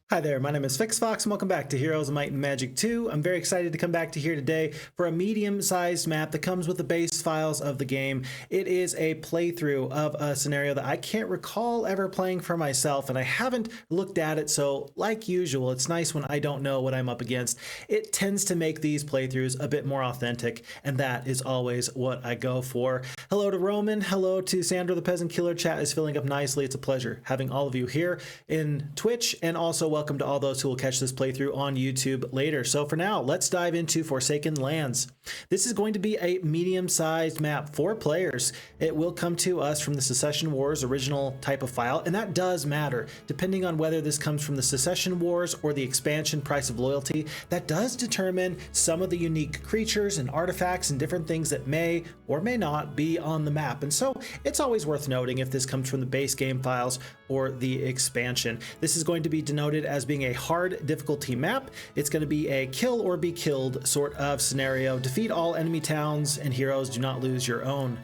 Hi there, my name is Phixfox and welcome back to Heroes of Might and Magic 2. I'm very excited to come back to here today for a medium-sized map that comes with the base files of the game. It is a playthrough of a scenario that I can't recall ever playing for myself, and I haven't looked at it, so like usual, it's nice when I don't know what I'm up against. It tends to make these playthroughs a bit more authentic, and that is always what I go for. Hello to Roman, hello to Sandra the Peasant Killer. Chat is filling up nicely. It's a pleasure having all of you here in Twitch, and also welcome to all those who will catch this playthrough on YouTube later. So for now, let's dive into Forsaken Lands. This is going to be a medium-sized map, 4 players. It will come to us from the Secession Wars original type of file, and that does matter. Depending on whether this comes from the Secession Wars or the expansion Price of Loyalty, that does determine some of the unique creatures and artifacts and different things that may or may not be on the map. And so it's always worth noting if this comes from the base game files or the expansion. This is going to be denoted as being a hard difficulty map. It's going to be a kill or be killed sort of scenario. Defeat all enemy towns and heroes, do not lose your own.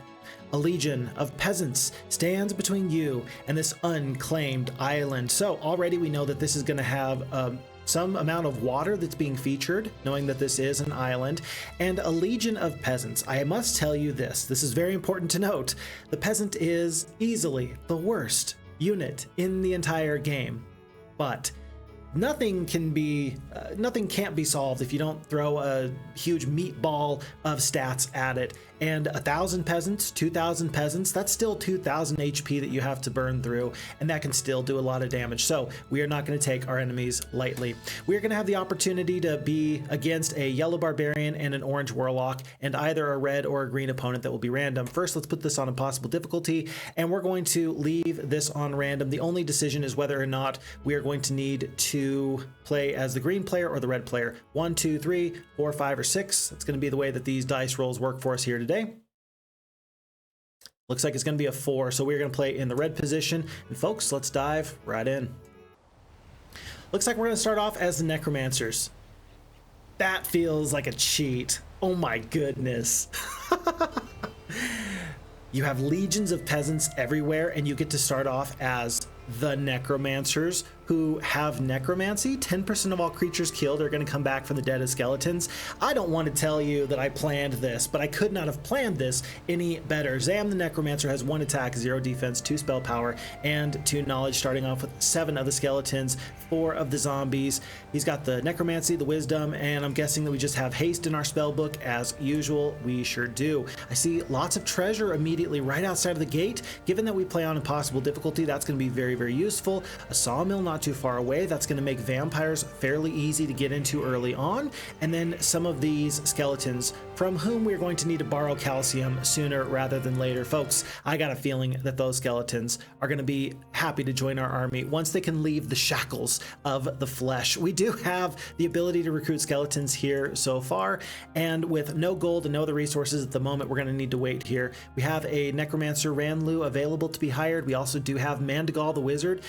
A legion of peasants stands between you and this unclaimed island. So already we know that this is going to have some amount of water that's being featured, knowing that this is an island, and a legion of peasants. I must tell you this is very important to note. The peasant is easily the worst unit in the entire game, but nothing can't be solved if you don't throw a huge meatball of stats at it. And 1,000 peasants, 2,000 peasants, that's still 2,000 HP that you have to burn through, and that can still do a lot of damage. So we are not going to take our enemies lightly. We are going to have the opportunity to be against a yellow barbarian and an orange warlock, and either a red or a green opponent that will be random. First, let's put this on impossible difficulty, and we're going to leave this on random. The only decision is whether or not we are going to need to play as the green player or the red player. 1, 2, 3, 4, 5, or 6. That's going to be the way that these dice rolls work for us here today. Looks like it's going to be a 4, so we're going to play in the red position. And folks, let's dive right in. Looks like we're going to start off as the Necromancers. That feels like a cheat. Oh my goodness. You have legions of peasants everywhere, and you get to start off as the Necromancers, who have necromancy. 10% of all creatures killed are going to come back from the dead as skeletons. I don't want to tell you that I planned this, but I could not have planned this any better. Zam the Necromancer has 1 attack, 0 defense, 2 spell power, and 2 knowledge, starting off with 7 of the skeletons, 4 of the zombies. He's got the necromancy, the wisdom, and I'm guessing that we just have haste in our spell book as usual. We sure do. I see lots of treasure immediately right outside of the gate. Given that we play on impossible difficulty, that's going to be very, very useful. A sawmill not too far away. That's going to make vampires fairly easy to get into early on. And then some of these skeletons from whom we're going to need to borrow calcium sooner rather than later. Folks, I got a feeling that those skeletons are going to be happy to join our army once they can leave the shackles of the flesh. We do have the ability to recruit skeletons here so far, and with no gold and no other resources at the moment, we're going to need to wait here. We have a Necromancer Ranlu available to be hired. We also do have Mandigal the Wizard.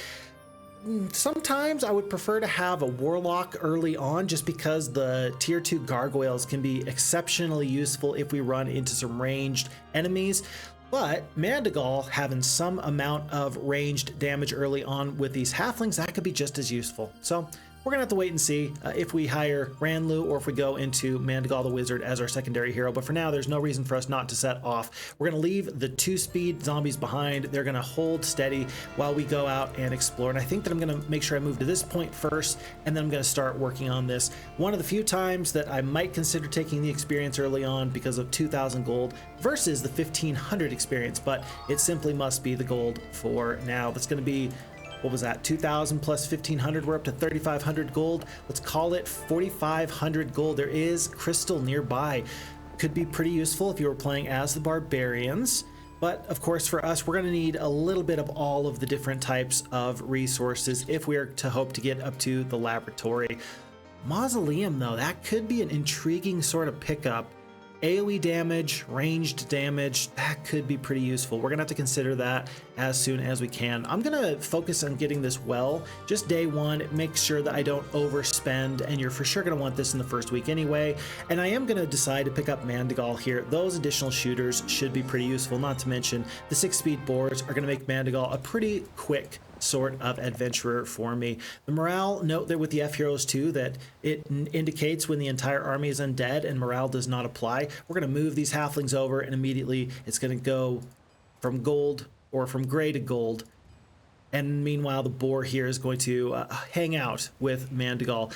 Sometimes I would prefer to have a Warlock early on, just because the tier 2 gargoyles can be exceptionally useful if we run into some ranged enemies. But Mandigal having some amount of ranged damage early on with these halflings, that could be just as useful. So we're gonna have to wait and see if we hire Ranlu or if we go into Mandigal the Wizard as our secondary hero. But for now, there's no reason for us not to set off. We're gonna leave the 2-speed zombies behind. They're gonna hold steady while we go out and explore. And I think that I'm gonna make sure I move to this point first, and then I'm gonna start working on this. One of the few times that I might consider taking the experience early on because of 2,000 gold versus the 1,500 experience, but it simply must be the gold for now. That's gonna be, what was that, 2,000 plus 1,500, we're up to 3,500 gold. Let's call it 4,500 gold. There is crystal nearby. Could be pretty useful if you were playing as the barbarians. But of course, for us, we're gonna need a little bit of all of the different types of resources if we are to hope to get up to the laboratory. Mausoleum though, that could be an intriguing sort of pickup. AoE damage, ranged damage, that could be pretty useful. We're gonna have to consider that as soon as we can. I'm gonna focus on getting this well, just day one, make sure that I don't overspend, and you're for sure gonna want this in the first week anyway. And I am gonna decide to pick up Mandigal here. Those additional shooters should be pretty useful, not to mention the 6-speed boars are gonna make Mandigal a pretty quick sort of adventurer for me. The morale, note that with the FHeroes2 that it indicates when the entire army is undead and morale does not apply. We're going to move these halflings over and immediately it's going to go from gold or from gray to gold. And meanwhile, the boar here is going to hang out with Mandigal.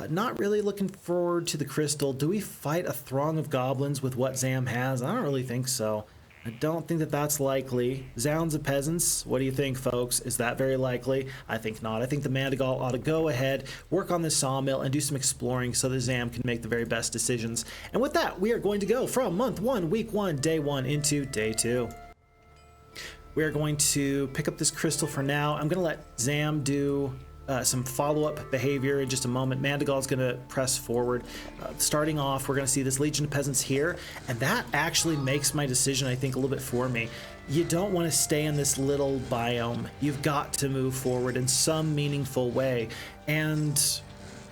Not really looking forward to the crystal. Do we fight a throng of goblins with what Zam has? I don't really think so. I don't think that that's likely. Zounds of Peasants, what do you think, folks? Is that very likely? I think not. I think the Mandigal ought to go ahead, work on this sawmill, and do some exploring so that Zam can make the very best decisions. And with that, we are going to go from month 1, week 1, day 1 into day 2. We are going to pick up this crystal for now. I'm going to let Zam do some follow-up behavior in just a moment. Mandigal is going to press forward. Starting off, we're going to see this Legion of Peasants here, and that actually makes my decision, I think, a little bit for me. You don't want to stay in this little biome. You've got to move forward in some meaningful way. And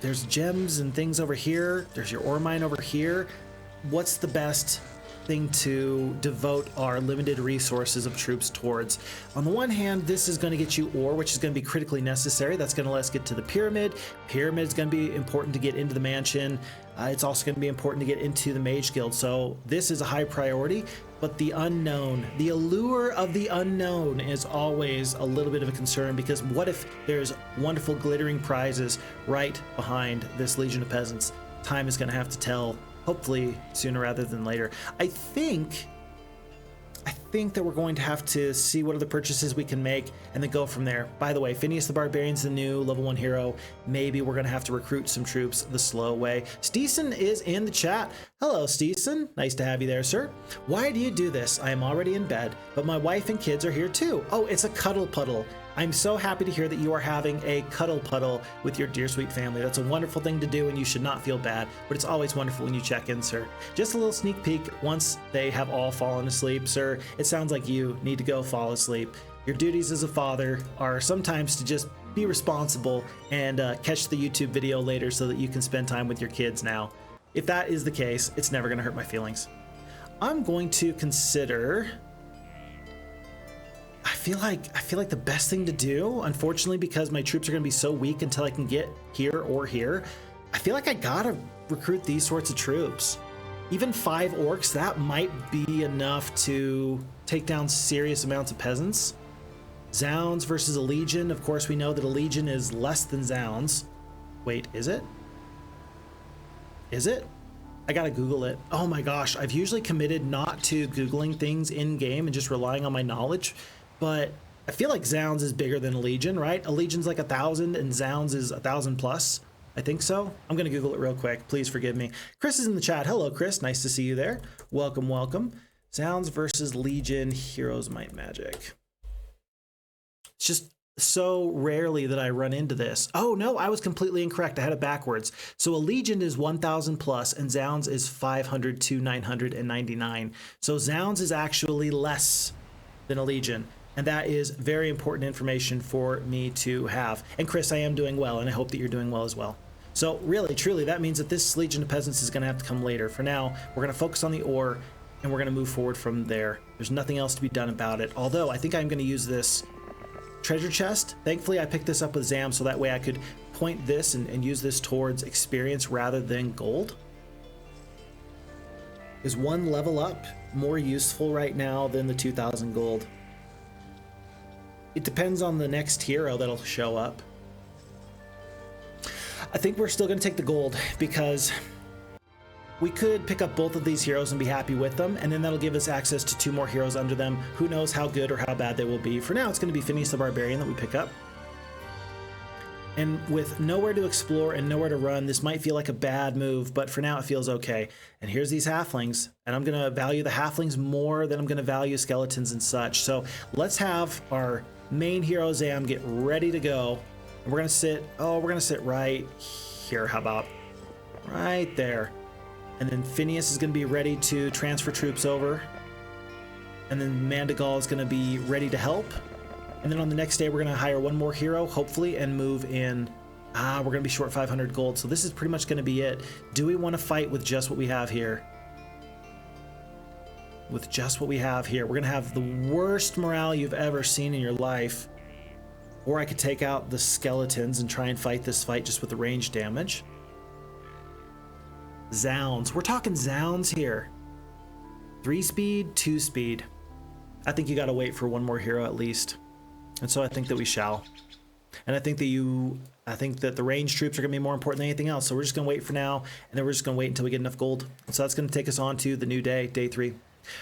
there's gems and things over here. There's your ore mine over here. What's the best thing to devote our limited resources of troops towards? On the one hand, this is going to get you ore, which is going to be critically necessary. That's going to let us get to the pyramid. Pyramid is going to be important to get into the mansion. It's also going to be important to get into the Mage Guild. So this is a high priority, but the unknown, the allure of the unknown is always a little bit of a concern, because what if there's wonderful glittering prizes right behind this Legion of Peasants? Time is going to have to tell. Hopefully sooner rather than later. I think that we're going to have to see what other purchases we can make and then go from there. By the way, Phineas the Barbarian's the new level 1 hero. Maybe we're going to have to recruit some troops the slow way. Steeson is in the chat. Hello, Steeson. Nice to have you there, sir. Why do you do this? I am already in bed, but my wife and kids are here too. Oh, it's a cuddle puddle. I'm so happy to hear that you are having a cuddle puddle with your dear sweet family. That's a wonderful thing to do, and you should not feel bad, but it's always wonderful when you check in, sir. Just a little sneak peek once they have all fallen asleep, sir. It sounds like you need to go fall asleep. Your duties as a father are sometimes to just be responsible and catch the YouTube video later so that you can spend time with your kids now. If that is the case, it's never going to hurt my feelings. I'm going to consider... I feel like the best thing to do, unfortunately, because my troops are going to be so weak until I can get here or here, I feel like I gotta recruit these sorts of troops. Even 5 orcs, that might be enough to take down serious amounts of peasants. Zounds versus a legion. Of course, we know that a legion is less than Zounds. Wait, is it? Is it? I gotta Google it. Oh my gosh, I've usually committed not to Googling things in game and just relying on my knowledge. But I feel like Zounds is bigger than a Legion, right? A Legion's like 1,000 and Zounds is 1,000 plus. I think so. I'm going to Google it real quick. Please forgive me. Chris is in the chat. Hello, Chris. Nice to see you there. Welcome, welcome. Zounds versus Legion, Heroes Might Magic. It's just so rarely that I run into this. Oh, no, I was completely incorrect. I had it backwards. So a Legion is 1,000 plus and Zounds is 500 to 999. So Zounds is actually less than a Legion. And that is very important information for me to have. And Chris, I am doing well, and I hope that you're doing well as well. So really, truly, that means that this Legion of Peasants is going to have to come later. For now, we're going to focus on the ore, and we're going to move forward from there. There's nothing else to be done about it. Although, I think I'm going to use this treasure chest. Thankfully, I picked this up with Zam, so that way I could point this and use this towards experience rather than gold. Is 1 level up more useful right now than the 2,000 gold? It depends on the next hero that'll show up. I think we're still going to take the gold because we could pick up both of these heroes and be happy with them, and then that'll give us access to 2 more heroes under them. Who knows how good or how bad they will be. For now, it's going to be Phineas the Barbarian that we pick up. And with nowhere to explore and nowhere to run, this might feel like a bad move, but for now it feels okay. And here's these halflings, and I'm going to value the halflings more than I'm going to value skeletons and such. So let's have our main hero Zam get ready to go. And we're going to sit right here. How about right there? And then Phineas is going to be ready to transfer troops over. And then Mandigal is going to be ready to help. And then on the next day, we're going to hire 1 more hero, hopefully, and move in. We're going to be short 500 gold. So this is pretty much going to be it. Do we want to fight with just what we have here? With just what we have here. We're going to have the worst morale you've ever seen in your life. Or I could take out the skeletons and try and fight this fight just with the range damage. Zounds. We're talking Zounds here. 3 speed, 2 speed. I think you got to wait for one more hero at least. And so I think that we shall. And I think that the range troops are going to be more important than anything else. So we're just going to wait for now, and then we're just going to wait until we get enough gold. And so that's going to take us on to the new day, day 3.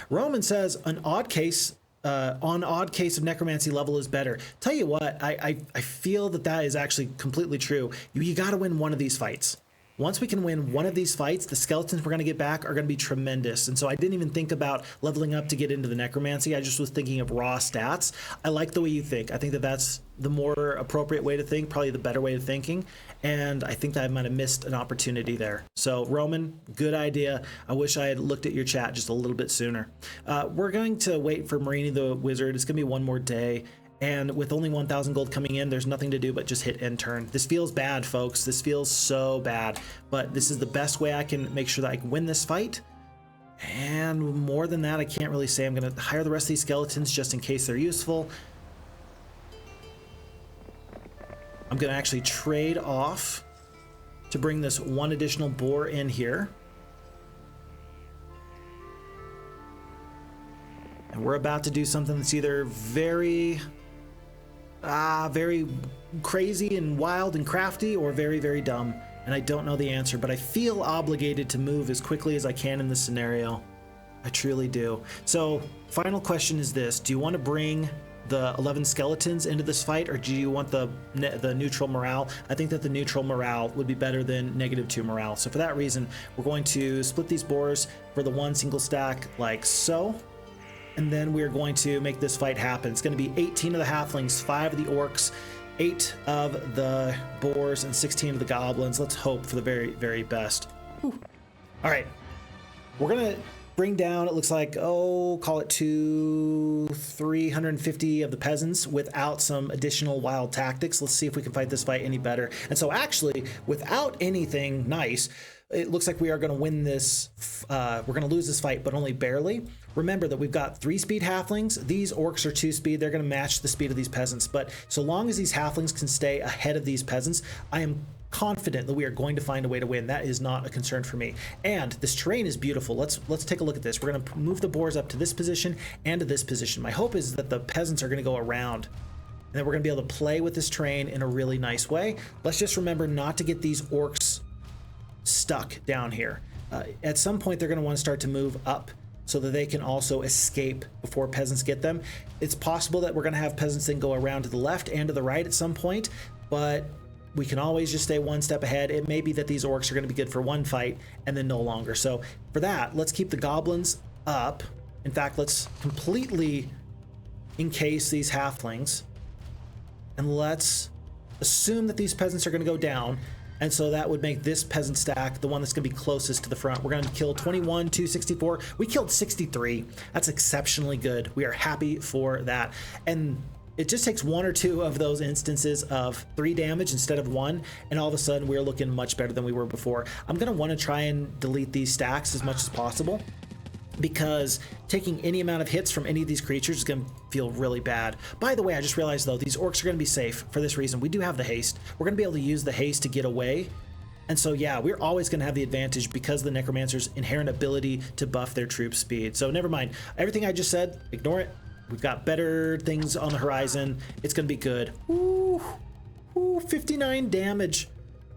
Roman says an odd case of necromancy level is better. Tell you what, I feel that is actually completely true. You got to win one of these fights. Once we can win one of these fights, the skeletons we're going to get back are going to be tremendous. And so I didn't even think about leveling up to get into the necromancy. I just was thinking of raw stats. I like the way you think. I think that that's the more appropriate way to think, probably the better way of thinking. And I think that I might have missed an opportunity there. So Roman, good idea. I wish I had looked at your chat just a little bit sooner. We're going to wait for Marini the Wizard. It's going to be one more day. And with only 1,000 gold coming in, there's nothing to do but just hit end turn. This feels bad, folks. This feels so bad. But this is the best way I can make sure that I can win this fight. And more than that, I can't really say. I'm going to hire the rest of these skeletons just in case they're useful. I'm going to actually trade off to bring this one additional boar in here. And we're about to do something that's either very crazy and wild and crafty, or very, very dumb. And I don't know the answer, but I feel obligated to move as quickly as I can in this scenario. I truly do. So, final question is this. Do you want to bring the 11 skeletons into this fight, or do you want the neutral morale? I think that the neutral morale would be better than -2 morale. So for that reason, we're going to split these boars for the one single stack like so. And then we're going to make this fight happen. It's going to be 18 of the halflings, 5 of the orcs, 8 of the boars, and 16 of the goblins. Let's hope for the very, very best. Whew. All right. We're going to bring down, it looks like, call it 350 of the peasants without some additional wild tactics. Let's see if we can fight this fight any better. And so actually, without anything nice, it looks like we are going to win this. We're going to lose this fight, but only barely. Remember that we've got 3 speed halflings. These orcs are 2 speed. They're going to match the speed of these peasants. But so long as these halflings can stay ahead of these peasants, I am confident that we are going to find a way to win. That is not a concern for me. And this terrain is beautiful. Let's take a look at this. We're going to move the boars up to this position and to this position. My hope is that the peasants are going to go around, and then we're going to be able to play with this terrain in a really nice way. Let's just remember not to get these orcs stuck down here. At some point, they're going to want to start to move up so that they can also escape before peasants get them. It's possible that we're going to have peasants then go around to the left and to the right at some point, but we can always just stay one step ahead. It may be that these orcs are going to be good for one fight and then no longer. So for that, let's keep the goblins up. In fact, let's completely encase these halflings, and let's assume that these peasants are going to go down. And so that would make this peasant stack the one that's going to be closest to the front. We're going to kill 21, 264. We killed 63. That's exceptionally good. We are happy for that. And it just takes 1 or 2 of those instances of 3 damage instead of 1, and all of a sudden we're looking much better than we were before. I'm going to want to try and delete these stacks as much as possible, because taking any amount of hits from any of these creatures is going to feel really bad. By the way, I just realized though, these orcs are going to be safe for this reason. We do have the haste. We're going to be able to use the haste to get away. And so yeah, we're always going to have the advantage because of the necromancer's inherent ability to buff their troop speed. So never mind. Everything I just said, ignore it. We've got better things on the horizon. It's going to be good. Ooh, 59 damage.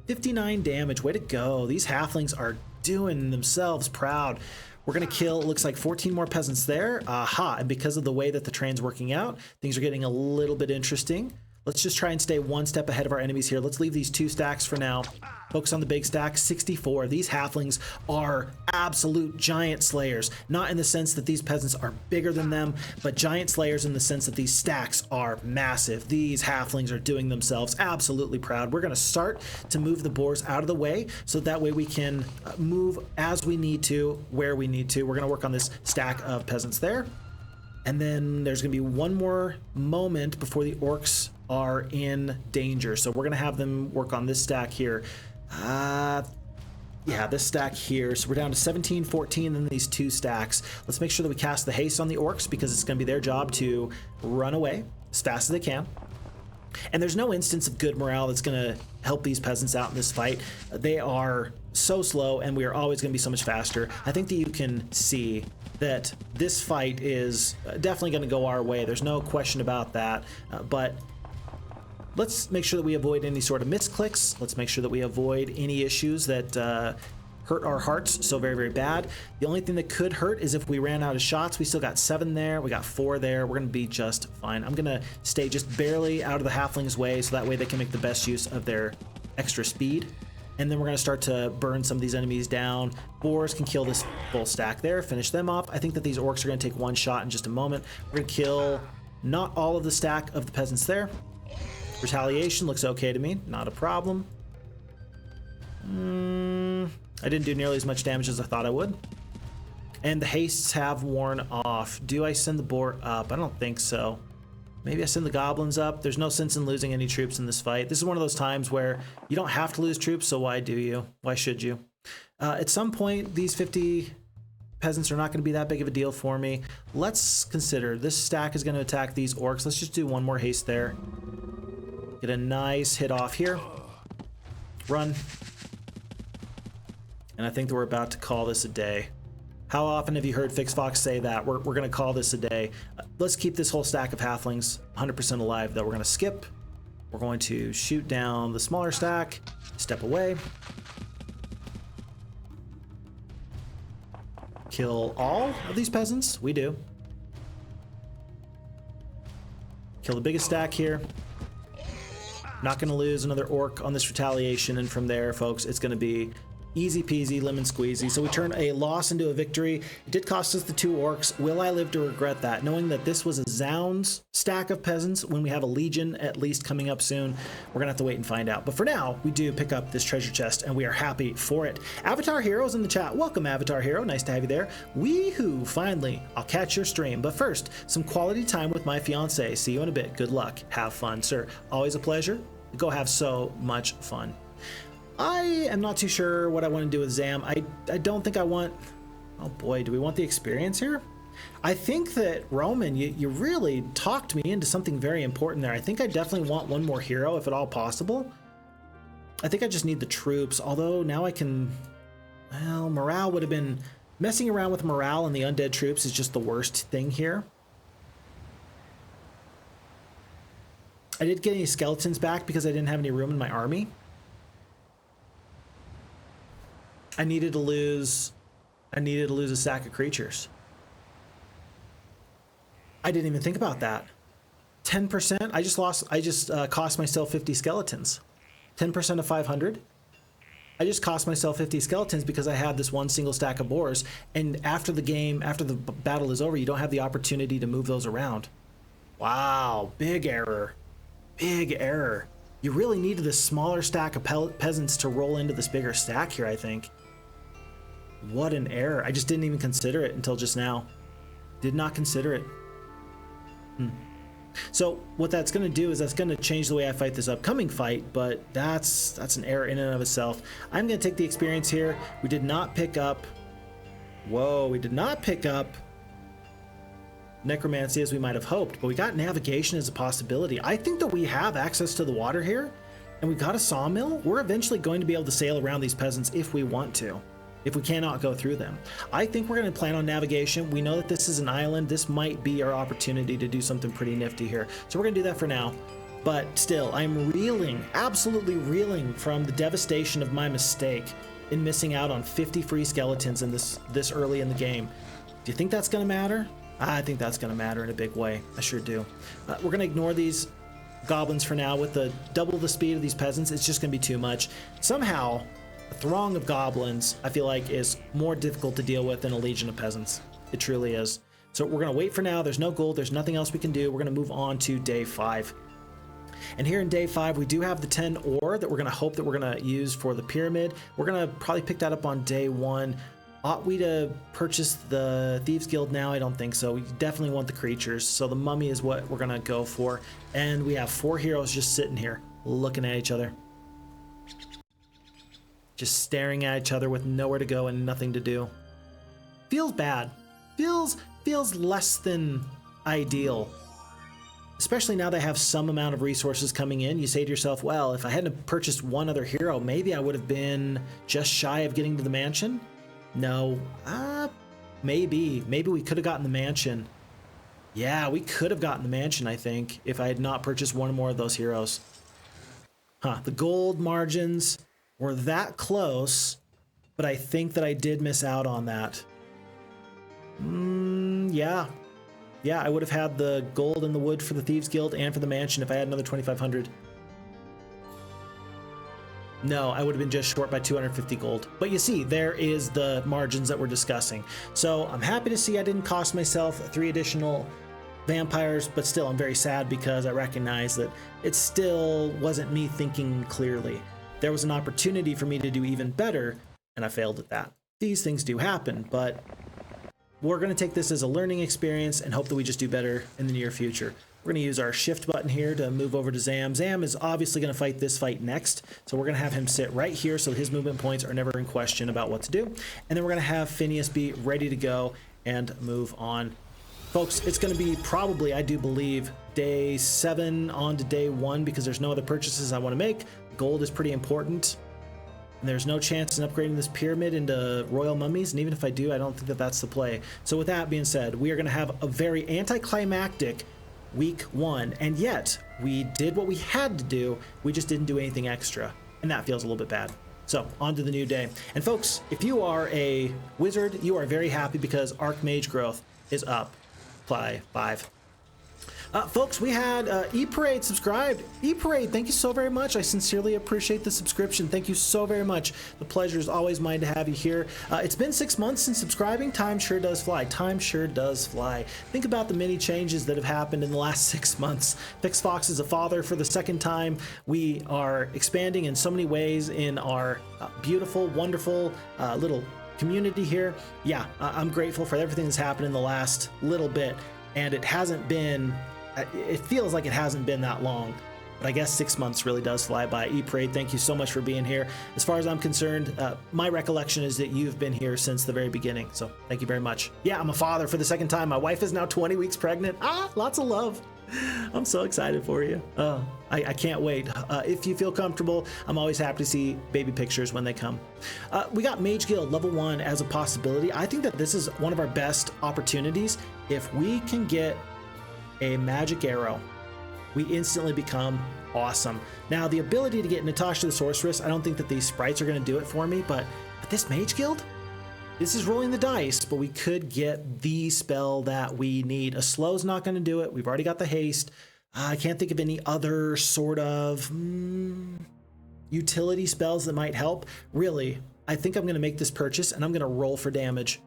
59 damage. Way to go. These halflings are doing themselves proud. We're going to kill, it looks like 14 more peasants there. Aha, and because of the way that the train's working out, things are getting a little bit interesting. Let's just try and stay one step ahead of our enemies here. Let's leave these 2 stacks for now. Focus on the big stack, 64. These halflings are absolute giant slayers. Not in the sense that these peasants are bigger than them, but giant slayers in the sense that these stacks are massive. These halflings are doing themselves absolutely proud. We're going to start to move the boars out of the way, so that way we can move as we need to, where we need to. We're going to work on this stack of peasants there. And then there's going to be one more moment before the orcs are in danger. So we're going to have them work on this stack here. Yeah, this stack here. So we're down to 17, 14, and these 2 stacks. Let's make sure that we cast the haste on the orcs, because it's going to be their job to run away as fast as they can. And there's no instance of good morale that's going to help these peasants out in this fight. They are so slow, and we are always going to be so much faster. I think that you can see that this fight is definitely going to go our way. There's no question about that. But let's make sure that we avoid any sort of misclicks. Let's make sure that we avoid any issues that hurt our hearts so very, very bad. The only thing that could hurt is if we ran out of shots. We still got 7 there. We got 4 there. We're going to be just fine. I'm going to stay just barely out of the halflings' way so that way they can make the best use of their extra speed. And then we're going to start to burn some of these enemies down. Boars can kill this full stack there, finish them off. I think that these orcs are going to take 1 shot in just a moment. We're going to kill not all of the stack of the peasants there. Retaliation looks okay to me. Not a problem. I didn't do nearly as much damage as I thought I would. And the hastes have worn off. Do I send the boar up? I don't think so. Maybe I send the goblins up. There's no sense in losing any troops in this fight. This is one of those times where you don't have to lose troops, so why do you? Why should you? At some point, these 50 peasants are not going to be that big of a deal for me. Let's consider this stack is going to attack these orcs. Let's just do 1 more haste there. Get a nice hit off here. Run. And I think that we're about to call this a day. How often have you heard Phixfox say that? We're going to call this a day. Let's keep this whole stack of halflings 100% alive, though. We're going to skip. We're going to shoot down the smaller stack. Step away. Kill all of these peasants. We do. Kill the biggest stack here. Not going to lose another orc on this retaliation. And from there, folks, it's going to be easy peasy, lemon squeezy. So we turn a loss into a victory. It did cost us the 2 orcs. Will I live to regret that? Knowing that this was a Zounds stack of peasants when we have a Legion at least coming up soon, we're gonna have to wait and find out. But for now, we do pick up this treasure chest and we are happy for it. Avatar Heroes in the chat. Welcome, Avatar Hero. Nice to have you there. Weehoo, finally, I'll catch your stream. But first, some quality time with my fiance. See you in a bit. Good luck. Have fun, sir. Always a pleasure. Go have so much fun. I am not too sure what I want to do with Zam. I don't think I want... Oh boy, do we want the experience here? I think that, Roman, you really talked me into something very important there. I think I definitely want 1 more hero, if at all possible. I think I just need the troops, although now I can... Well, morale would have been... Messing around with morale and the undead troops is just the worst thing here. I did get any skeletons back because I didn't have any room in my army. I needed to lose a stack of creatures. I didn't even think about that. 10%. I just cost myself 50 skeletons. 10% of 500. I just cost myself 50 skeletons because I had this 1 single stack of boars. And after the battle is over, you don't have the opportunity to move those around. Wow, big error. Big error. You really needed this smaller stack of peasants to roll into this bigger stack here, I think. What an error. I just didn't even consider it until just now. Did not consider it. So what that's going to do is that's going to change the way I fight this upcoming fight, but that's an error in and of itself. I'm going to take the experience here. We did not pick up... Whoa, we did not pick up necromancy as we might have hoped, but we got navigation as a possibility. I think that we have access to the water here, and we've got a sawmill. We're eventually going to be able to sail around these peasants if we want to. If we cannot go through them. I think we're going to plan on navigation. We know that this is an island. This might be our opportunity to do something pretty nifty here. So we're going to do that for now. But still, I'm reeling, absolutely reeling from the devastation of my mistake in missing out on 50 free skeletons in this early in the game. Do you think that's going to matter? I think that's going to matter in a big way. I sure do. We're going to ignore these goblins for now. With the double the speed of these peasants, it's just going to be too much. Somehow... A throng of goblins, I feel like, is more difficult to deal with than a legion of peasants. It truly is. So we're going to wait for now. There's no gold. There's nothing else we can do. We're going to move on to day 5. And here in day 5, we do have the 10 ore that we're going to hope that we're going to use for the pyramid. We're going to probably pick that up on day 1. Ought we to purchase the Thieves Guild now? I don't think so. We definitely want the creatures. So the mummy is what we're going to go for. And we have 4 heroes just sitting here looking at each other. Just staring at each other with nowhere to go and nothing to do. Feels bad. Feels less than ideal. especially now that I have some amount of resources coming in. You say to yourself, well, if I hadn't purchased one other hero, maybe I would have been just shy of getting to the mansion. No, maybe we could have gotten the mansion. Yeah, we could have gotten the mansion, I think, if I had not purchased one more of those heroes. Huh, the gold margins were that close, but I think that I did miss out on that. Yeah. Yeah, I would have had the gold and the wood for the Thieves Guild and for the mansion if I had another 2,500. No, I would have been just short by 250 gold. But you see, there is the margins that we're discussing. So I'm happy to see I didn't cost myself 3 additional vampires, but still I'm very sad because I recognize that it still wasn't me thinking clearly. There was an opportunity for me to do even better, and I failed at that. These things do happen, but we're going to take this as a learning experience and hope that we just do better in the near future. We're going to use our shift button here to move over to Zam. Zam is obviously going to fight this fight next, so we're going to have him sit right here so his movement points are never in question about what to do. And then we're going to have Phineas be ready to go and move on. Folks, it's going to be probably, I do believe, day 7 on to day 1 because there's no other purchases I want to make. Gold is pretty important. And there's no chance in upgrading this pyramid into royal mummies, and even if I do, I don't think that that's the play. So with that being said, we are going to have a very anticlimactic week 1, and yet we did what we had to do, we just didn't do anything extra, and that feels a little bit bad. So on to the new day. And folks, if you are a wizard, you are very happy because Archmage growth is up by 5. Folks, we had E-Parade subscribed. E-Parade, thank you so very much. I sincerely appreciate the subscription. Thank you so very much. The pleasure is always mine to have you here. It's been 6 months since subscribing. Time sure does fly. Time sure does fly. Think about the many changes that have happened in the last 6 months. Phixfox is a father for the 2nd time. We are expanding in so many ways in our beautiful, wonderful little community here. Yeah, I'm grateful for everything that's happened in the last little bit, and it hasn't been... It feels like it hasn't been that long, but I guess 6 months really does fly by. E-Parade, thank you so much for being here. As far as I'm concerned, my recollection is that you've been here since the very beginning, so thank you very much. Yeah, I'm a father for the 2nd time. My wife is now 20 weeks pregnant. Lots of love. I'm so excited for you. I can't wait. If you feel comfortable, I'm always happy to see baby pictures when they come. We got Mage Guild level 1 as a possibility. I think that this is one of our best opportunities. If we can get a magic arrow, we instantly become awesome. Now, the ability to get Natasha the Sorceress, I don't think that these sprites are going to do it for me, but this Mage Guild, this is rolling the dice, but we could get the spell that we need. A slow's not going to do it. We've already got the haste. I can't think of any other sort of utility spells that might help. Really, I think I'm going to make this purchase, and I'm going to roll for damage.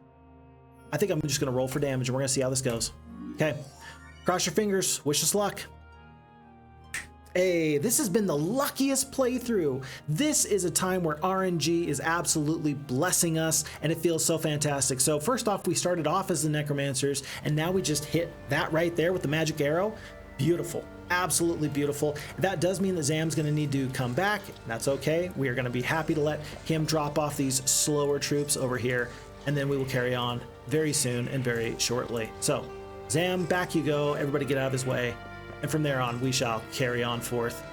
I think I'm just going to roll for damage, and we're going to see how this goes. Okay. Cross your fingers. Wish us luck. Hey, this has been the luckiest playthrough. This is a time where RNG is absolutely blessing us, and it feels so fantastic. So first off, we started off as the Necromancers, and now we just hit that right there with the magic arrow. Beautiful. Absolutely beautiful. That does mean that Zam's going to need to come back. That's okay. We are going to be happy to let him drop off these slower troops over here, and then we will carry on very soon and very shortly. So Zam, back you go. Everybody get out of his way. And from there on, we shall carry on forth.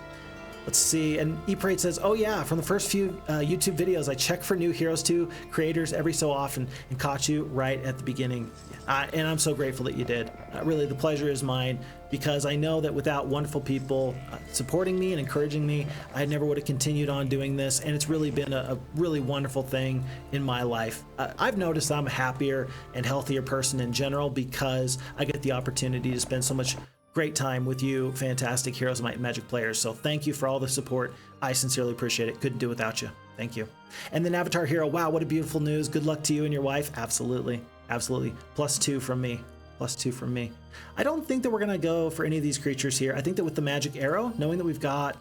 Let's see. And E-Parade says, oh yeah, from the first few YouTube videos, I check for new Heroes2 creators every so often and caught you right at the beginning. And I'm so grateful that you did. Really, the pleasure is mine because I know that without wonderful people supporting me and encouraging me, I never would have continued on doing this. And it's really been a really wonderful thing in my life. I've noticed I'm a happier and healthier person in general because I get the opportunity to spend so much great time with you fantastic Heroes of Might and Magic players. So thank you for all the support. I sincerely appreciate it. Couldn't do without you. Thank you. And then Avatar Hero, wow, what a beautiful news. Good luck to you and your wife. Absolutely. Absolutely. +2 from me. +2 from me. I don't think that we're going to go for any of these creatures here. I think that with the magic arrow, knowing that we've got,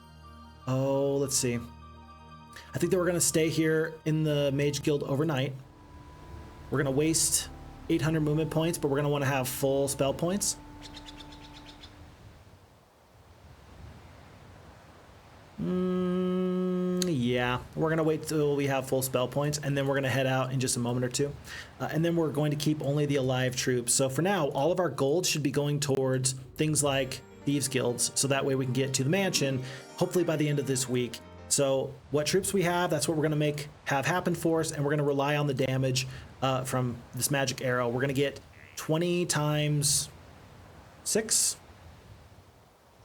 oh, let's see. I think that we're going to stay here in the Mage Guild overnight. We're going to waste 800 movement points, but we're going to want to have full spell points. Yeah, we're going to wait till we have full spell points, and then we're going to head out in just a moment or two. And then we're going to keep only the alive troops. So for now, all of our gold should be going towards things like thieves guilds, so that way we can get to the mansion, hopefully by the end of this week. So what troops we have, that's what we're gonna have happen for us, and we're gonna rely on the damage from this magic arrow. We're gonna get 20 times 6.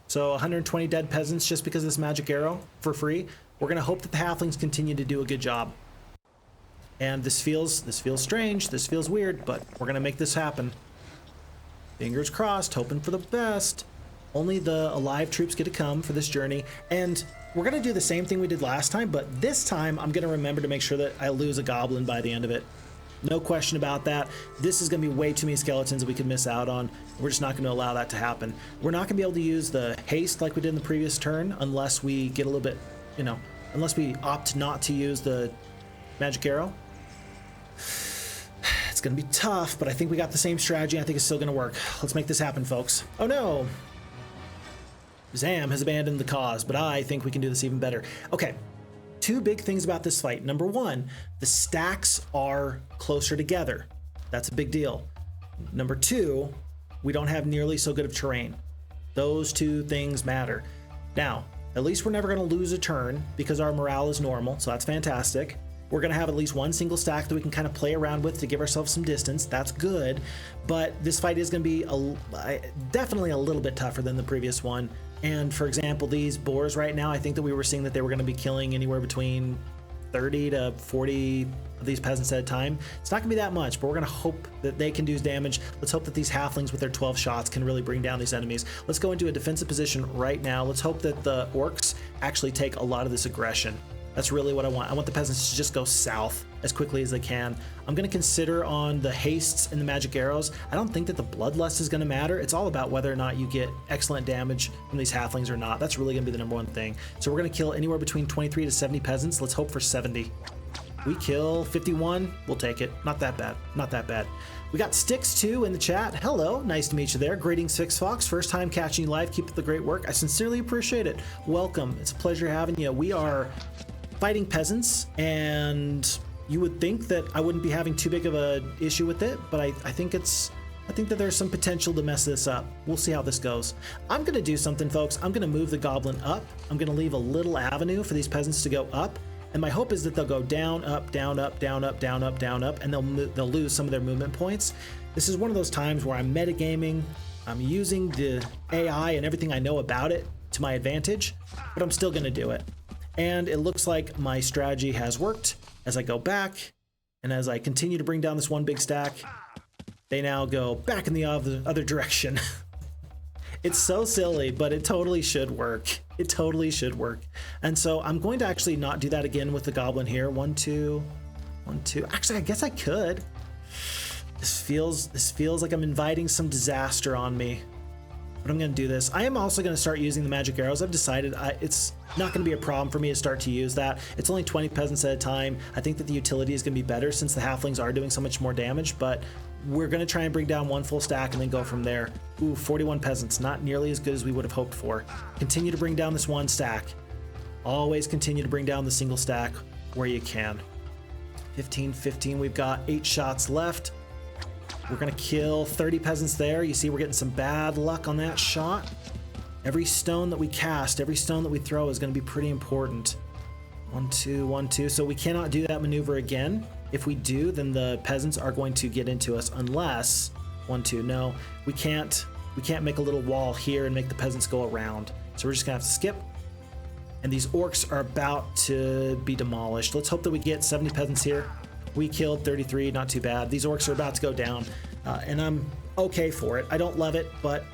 So 120 dead peasants just because of this magic arrow for free. We're gonna hope that the halflings continue to do a good job. And this feels strange, this feels weird, but we're gonna make this happen. Fingers crossed, hoping for the best. Only the alive troops get to come for this journey, and we're gonna do the same thing we did last time, but this time I'm gonna remember to make sure that I lose a goblin by the end of it. No question about that. This is gonna be way too many skeletons that we could miss out on. We're just not gonna allow that to happen. We're not gonna be able to use the haste like we did in the previous turn unless we get a little bit, you know, unless we opt not to use the magic arrow. It's gonna be tough, but I think we got the same strategy. I think it's still gonna work. Let's make this happen, folks. Oh no! Zam has abandoned the cause, but I think we can do this even better. Okay, two big things about this fight. Number one, the stacks are closer together. That's a big deal. Number two, we don't have nearly so good of terrain. Those two things matter. Now, at least we're never gonna lose a turn because our morale is normal, so that's fantastic. We're gonna have at least one single stack that we can kind of play around with to give ourselves some distance. That's good, but this fight is gonna be definitely a little bit tougher than the previous one. And for example, these boars right now, I think that we were seeing that they were gonna be killing anywhere between 30 to 40 of these peasants at a time. It's not gonna be that much, but we're gonna hope that they can do damage. Let's hope that these halflings with their 12 shots can really bring down these enemies. Let's go into a defensive position right now. Let's hope that the orcs actually take a lot of this aggression. That's really what I want. I want the peasants to just go south as quickly as they can. I'm gonna consider on the hastes and the magic arrows. I don't think that the bloodlust is gonna matter. It's all about whether or not you get excellent damage from these halflings or not. That's really gonna be the number one thing. So we're gonna kill anywhere between 23 to 70 peasants. Let's hope for 70. We kill 51, we'll take it. Not that bad, not that bad. We got Sticks2 in the chat. Hello, nice to meet you there. Greetings, Phixfox. First time catching you live. Keep up the great work. I sincerely appreciate it. Welcome, it's a pleasure having you. We are fighting peasants, and you would think that I wouldn't be having too big of a issue with it, but I think that there's some potential to mess this up. We'll see how this goes. I'm gonna do something, folks. I'm gonna move the goblin up. I'm gonna leave a little avenue for these peasants to go up, and my hope is that they'll go down, up, down, up, down, up, down, up, down, up, and they'll lose some of their movement points. This is one of those times where I'm metagaming. I'm using the AI and everything I know about it to my advantage, but I'm still gonna do it. And it looks like my strategy has worked. As I go back, and as I continue to bring down this one big stack, they now go back in the other direction. It's so silly, but it totally should work. It totally should work. And so I'm going to actually not do that again with the goblin here. 1, 2, 1, 2. Actually, I guess I could. This feels like I'm inviting some disaster on me. But I'm going to do this. I am also going to start using the magic arrows. I've decided it's not going to be a problem for me to start to use that. It's only 20 peasants at a time. I think that the utility is going to be better since the halflings are doing so much more damage, but we're going to try and bring down one full stack and then go from there. Ooh, 41 peasants. Not nearly as good as we would have hoped for. Continue to bring down this one stack. Always continue to bring down the single stack where you can. 15, 15. We've got 8 shots left. We're gonna kill 30 peasants there. You see we're getting some bad luck on that shot. Every stone that we cast, every stone that we throw is gonna be pretty important. 1, 2, 1, 2. So we cannot do that maneuver again. If we do, then the peasants are going to get into us unless, 1, 2, no, we can't make a little wall here and make the peasants go around. So we're just gonna have to skip. And these orcs are about to be demolished. Let's hope that we get 70 peasants here. We killed 33, not too bad. These orcs are about to go down, and I'm okay for it. I don't love it, but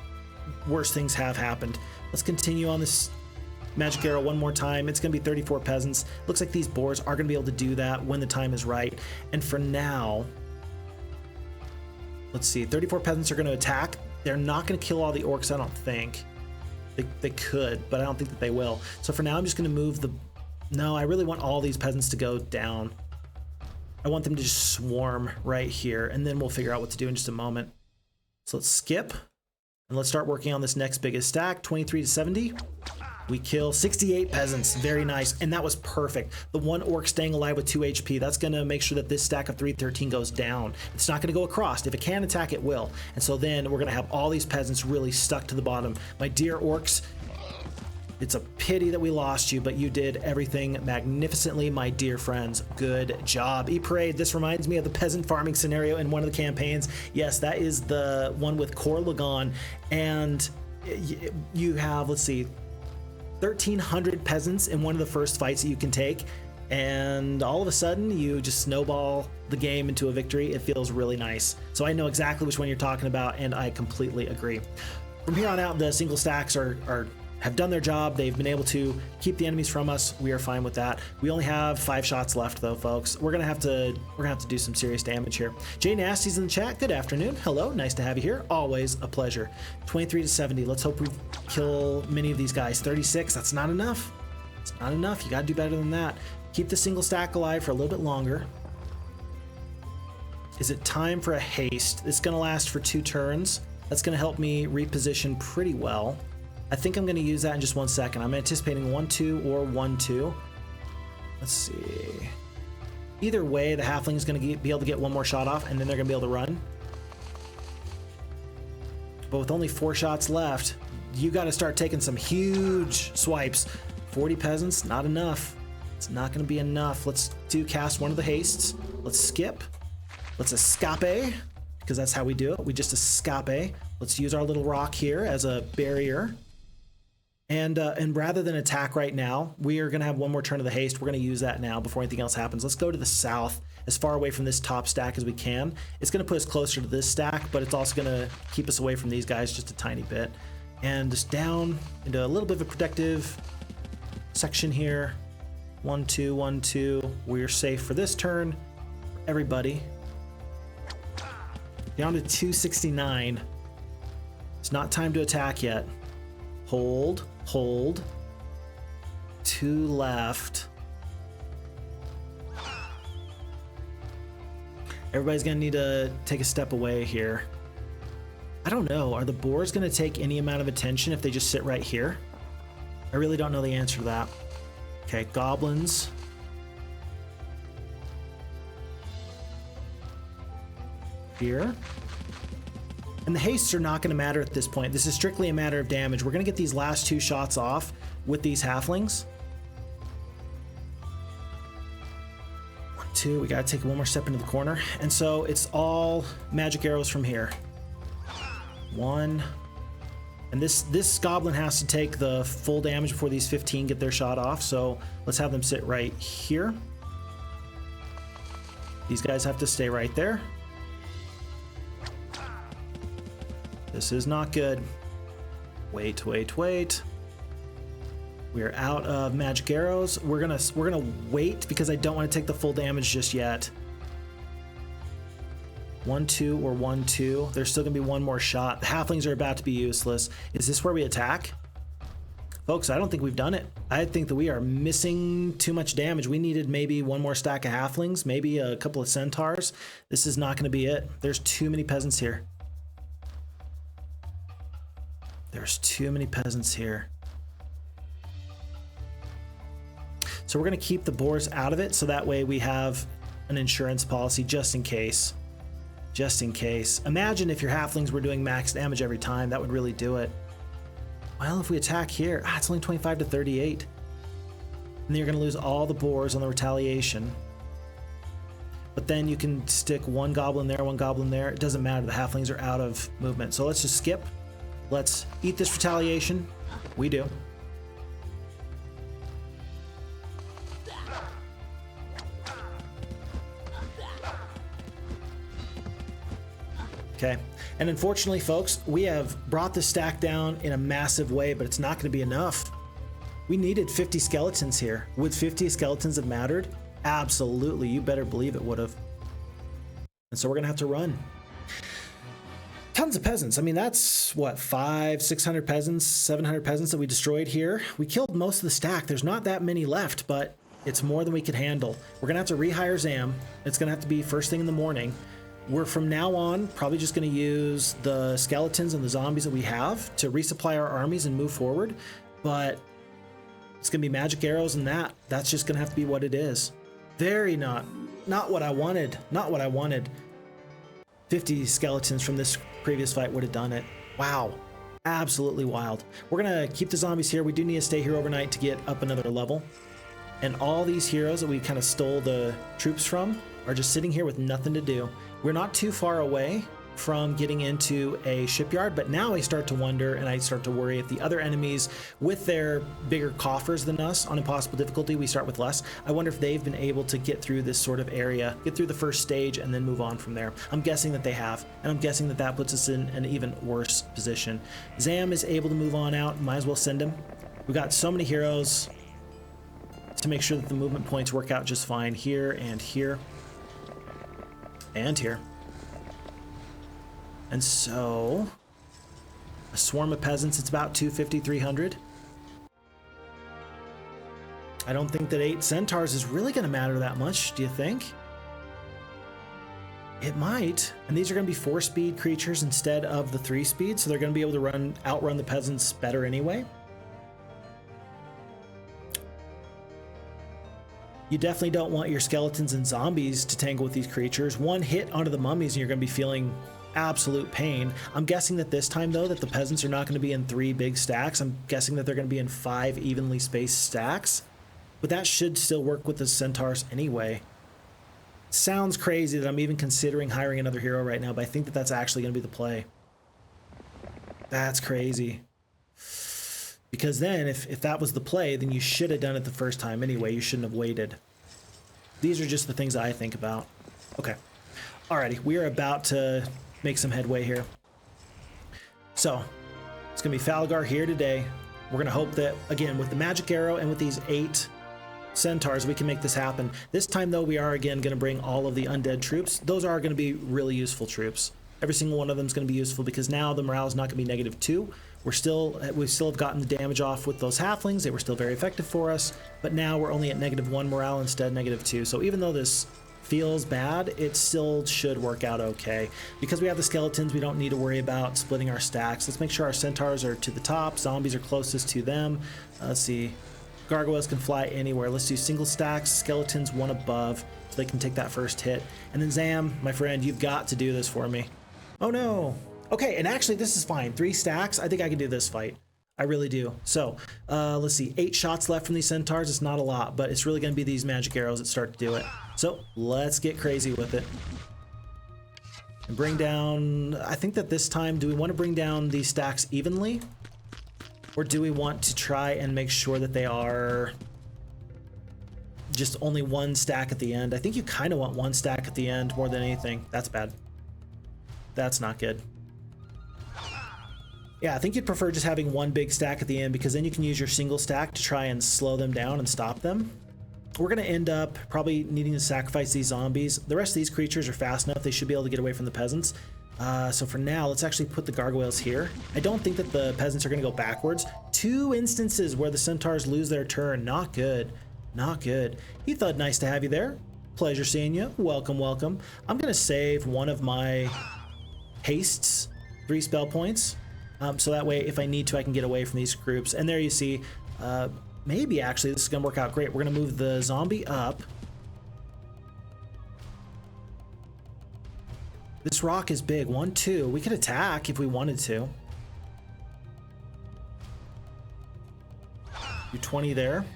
worse things have happened. Let's continue on this magic arrow one more time. It's gonna be 34 peasants. Looks like these boars are gonna be able to do that when the time is right. And for now, let's see, 34 peasants are gonna attack. They're not gonna kill all the orcs, I don't think. They could, but I don't think that they will. So for now, I'm just gonna move no, I really want all these peasants to go down. I want them to just swarm right here, and then we'll figure out what to do in just a moment. So let's skip, and let's start working on this next biggest stack, 23 to 70. We kill 68 peasants. Very nice. And that was perfect. The one orc staying alive with 2 HP. That's going to make sure that this stack of 313 goes down. It's not going to go across. If it can attack, it will. And so then we're going to have all these peasants really stuck to the bottom. My dear orcs, it's a pity that we lost you, but you did everything magnificently, my dear friends. Good job. E-Parade, this reminds me of the peasant farming scenario in one of the campaigns. Yes, that is the one with Cor Lagon. And you have, let's see, 1,300 peasants in one of the first fights that you can take, and all of a sudden you just snowball the game into a victory. It feels really nice. So I know exactly which one you're talking about, and I completely agree. From here on out, the single stacks have done their job. They've been able to keep the enemies from us. We are fine with that. We only have 5 shots left though, folks. We're gonna have to do some serious damage here. Jay Nasty's in the chat. Good afternoon. Hello, nice to have you here. Always a pleasure. 23 to 70. Let's hope we kill many of these guys. 36. That's not enough. It's not enough. You gotta do better than that. Keep the single stack alive for a little bit longer. Is it time for a haste? It's gonna last for 2 turns. That's gonna help me reposition pretty well. I think I'm going to use that in just 1 second. I'm anticipating 1-2 or 1-2. Let's see. Either way, the halfling is going to be able to get 1 more shot off, and then they're going to be able to run. But with only 4 shots left, you got to start taking some huge swipes. 40 peasants, not enough. It's not going to be enough. Let's cast one of the hastes. Let's skip. Let's escape, because that's how we do it. We just escape. Let's use our little rock here as a barrier. And rather than attack right now, we are going to have 1 more turn of the haste. We're going to use that now before anything else happens. Let's go to the south, as far away from this top stack as we can. It's going to put us closer to this stack, but it's also going to keep us away from these guys just a tiny bit. And just down into a little bit of a protective section here. 1-2, 1-2. We're safe for this turn. Everybody. Down to 269. It's not time to attack yet. Hold. 2 left. Everybody's gonna need to take a step away here. I don't know, are the boars gonna take any amount of attention if they just sit right here? I really don't know the answer to that. Okay, goblins. Here. And the hastes are not going to matter at this point. This is strictly a matter of damage. We're going to get these last 2 shots off with these halflings. 1, 2. We got to take 1 more step into the corner. And so it's all magic arrows from here. 1. And this goblin has to take the full damage before these 15 get their shot off. So let's have them sit right here. These guys have to stay right there. This is not good. Wait. We're out of magic arrows. We're gonna wait because I don't want to take the full damage just yet. 1-2 or 1-2. There's still gonna be 1 more shot. The halflings are about to be useless. Is this where we attack? Folks, I don't think we've done it. I think that we are missing too much damage. We needed maybe 1 more stack of halflings, maybe a couple of centaurs. This is not gonna be it. There's too many peasants here. There's too many peasants here. So we're going to keep the boars out of it, so that way we have an insurance policy just in case. Just in case. Imagine if your halflings were doing max damage every time. That would really do it. Well, if we attack here, it's only 25 to 38. And then you're going to lose all the boars on the retaliation. But then you can stick 1 goblin there, 1 goblin there. It doesn't matter. The halflings are out of movement. So let's just skip. Let's eat this retaliation. We do. Okay, and unfortunately, folks, we have brought the stack down in a massive way, but it's not going to be enough. We needed 50 skeletons here. Would 50 skeletons have mattered? Absolutely, you better believe it would have. And so we're going to have to run. Tons of peasants. I mean, that's what, 500-600 peasants, 700 peasants that we destroyed here. We killed most of the stack. There's not that many left, but it's more than we could handle. We're gonna have to rehire Zam. It's gonna have to be first thing in the morning. We're from now on probably just gonna use the skeletons and the zombies that we have to resupply our armies and move forward. But It's gonna be magic arrows and that's just gonna have to be what it is. Very not what I wanted. Not what I wanted. 50 skeletons from this previous fight would have done it. Wow. Absolutely wild. We're gonna keep the zombies here. We do need to stay here overnight to get up another level. And all these heroes that we kind of stole the troops from are just sitting here with nothing to do. We're not too far away from getting into a shipyard, but now I start to wonder and I start to worry if the other enemies with their bigger coffers than us on impossible difficulty, we start with less. I wonder if they've been able to get through this sort of area, get through the first stage and then move on from there. I'm guessing that they have, and I'm guessing that that puts us in an even worse position. Zam is able to move on out, might as well send him. We've got so many heroes to make sure that the movement points work out just fine here and here and here. And so, a swarm of peasants, it's about 250, 300. I don't think that 8 centaurs is really going to matter that much, do you think? It might. And these are going to be 4-speed creatures instead of the 3-speed, so they're going to be able to outrun the peasants better anyway. You definitely don't want your skeletons and zombies to tangle with these creatures. One hit onto the mummies and you're going to be feeling absolute pain. I'm guessing that this time though that the peasants are not going to be in 3 big stacks. I'm guessing that they're going to be in 5 evenly spaced stacks, but that should still work with the centaurs anyway. Sounds crazy that I'm even considering hiring another hero right now, but I think that that's actually going to be the play. That's crazy. Because then if that was the play, then you should have done it the first time anyway. You shouldn't have waited. These are just the things I think about. Okay. Alrighty, we are about to make some headway here. So, it's going to be Falgar here today. We're going to hope that, again, with the magic arrow and with these 8 centaurs, we can make this happen. This time, though, we are, again, going to bring all of the undead troops. Those are going to be really useful troops. Every single one of them is going to be useful because now the morale is not going to be -2. We still have gotten the damage off with those halflings. They were still very effective for us, but now we're only at -1 morale instead -2. So even though this feels bad, it still should work out okay. Because we have the skeletons, we don't need to worry about splitting our stacks. Let's make sure our centaurs are to the top, zombies are closest to them. Let's see, gargoyles can fly anywhere. Let's do single stacks, skeletons 1 above, so they can take that first hit. And then Zam, my friend, you've got to do this for me. Oh no. Okay, and actually this is fine. 3 stacks, I think I can do this fight. I really do. So, let's see, 8 shots left from these centaurs. It's not a lot, but it's really going to be these magic arrows that start to do it. So, let's get crazy with it. And bring down, I think that this time, do we want to bring down these stacks evenly? Or do we want to try and make sure that they are just only 1 stack at the end? I think you kind of want 1 stack at the end more than anything. That's bad. That's not good. Yeah, I think you'd prefer just having 1 big stack at the end because then you can use your single stack to try and slow them down and stop them. We're going to end up probably needing to sacrifice these zombies. The rest of these creatures are fast enough. They should be able to get away from the peasants. So for now, let's actually put the gargoyles here. I don't think that the peasants are going to go backwards. 2 instances where the centaurs lose their turn. Not good. Not good. Thud, nice to have you there. Pleasure seeing you. Welcome, welcome. I'm going to save one of my hastes, 3 spell points. So that way, if I need to, I can get away from these groups. And there you see, maybe actually this is going to work out great. We're going to move the zombie up. This rock is big. 1, 2. We could attack if we wanted to. Do 20 there.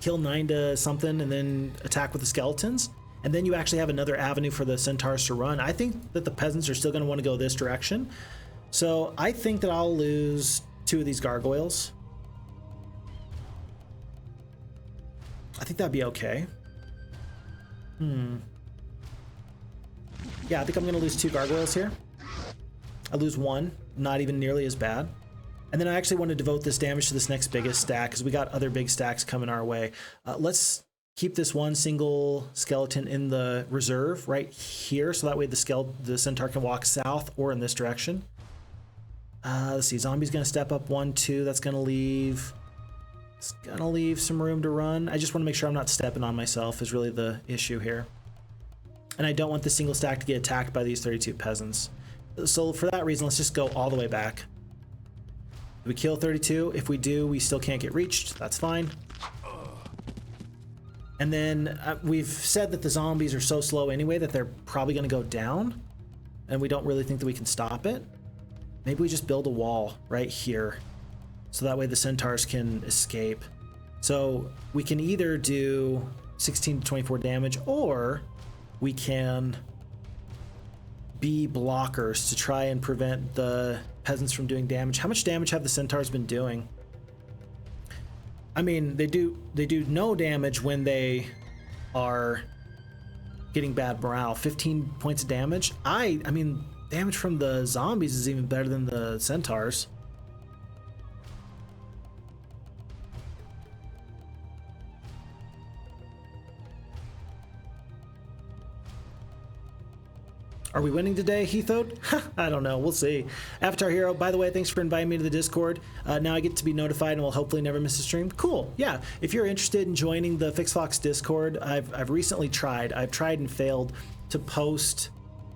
Kill 9 to something and then attack with the skeletons. And then you actually have another avenue for the centaurs to run. I think that the peasants are still going to want to go this direction. So I think that I'll lose 2 of these gargoyles. I think that'd be okay. Yeah, I think I'm going to lose 2 gargoyles here. I lose 1, not even nearly as bad. And then I actually want to devote this damage to this next biggest stack because we got other big stacks coming our way. Let's keep this 1 single skeleton in the reserve right here, so that way the centaur can walk south or in this direction. Let's see, zombie's gonna step up 1, 2. That's gonna leave. It's gonna leave some room to run. I just want to make sure I'm not stepping on myself is really the issue here. And I don't want the single stack to get attacked by these 32 peasants. So for that reason, let's just go all the way back. we kill 32? If we do, we still can't get reached. That's fine. And then we've said that the zombies are so slow anyway that they're probably going to go down. And we don't really think that we can stop it. Maybe we just build a wall right here. So that way the Centaurs can escape. So we can either do 16 to 24 damage, or we can be blockers to try and prevent the peasants from doing damage. How much damage have the Centaurs been doing? I mean, they do no damage when they are getting bad morale. 15 points of damage. I mean, damage from the zombies is even better than the Centaurs. Are we winning today, Heathode? I don't know. We'll see. Avatar Hero, by the way, thanks for inviting me to the Discord. Now I get to be notified and will hopefully never miss a stream. Cool. Yeah. If you're interested in joining the Phixfox Discord, I've recently tried. I've tried and failed to post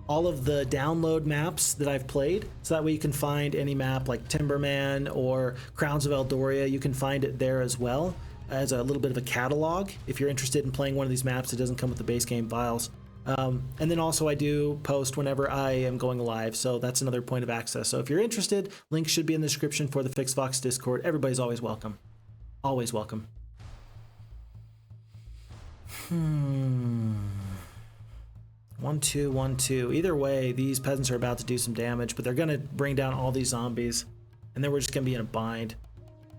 all of the download maps that I've played. So that way you can find any map like Timberman or Crowns of Eldoria. You can find it there as well as a little bit of a catalog. If you're interested in playing one of these maps, it doesn't come with the base game files. And then also I do post whenever I am going live, so that's another point of access. So if you're interested, link should be in the description for the Phixfox Discord. Everybody's always welcome. Always welcome. 1-2, 1-2. Either way, these peasants are about to do some damage, but they're going to bring down all these zombies, and then we're just going to be in a bind.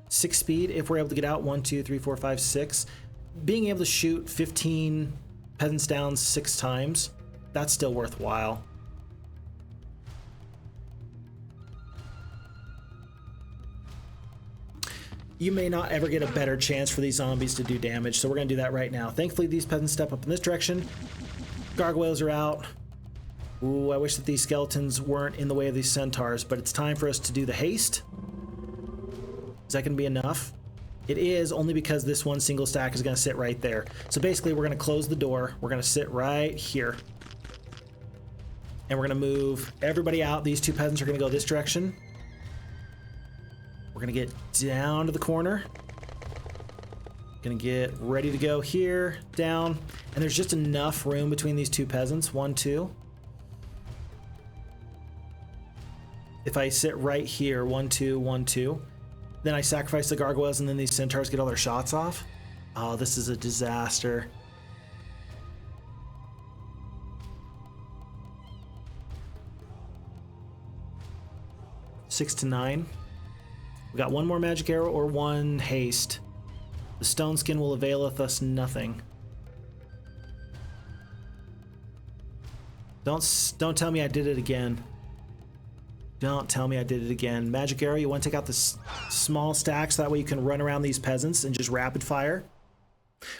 6 speed, if we're able to get out. 1, 2, 3, 4, 5, 6. Being able to shoot 15 peasants down 6 times, that's still worthwhile. You may not ever get a better chance for these zombies to do damage, so we're going to do that right now. Thankfully, these peasants step up in this direction. Gargoyles are out. Ooh, I wish that these skeletons weren't in the way of these centaurs, but it's time for us to do the haste. Is that going to be enough? It is, only because this one single stack is going to sit right there. So basically, we're going to close the door. We're going to sit right here. And we're going to move everybody out. These 2 peasants are going to go this direction. We're going to get down to the corner. Going to get ready to go here, down. And there's just enough room between these 2 peasants. 1, 2. If I sit right here, 1, 2, 1, 2. Then I sacrifice the gargoyles, and then these centaurs get all their shots off. Oh, this is a disaster. Six to 9. We got 1 more magic arrow or 1 haste. The stone skin will availeth us nothing. Don't tell me I did it again. Don't tell me I did it again. Magic arrow, you want to take out the small stacks, that way you can run around these peasants and just rapid fire.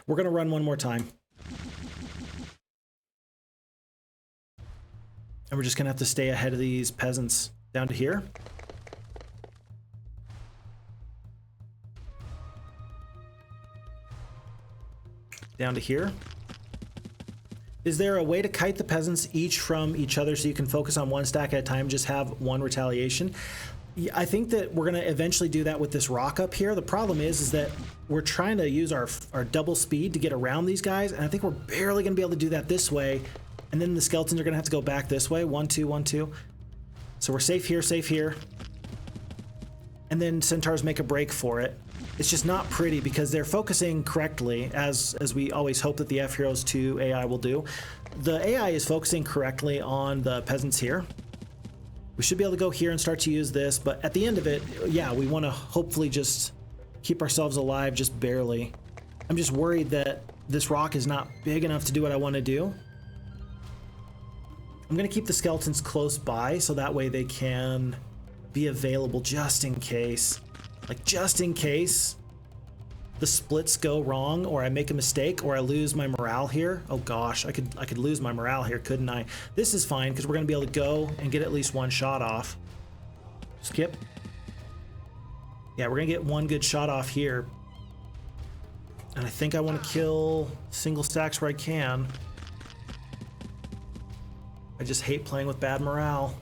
We're going to run one more time. And we're just going to have to stay ahead of these peasants. Down to here. Down to here. Is there a way to kite the peasants each from each other so you can focus on 1 stack at a time, just have 1 retaliation? I think that we're going to eventually do that with this rock up here. The problem is that we're trying to use our double speed to get around these guys, and I think we're barely going to be able to do that this way. And then the skeletons are going to have to go back this way. 1, 2, 1, 2. So we're safe here, safe here. And then centaurs make a break for it. It's just not pretty because they're focusing correctly, as we always hope that the FHeroes2 AI will do. The AI is focusing correctly on the peasants here. We should be able to go here and start to use this, but at the end of it, yeah, we want to hopefully just keep ourselves alive just barely. I'm just worried that this rock is not big enough to do what I want to do. I'm going to keep the skeletons close by so that way they can be available just in case. Like, just in case the splits go wrong, or I make a mistake, or I lose my morale here. Oh gosh, I could lose my morale here, couldn't I? This is fine, because we're going to be able to go and get at least 1 shot off. Skip. Yeah, we're going to get 1 good shot off here. And I think I want to kill single stacks where I can. I just hate playing with bad morale.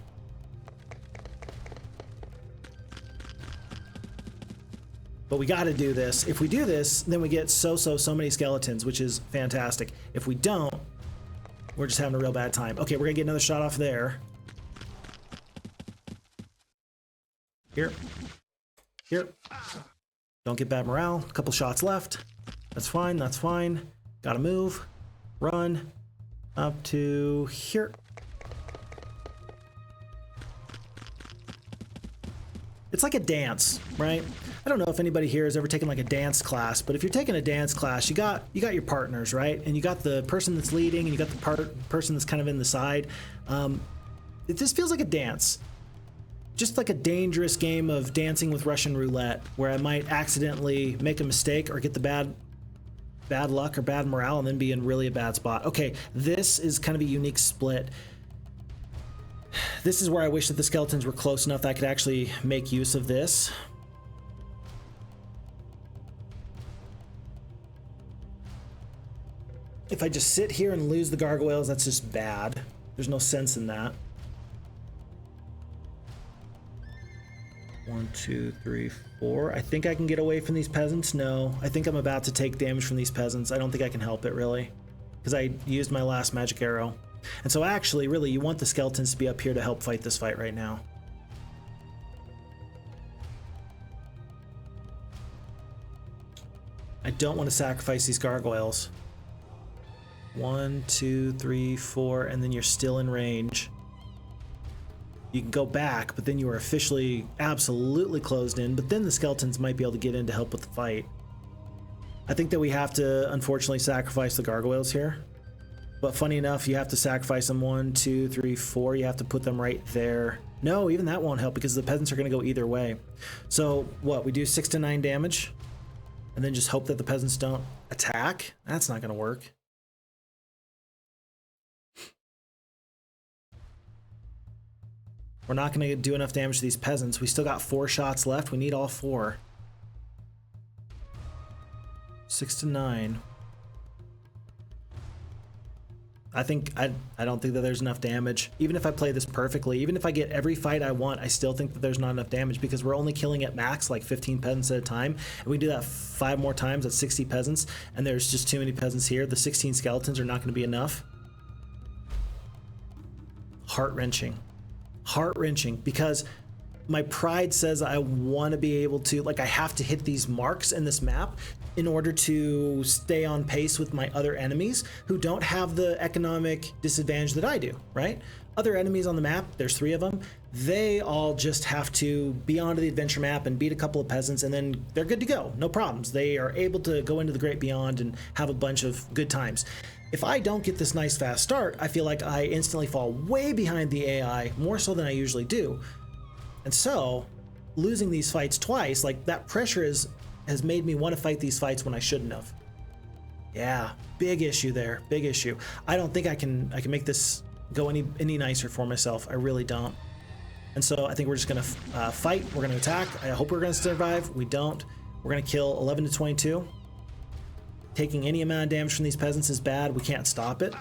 But we got to do this. If we do this, then we get so many skeletons, which is fantastic. If we don't, we're just having a real bad time. Okay, we're gonna get another shot off there. Here. Here. Don't get bad morale. A couple shots left. That's fine, that's fine. Gotta move. Run. Up to here. It's like a dance, right? I don't know if anybody here has ever taken like a dance class, but if you're taking a dance class, you got your partners, right? And you got the person that's leading, and you got the person that's kind of in the side. It just feels like a dance. Just like a dangerous game of dancing with Russian roulette, where I might accidentally make a mistake or get the bad luck or bad morale and then be in really a bad spot. Okay, this is kind of a unique split. This is where I wish that the skeletons were close enough that I could actually make use of this. If I just sit here and lose the gargoyles, that's just bad. There's no sense in that. 1, 2, 3, 4. I think I can get away from these peasants. No, I think I'm about to take damage from these peasants. I don't think I can help it really, because I used my last magic arrow. And so actually, really, you want the skeletons to be up here to help fight this fight right now. I don't want to sacrifice these gargoyles. 1, 2, 3, 4, and then you're still in range. You can go back, but then you are officially absolutely closed in, but then the skeletons might be able to get in to help with the fight. I think that we have to, unfortunately, sacrifice the gargoyles here. But funny enough, you have to sacrifice them 1, 2, 3, 4. You have to put them right there. No, even that won't help because the peasants are going to go either way. So what, we do 6 to 9 damage and then just hope that the peasants don't attack? That's not going to work. We're not going to do enough damage to these peasants. We still got 4 shots left. We need all 4. 6 to 9. I don't think that there's enough damage. Even if I play this perfectly, even if I get every fight I want, I still think that there's not enough damage because we're only killing at max like 15 peasants at a time. And we do that 5 more times at 60 peasants, and there's just too many peasants here. The 16 skeletons are not going to be enough. Heart-wrenching. Heart-wrenching, because my pride says I want to be able to, like, I have to hit these marks in this map in order to stay on pace with my other enemies who don't have the economic disadvantage that I do, right? Other enemies on the map, there's 3 of them, they all just have to be onto the adventure map and beat a couple of peasants and then they're good to go, no problems. They are able to go into the great beyond and have a bunch of good times. If I don't get this nice fast start, I feel like I instantly fall way behind the AI, more so than I usually do. And so, losing these fights twice, like that pressure has made me want to fight these fights when I shouldn't have. Yeah, big issue there, big issue. I don't think I can make this go any nicer for myself. I really don't. And so I think we're just gonna fight. We're gonna attack. I hope we're gonna survive. We don't. We're gonna kill 11 to 22. Taking any amount of damage from these peasants is bad. We can't stop it.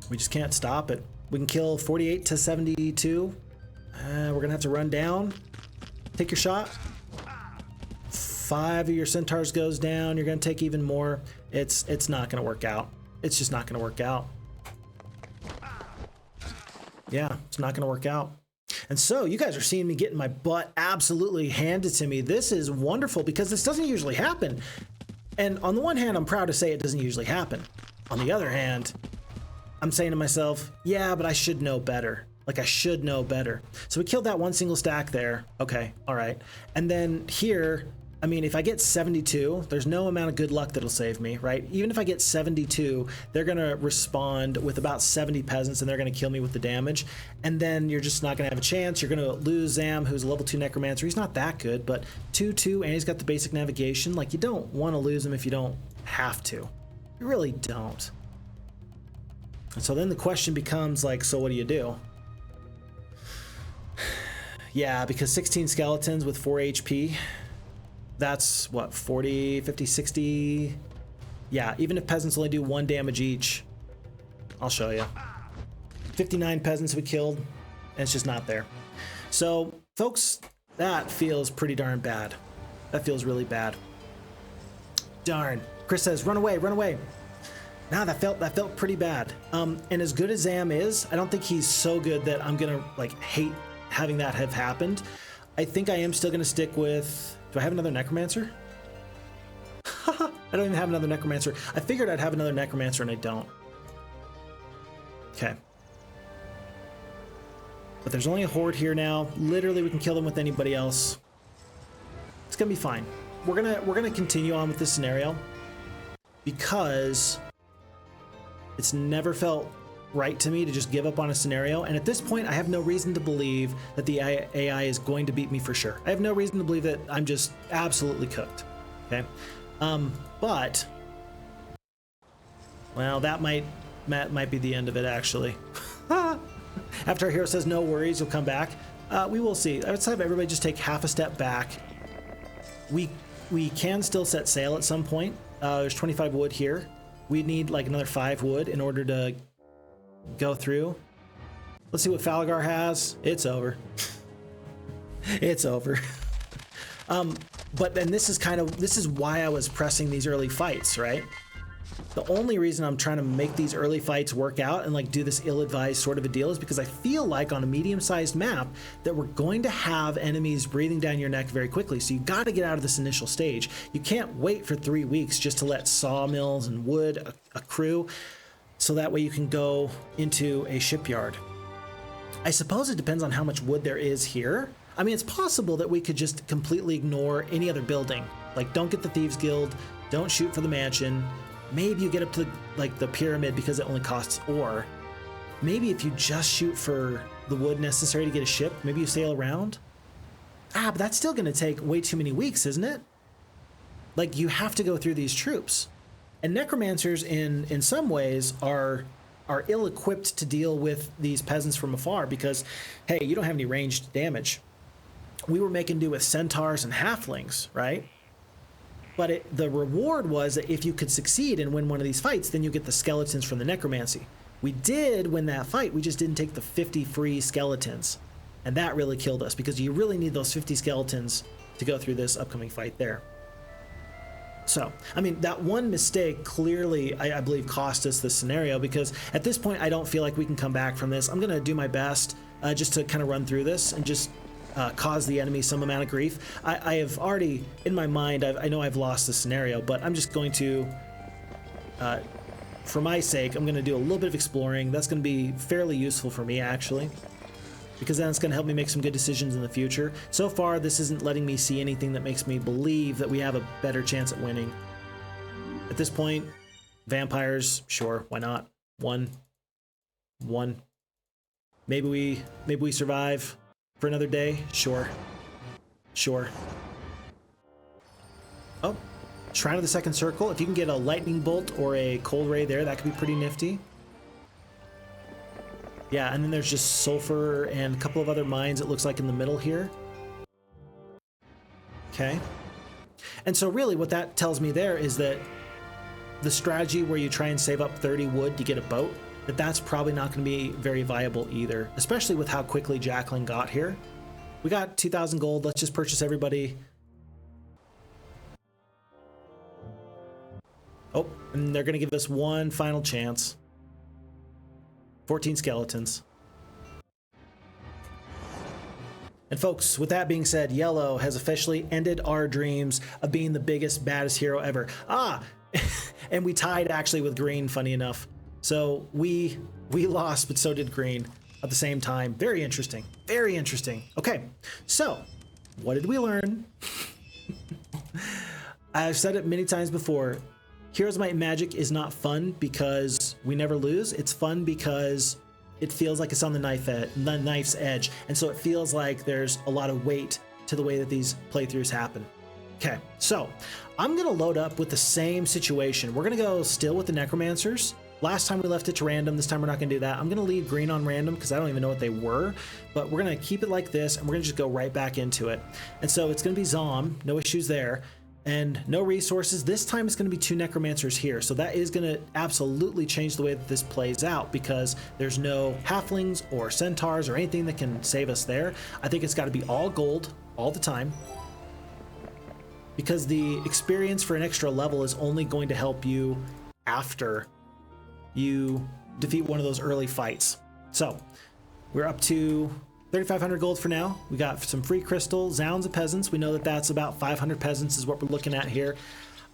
We just can't stop it. We can kill 48 to 72. We're gonna have to run down. Take your shot. 5 of your centaurs goes down. You're gonna take even more. It's not gonna work out. It's just not gonna work out. Yeah, it's not gonna work out. And so you guys are seeing me getting my butt absolutely handed to me. This is wonderful because this doesn't usually happen. And on the one hand, I'm proud to say it doesn't usually happen. On the other hand, I'm saying to myself, yeah, but I should know better. Like, I should know better. So we killed that 1 single stack there. Okay, all right. And then here, I mean, if I get 72, there's no amount of good luck that'll save me, right? Even if I get 72, they're gonna respond with about 70 peasants and they're gonna kill me with the damage. And then you're just not gonna have a chance. You're gonna lose Zam, who's a level 2 necromancer. He's not that good, but 2/2, and he's got the basic navigation. Like, you don't wanna lose him if you don't have to. You really don't. And so then the question becomes like, so what do you do? Yeah, because 16 skeletons with 4 HP, that's what, 40, 50, 60? Yeah, even if peasants only do 1 damage each, I'll show you. 59 peasants we killed, and it's just not there. So, folks, That feels pretty darn bad. That feels really bad. Darn. Chris says, run away, run away. Nah, that felt pretty bad. And as good as Zam is, I don't think he's so good that I'm gonna like hate having that have happened. I think I am still gonna stick with, do I have another Necromancer? I don't even have another Necromancer. I figured I'd have another Necromancer and I don't. Okay. But there's only a horde here now. Literally, we can kill them with anybody else. It's gonna be fine. We're gonna continue on with this scenario because it's never felt right to me to just give up on a scenario. And at this point, I have no reason to believe that the AI is going to beat me for sure. I have no reason to believe that I'm just absolutely cooked. Okay. But well, that might be the end of it actually. After our hero says no worries, you'll come back. We will see. I would say everybody just take half a step back. We can still set sail at some point. There's 25 wood here. We need like another 5 wood in order to go through. Let's see what Falgar has. It's over. It's over. But then this is why I was pressing these early fights, right? The only reason I'm trying to make these early fights work out and like do this ill-advised sort of a deal is because I feel like on a medium-sized map that we're going to have enemies breathing down your neck very quickly. So you got to get out of this initial stage. You can't wait for 3 weeks just to let sawmills and wood accrue, so that way you can go into a shipyard. I suppose it depends on how much wood there is here. I mean, it's possible that we could just completely ignore any other building. Like, don't get the Thieves Guild, don't shoot for the mansion. Maybe you get up to like the pyramid because it only costs ore. Maybe if you just shoot for the wood necessary to get a ship, maybe you sail around. But that's still going to take way too many weeks, isn't it? Like, you have to go through these troops. And necromancers in some ways are ill-equipped to deal with these peasants from afar because, hey, you don't have any ranged damage. We were making do with centaurs and halflings, right? But the reward was that if you could succeed and win one of these fights, then you get the skeletons from the necromancy. We did win that fight, we just didn't take the 50 free skeletons. And that really killed us because you really need those 50 skeletons to go through this upcoming fight there. So, I mean, that one mistake clearly, I believe, cost us this scenario because at this point, I don't feel like we can come back from this. I'm going to do my best just to kind of run through this and just cause the enemy some amount of grief. I have already, in my mind, I know I've lost the scenario, but I'm just going to, for my sake, I'm going to do a little bit of exploring. That's going to be fairly useful for me, actually, because then it's going to help me make some good decisions in the future. So far, this isn't letting me see anything that makes me believe that we have a better chance at winning. At this point, vampires, sure, why not? One. Maybe we survive for another day, sure. Oh, Shrine of the Second Circle. If you can get a lightning bolt or a cold ray there, that could be pretty nifty. Yeah, and then there's just sulfur and a couple of other mines, it looks like, in the middle here. Okay. And so really what that tells me there is that the strategy where you try and save up 30 wood to get a boat, that's probably not going to be very viable either, especially with how quickly Jacqueline got here. We got 2,000 gold. Let's just purchase everybody. Oh, and they're going to give us one final chance. 14 skeletons. And folks, with that being said, Yellow has officially ended our dreams of being the biggest, baddest hero ever. And we tied actually with Green, funny enough. So we lost, but so did Green at the same time. Very interesting. Very interesting. Okay, so what did we learn? I've said it many times before. Heroes Might and Magic is not fun because we never lose. It's fun because it feels like it's on the knife's edge. And so it feels like there's a lot of weight to the way that these playthroughs happen. Okay, so I'm gonna load up with the same situation. We're gonna go still with the Necromancers. Last time we left it to random, this time we're not gonna do that. I'm gonna leave Green on random because I don't even know what they were, but we're gonna keep it like this and we're gonna just go right back into it. And so it's gonna be Zom, no issues there. And no resources. This time it's going to be 2 necromancers here. So that is going to absolutely change the way that this plays out because there's no halflings or centaurs or anything that can save us there. I think it's got to be all gold all the time, because the experience for an extra level is only going to help you after you defeat one of those early fights. So we're up to 3,500 gold for now. We got some free crystal, Zounds of Peasants. We know that that's about 500 peasants is what we're looking at here.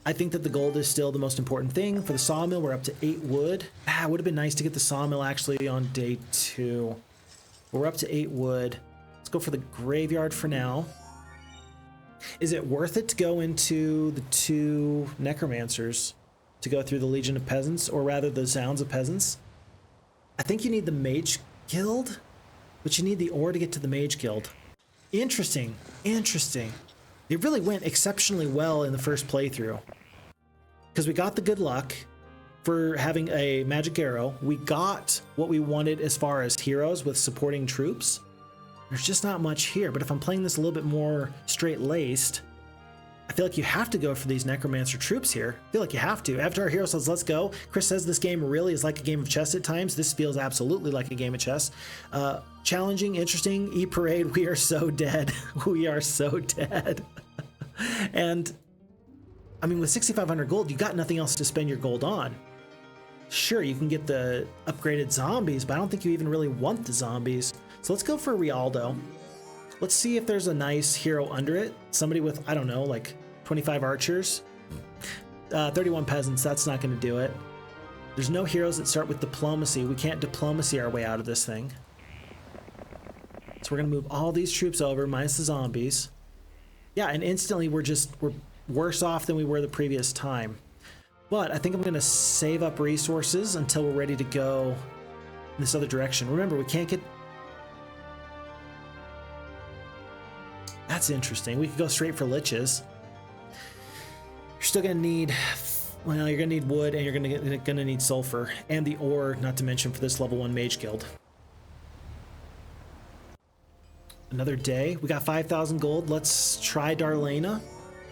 I think that the gold is still the most important thing. For the sawmill, we're up to 8 wood. It would have been nice to get the sawmill actually on day 2. We're up to 8 wood. Let's go for the graveyard for now. Is it worth it to go into the 2 necromancers to go through the Legion of Peasants, or rather the Zounds of Peasants? I think you need the Mage Guild, but you need the ore to get to the Mage Guild. Interesting, interesting. It really went exceptionally well in the first playthrough, because we got the good luck for having a magic arrow. We got what we wanted as far as heroes with supporting troops. There's just not much here, but if I'm playing this a little bit more straight-laced, I feel like you have to go for these necromancer troops here. I feel like you have to. After our hero says, let's go. Chris says this game really is like a game of chess at times. This feels absolutely like a game of chess. Challenging, interesting. E-Parade, we are so dead. We are so dead. And, I mean, with 6,500 gold, you got nothing else to spend your gold on. Sure, you can get the upgraded zombies, but I don't think you even really want the zombies. So let's go for Rialdo. Let's see if there's a nice hero under it. Somebody with, I don't know, like 25 archers. 31 peasants, that's not going to do it. There's no heroes that start with diplomacy. We can't diplomacy our way out of this thing. So we're going to move all these troops over, minus the zombies. Yeah, and instantly we're worse off than we were the previous time. But I think I'm going to save up resources until we're ready to go in this other direction. Remember, we can't get... That's interesting. We could go straight for liches. You're still going to need... Well, you're going to need wood, and you're going to need sulfur. And the ore, not to mention for this level 1 mage guild. Another day. We got 5,000 gold. Let's try Darlena.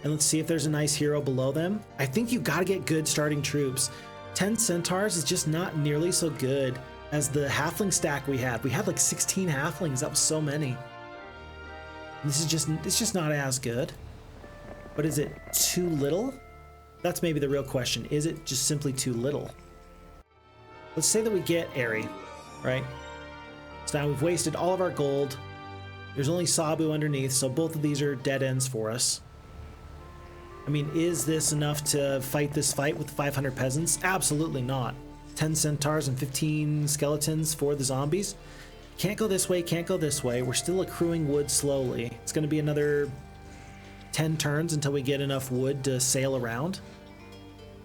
And let's see if there's a nice hero below them. I think you've got to get good starting troops. 10 Centaurs is just not nearly so good as the halfling stack we had. We had like 16 halflings. That was so many. It's just not as good. But is it too little? That's maybe the real question. Is it just simply too little? Let's say that we get Aerie, right? So now we've wasted all of our gold. There's only Sabu underneath, so both of these are dead ends for us. I mean, is this enough to fight this fight with 500 peasants? Absolutely not. 10 centaurs and 15 skeletons for the zombies. Can't go this way, can't go this way. We're still accruing wood slowly. It's going to be another 10 turns until we get enough wood to sail around.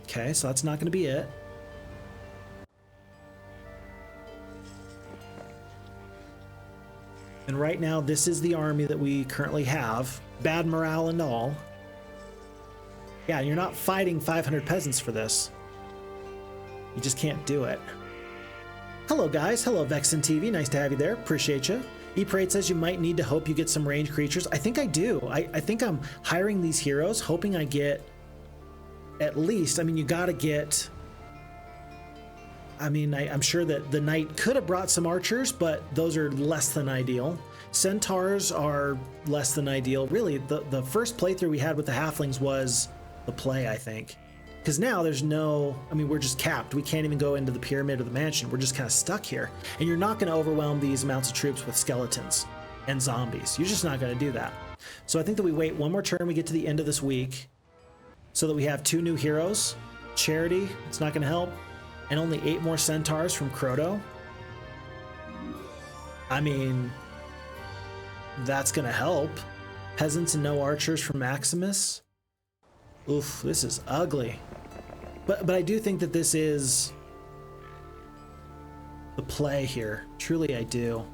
Okay, so that's not going to be it. And right now, this is the army that we currently have. Bad morale and all. Yeah, you're not fighting 500 peasants for this. You just can't do it. Hello, guys. Hello, Vexen TV. Nice to have you there. Appreciate you. E-Parade says you might need to hope you get some ranged creatures. I think I do. I think I'm hiring these heroes, hoping I get at least, I mean, you got to get... I mean, I'm sure that the knight could have brought some archers, but those are less than ideal. Centaurs are less than ideal. Really, the first playthrough we had with the halflings was the play, I think. Because now there's no... I mean, we're just capped. We can't even go into the pyramid or the mansion. We're just kind of stuck here. And you're not going to overwhelm these amounts of troops with skeletons and zombies. You're just not going to do that. So I think that we wait one more turn, we get to the end of this week, so that we have 2 new heroes. Charity, it's not going to help. And only 8 more centaurs from Croto. I mean, that's going to help. Peasants and no archers from Maximus. Oof, this is ugly. But I do think that this is the play here. Truly, I do.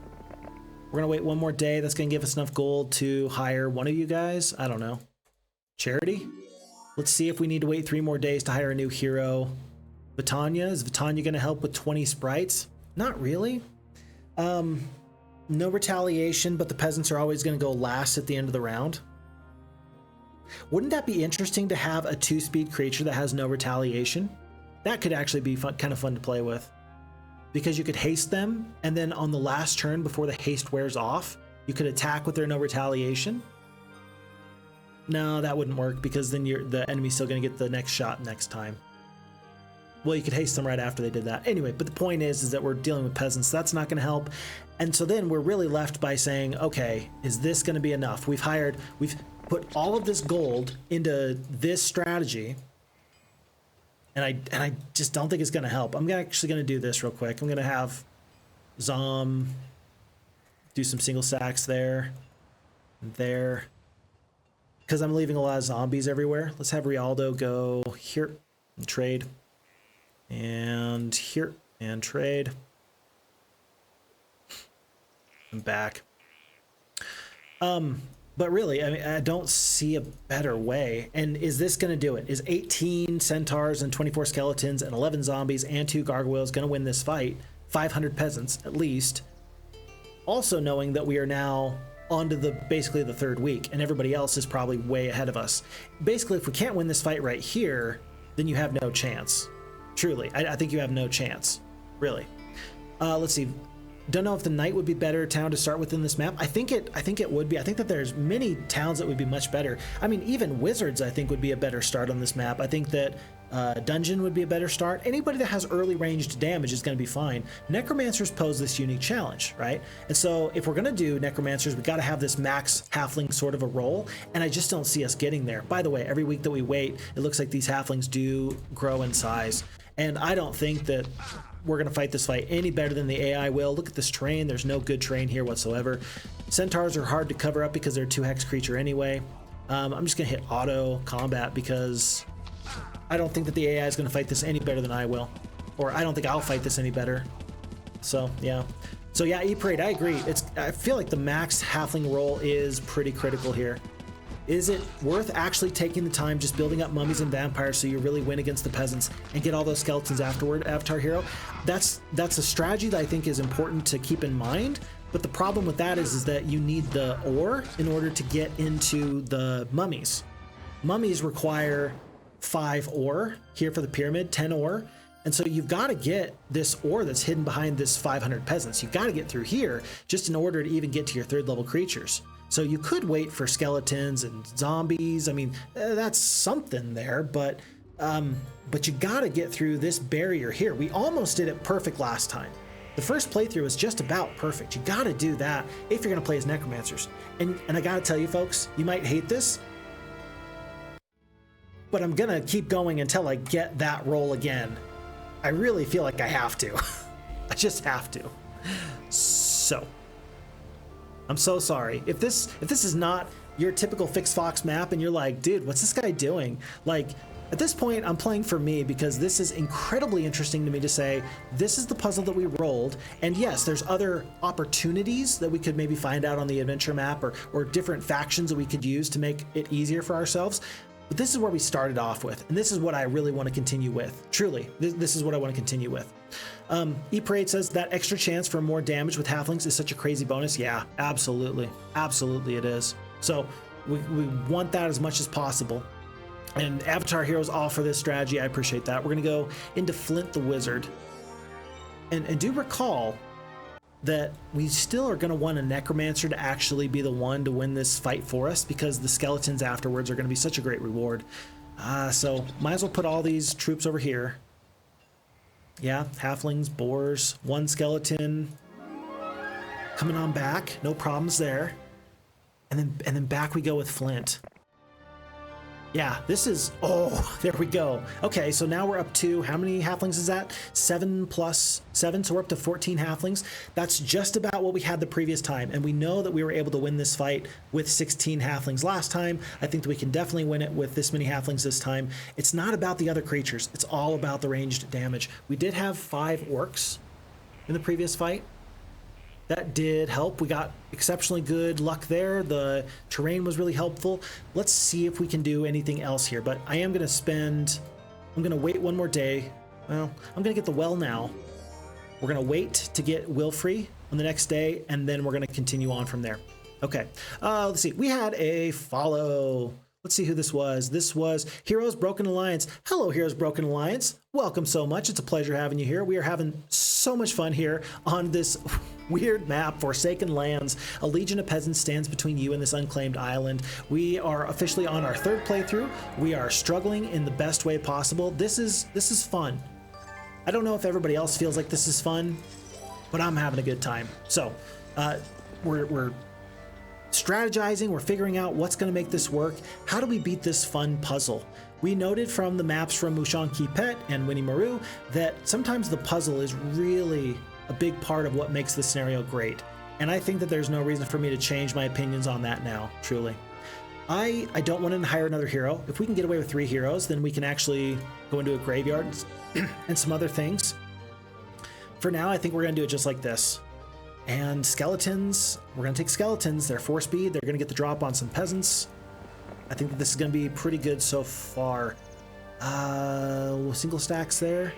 We're going to wait one more day. That's going to give us enough gold to hire one of you guys. I don't know. Charity? Let's see if we need to wait 3 more days to hire a new hero. Vitania? Is Vitania going to help with 20 sprites? Not really. No retaliation, but the peasants are always going to go last at the end of the round. Wouldn't that be interesting to have a 2-speed creature that has no retaliation? That could actually be fun, kind of fun to play with. Because you could haste them, and then on the last turn before the haste wears off, you could attack with their no retaliation. No, that wouldn't work because then the enemy's still going to get the next shot next time. Well, you could haste them right after they did that. Anyway, but the point is that we're dealing with peasants. So that's not going to help. And so then we're really left by saying, okay, is this going to be enough? We've put all of this gold into this strategy. And I just don't think it's going to help. I'm actually going to do this real quick. I'm going to have Zom do some single stacks there, there. Because I'm leaving a lot of zombies everywhere. Let's have Rialdo go here and trade. And here and trade. And back. But really, I mean, I don't see a better way. And is this going to do it? Is 18 Centaurs and 24 Skeletons and 11 Zombies and 2 Gargoyles going to win this fight? 500 Peasants, at least. Also knowing that we are now onto basically the third week, and everybody else is probably way ahead of us. Basically, if we can't win this fight right here, then you have no chance. Truly, I think you have no chance, really. Let's see. Don't know if the Knight would be better town to start with in this map. I think it would be. I think that there's many towns that would be much better. I mean, even Wizards, I think, would be a better start on this map. I think that Dungeon would be a better start. Anybody that has early ranged damage is going to be fine. Necromancers pose this unique challenge, right? And so if we're going to do Necromancers, we got to have this max Halfling sort of a role, and I just don't see us getting there. By the way, every week that we wait, it looks like these Halflings do grow in size, and I don't think that we're going to fight this fight any better than the AI will. Look at this terrain. There's no good terrain here whatsoever. Centaurs are hard to cover up because they're a 2-hex creature anyway. I'm just going to hit auto combat because I don't think that the AI is going to fight this any better than I will. Or I don't think I'll fight this any better. So, yeah. So, yeah, E-Parade, I agree. I feel like the max Halfling roll is pretty critical here. Is it worth actually taking the time just building up mummies and vampires so you really win against the peasants and get all those skeletons afterward, Avatar Hero? That's a strategy that I think is important to keep in mind, but the problem with that is that you need the ore in order to get into the mummies. Mummies require 5 ore here for the pyramid, 10 ore, and so you've got to get this ore that's hidden behind this 500 peasants. You've got to get through here just in order to even get to your 3rd level creatures. So you could wait for skeletons and zombies. I mean, that's something there, but you got to get through this barrier here. We almost did it perfect last time. The first playthrough was just about perfect. You got to do that if you're going to play as Necromancers. And I got to tell you, folks, you might hate this, but I'm going to keep going until I get that roll again. I really feel like I have to. I just have to. So I'm so sorry. If this is not your typical Phixfox map and you're like, dude, what's this guy doing? Like, at this point, I'm playing for me because this is incredibly interesting to me to say, this is the puzzle that we rolled. And yes, there's other opportunities that we could maybe find out on the adventure map or different factions that we could use to make it easier for ourselves. But this is where we started off with, and this is what I really want to continue with. Truly, this is what I want to continue with. E-Parade says that extra chance for more damage with Halflings is such a crazy bonus. Yeah, absolutely. Absolutely it is. So we want that as much as possible. And Avatar Heroes offer this strategy. I appreciate that. We're going to go into Flint the Wizard. And do recall that we still are going to want a Necromancer to actually be the one to win this fight for us because the skeletons afterwards are going to be such a great reward. So might as well put all these troops over here. Yeah, Halflings, Boars, 1 skeleton coming on back. No problems there. And then back we go with Flint. Yeah, this is, oh, there we go. Okay, so now we're up to, how many Halflings is that? 7 plus 7, so we're up to 14 Halflings. That's just about what we had the previous time, and we know that we were able to win this fight with 16 Halflings last time. I think that we can definitely win it with this many Halflings this time. It's not about the other creatures. It's all about the ranged damage. We did have 5 orcs in the previous fight. That did help. We got exceptionally good luck there. The terrain was really helpful. Let's see if we can do anything else here. But I am going to wait one more day. Well, I'm going to get the well now. We're going to wait to get Wilfrey on the next day, and then we're going to continue on from there. Okay, let's see. We had a follow. Let's see who this was. This was Heroes Broken Alliance. Hello, Heroes Broken Alliance. Welcome so much. It's a pleasure having you here. We are having so much fun here on this weird map, Forsaken Lands. A legion of peasants stands between you and this unclaimed island. We are officially on our third playthrough. We are struggling in the best way possible. This is fun. I don't know if everybody else feels like this is fun, but I'm having a good time. So we're strategizing, we're figuring out what's going to make this work. How do we beat this fun puzzle? We noted from the maps from Mushan Ki Pet and Winnie Maru that sometimes the puzzle is really a big part of what makes the scenario great. And I think that there's no reason for me to change my opinions on that now, truly. I don't want to hire another hero. If we can get away with 3 heroes, then we can actually go into a graveyard and some other things. For now, I think we're going to do it just like this. And skeletons, we're going to take skeletons. They're 4 speed. They're going to get the drop on some peasants. I think that this is going to be pretty good so far. Single stacks there.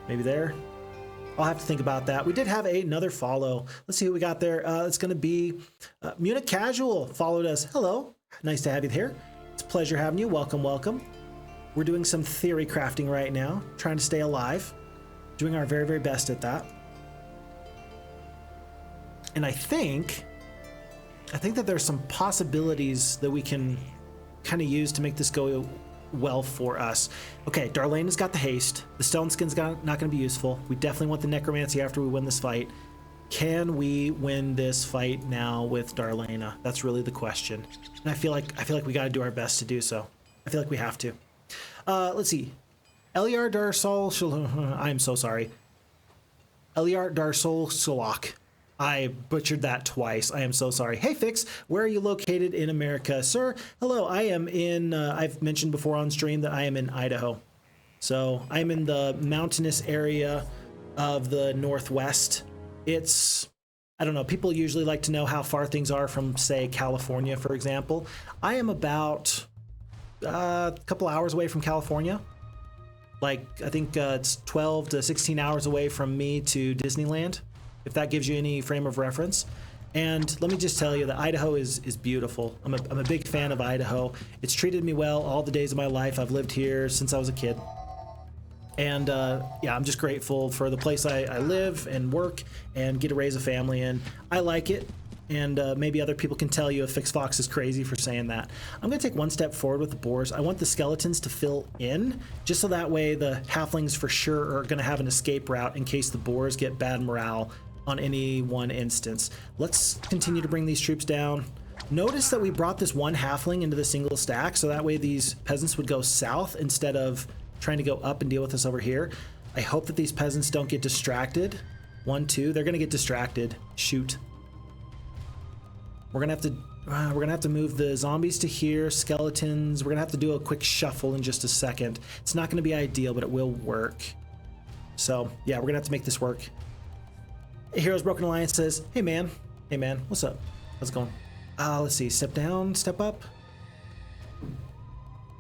Maybe there. I'll have to think about that. We did have another follow. Let's see who we got there. It's going to be Munich Casual followed us. Hello. Nice to have you here. It's a pleasure having you. Welcome, welcome. We're doing some theory crafting right now, trying to stay alive. Doing our very, very best at that. And I think that there's some possibilities that we can kind of use to make this go well for us. Okay, Darlena's got the haste. The stone skin's not going to be useful. We definitely want the necromancy after we win this fight. Can we win this fight now with Darlena? That's really the question. And I feel like we got to do our best to do so. I feel like we have to. Let's see. Eliar Darsol. I'm so sorry. Eliar Darsol Solak. I butchered that twice. I am so sorry. Hey, Fix, where are you located in America? Sir, hello. I am in, I've mentioned before on stream that I am in Idaho. So I'm in the mountainous area of the Northwest. It's, I don't know, people usually like to know how far things are from, say, California, for example. I am about a couple hours away from California. Like, I think it's 12 to 16 hours away from me to Disneyland, if that gives you any frame of reference. And let me just tell you that Idaho is beautiful. I'm a big fan of Idaho. It's treated me well all the days of my life. I've lived here since I was a kid. And yeah, I'm just grateful for the place I live and work and get to raise a family in. I like it. And maybe other people can tell you if Phixfox is crazy for saying that. I'm going to take one step forward with the boars. I want the skeletons to fill in, just so that way the halflings for sure are going to have an escape route in case the boars get bad morale on any one instance. Let's continue to bring these troops down. Notice that we brought this one halfling into the single stack, so that way these peasants would go south instead of trying to go up and deal with us over here. I hope that these peasants don't get distracted. 1, 2, they're going to get distracted. Shoot. We're gonna have to move the zombies to here, skeletons. We're gonna have to do a quick shuffle in just a second. It's not gonna be ideal, but it will work. So yeah, we're gonna have to make this work. Heroes Broken Alliance says, hey man, what's up? How's it going? Let's see, step down, step up.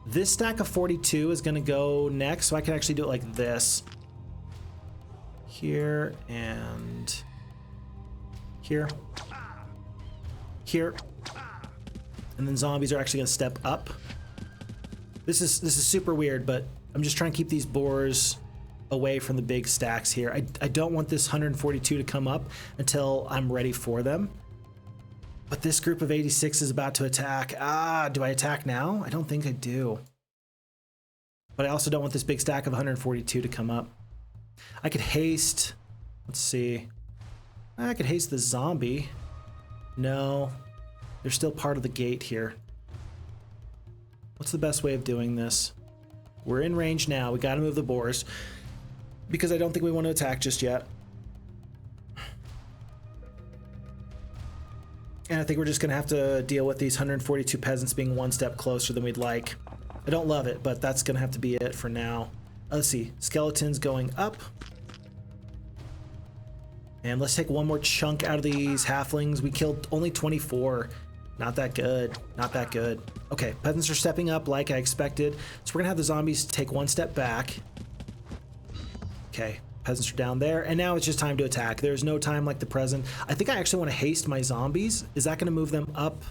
This stack of 42 is gonna go next, so I can actually do it like this. Here and here. Here, and then zombies are actually going to step up. This is super weird, but I'm just trying to keep these boars away from the big stacks here. I don't want this 142 to come up until I'm ready for them. But this group of 86 is about to attack. Do I attack now? I don't think I do. But I also don't want this big stack of 142 to come up. I could haste. Let's see. I could haste the zombie. No, they're still part of the gate here. What's the best way of doing this? We're in range now. We got to move the boars because I don't think we want to attack just yet. And I think we're just going to have to deal with these 142 peasants being one step closer than we'd like. I don't love it, but that's going to have to be it for now. Let's see. Skeletons going up. And let's take one more chunk out of these halflings. We killed only 24. Not that good. Not that good. Okay, peasants are stepping up like I expected. So we're gonna have the zombies take one step back. Okay, peasants are down there. And now it's just time to attack. There's no time like the present. I think I actually want to haste my zombies. Is that gonna move them up?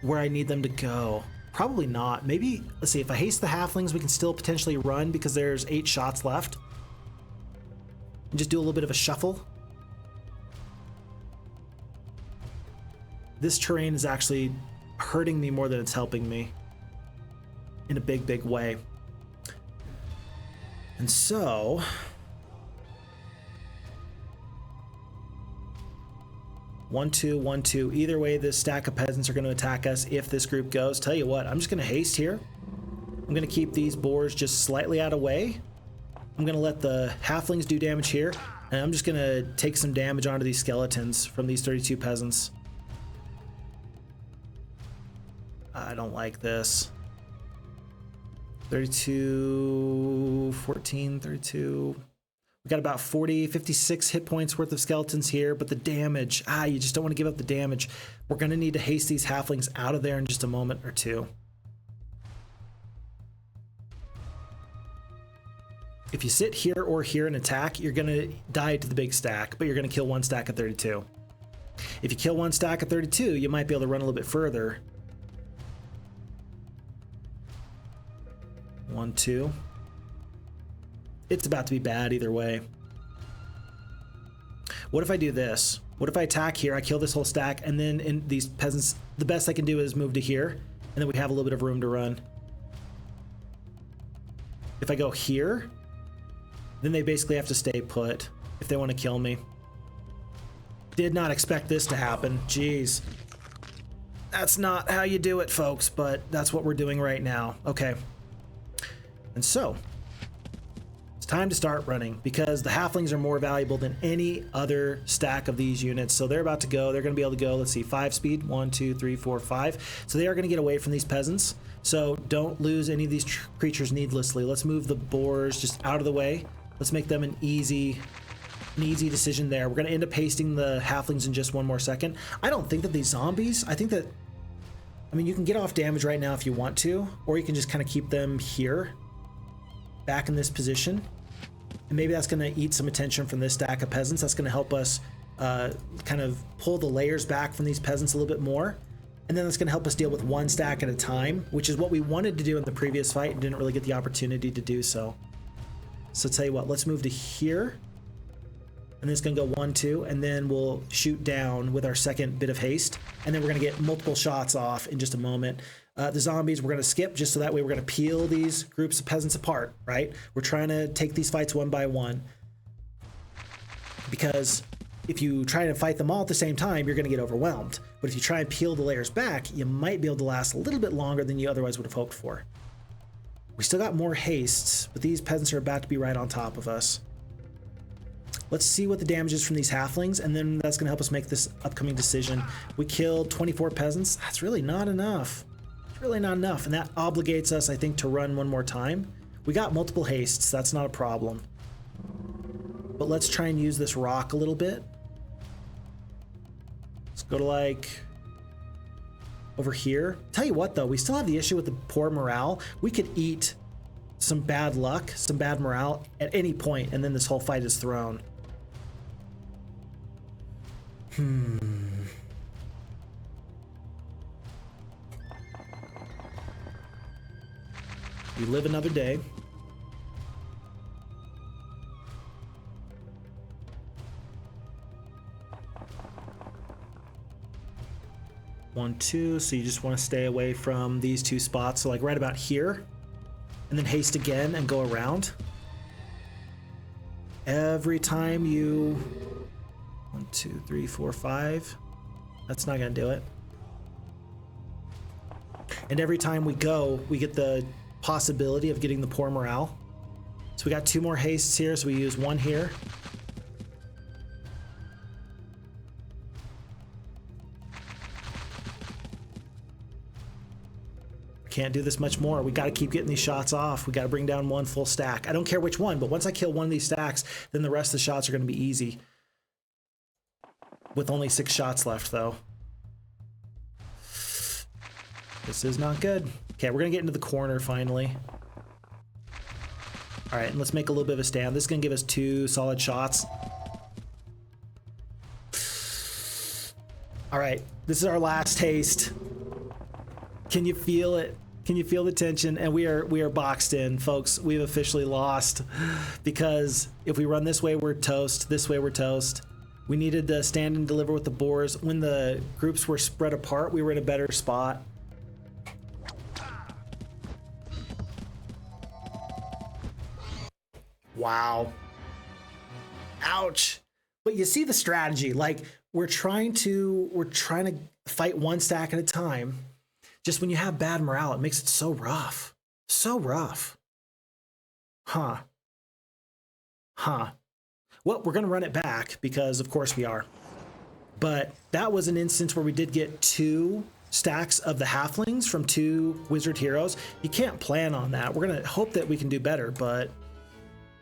where I need them to go. Probably not. Maybe, let's see, if I haste the halflings, we can still potentially run because there's 8 shots left. And just do a little bit of a shuffle. This terrain is actually hurting me more than it's helping me in a big, big way. And so, one, two, 1, 2. Either way, this stack of peasants are going to attack us if this group goes. Tell you what, I'm just going to haste here. I'm going to keep these boars just slightly out of way. I'm going to let the halflings do damage here, and I'm just going to take some damage onto these skeletons from these 32 peasants. I don't like this. 32, 14, 32. We got about 40, 56 hit points worth of skeletons here, but the damage, you just don't want to give up the damage. We're going to need to haste these halflings out of there in just a moment or two. If you sit here or here and attack, you're going to die to the big stack, but you're going to kill one stack of 32. If you kill one stack of 32, you might be able to run a little bit further. 1, 2. It's about to be bad either way. What if I do this? What if I attack here, I kill this whole stack, and then in these peasants, the best I can do is move to here, and then we have a little bit of room to run. If I go here, then they basically have to stay put if they want to kill me. Did not expect this to happen. Jeez. That's not how you do it, folks, but that's what we're doing right now. Okay. And so, it's time to start running because the halflings are more valuable than any other stack of these units. So they're about to go. They're going to be able to go, let's see, 5 speed. 1, 2, 3, 4, 5. So they are going to get away from these peasants. So don't lose any of these creatures needlessly. Let's move the boars just out of the way. Let's make them an easy decision there. We're going to end up pasting the halflings in just one more second. I don't think that these zombies, I think that, I mean, you can get off damage right now if you want to, or you can just kind of keep them here, back in this position. And maybe that's going to eat some attention from this stack of peasants. That's going to help us kind of pull the layers back from these peasants a little bit more. And then that's going to help us deal with one stack at a time, which is what we wanted to do in the previous fight and didn't really get the opportunity to do so. So tell you what, let's move to here. And then it's going to go 1, 2, and then we'll shoot down with our second bit of haste. And then we're going to get multiple shots off in just a moment. The zombies we're going to skip just so that way we're going to peel these groups of peasants apart, right? We're trying to take these fights one by one. Because if you try to fight them all at the same time, you're going to get overwhelmed. But if you try and peel the layers back, you might be able to last a little bit longer than you otherwise would have hoped for. We still got more hastes, but these peasants are about to be right on top of us. Let's see what the damage is from these halflings, and then that's going to help us make this upcoming decision. We killed 24 peasants. That's really not enough. It's really not enough, and that obligates us, I think, to run one more time. We got multiple hastes. That's not a problem. But let's try and use this rock a little bit. Let's go to, like, over here. Tell you what, though, we still have the issue with the poor morale. We could eat some bad luck, some bad morale at any point, and then this whole fight is thrown. We live another day. One, two, so you just want to stay away from these two spots. So like right about here, and then haste again and go around. Every time you, 1, 2, 3, 4, 5, that's not gonna do it. And every time we go, we get the possibility of getting the poor morale. So we got 2 more hastes here, so we use 1 here. Can't do this much more. We got to keep getting these shots off. We got to bring down 1 full stack. I don't care which one, but once I kill one of these stacks, then the rest of the shots are going to be easy. With only 6 shots left, though. This is not good. Okay, we're going to get into the corner finally. All right, and let's make a little bit of a stand. This is going to give us 2 solid shots. All right, this is our last haste. Can you feel it? Can you feel the tension? And we are boxed in, folks. We've officially lost because if we run this way, we're toast. This way, we're toast. We needed to stand and deliver with the boars. When the groups were spread apart, we were in a better spot. Wow. Ouch. But you see the strategy. Like we're trying to fight one stack at a time. Just when you have bad morale, it makes it so rough. So rough. Huh. Well, we're going to run it back because, of course, we are. But that was an instance where we did get 2 stacks of the Halflings from 2 Wizard Heroes. You can't plan on that. We're going to hope that we can do better, but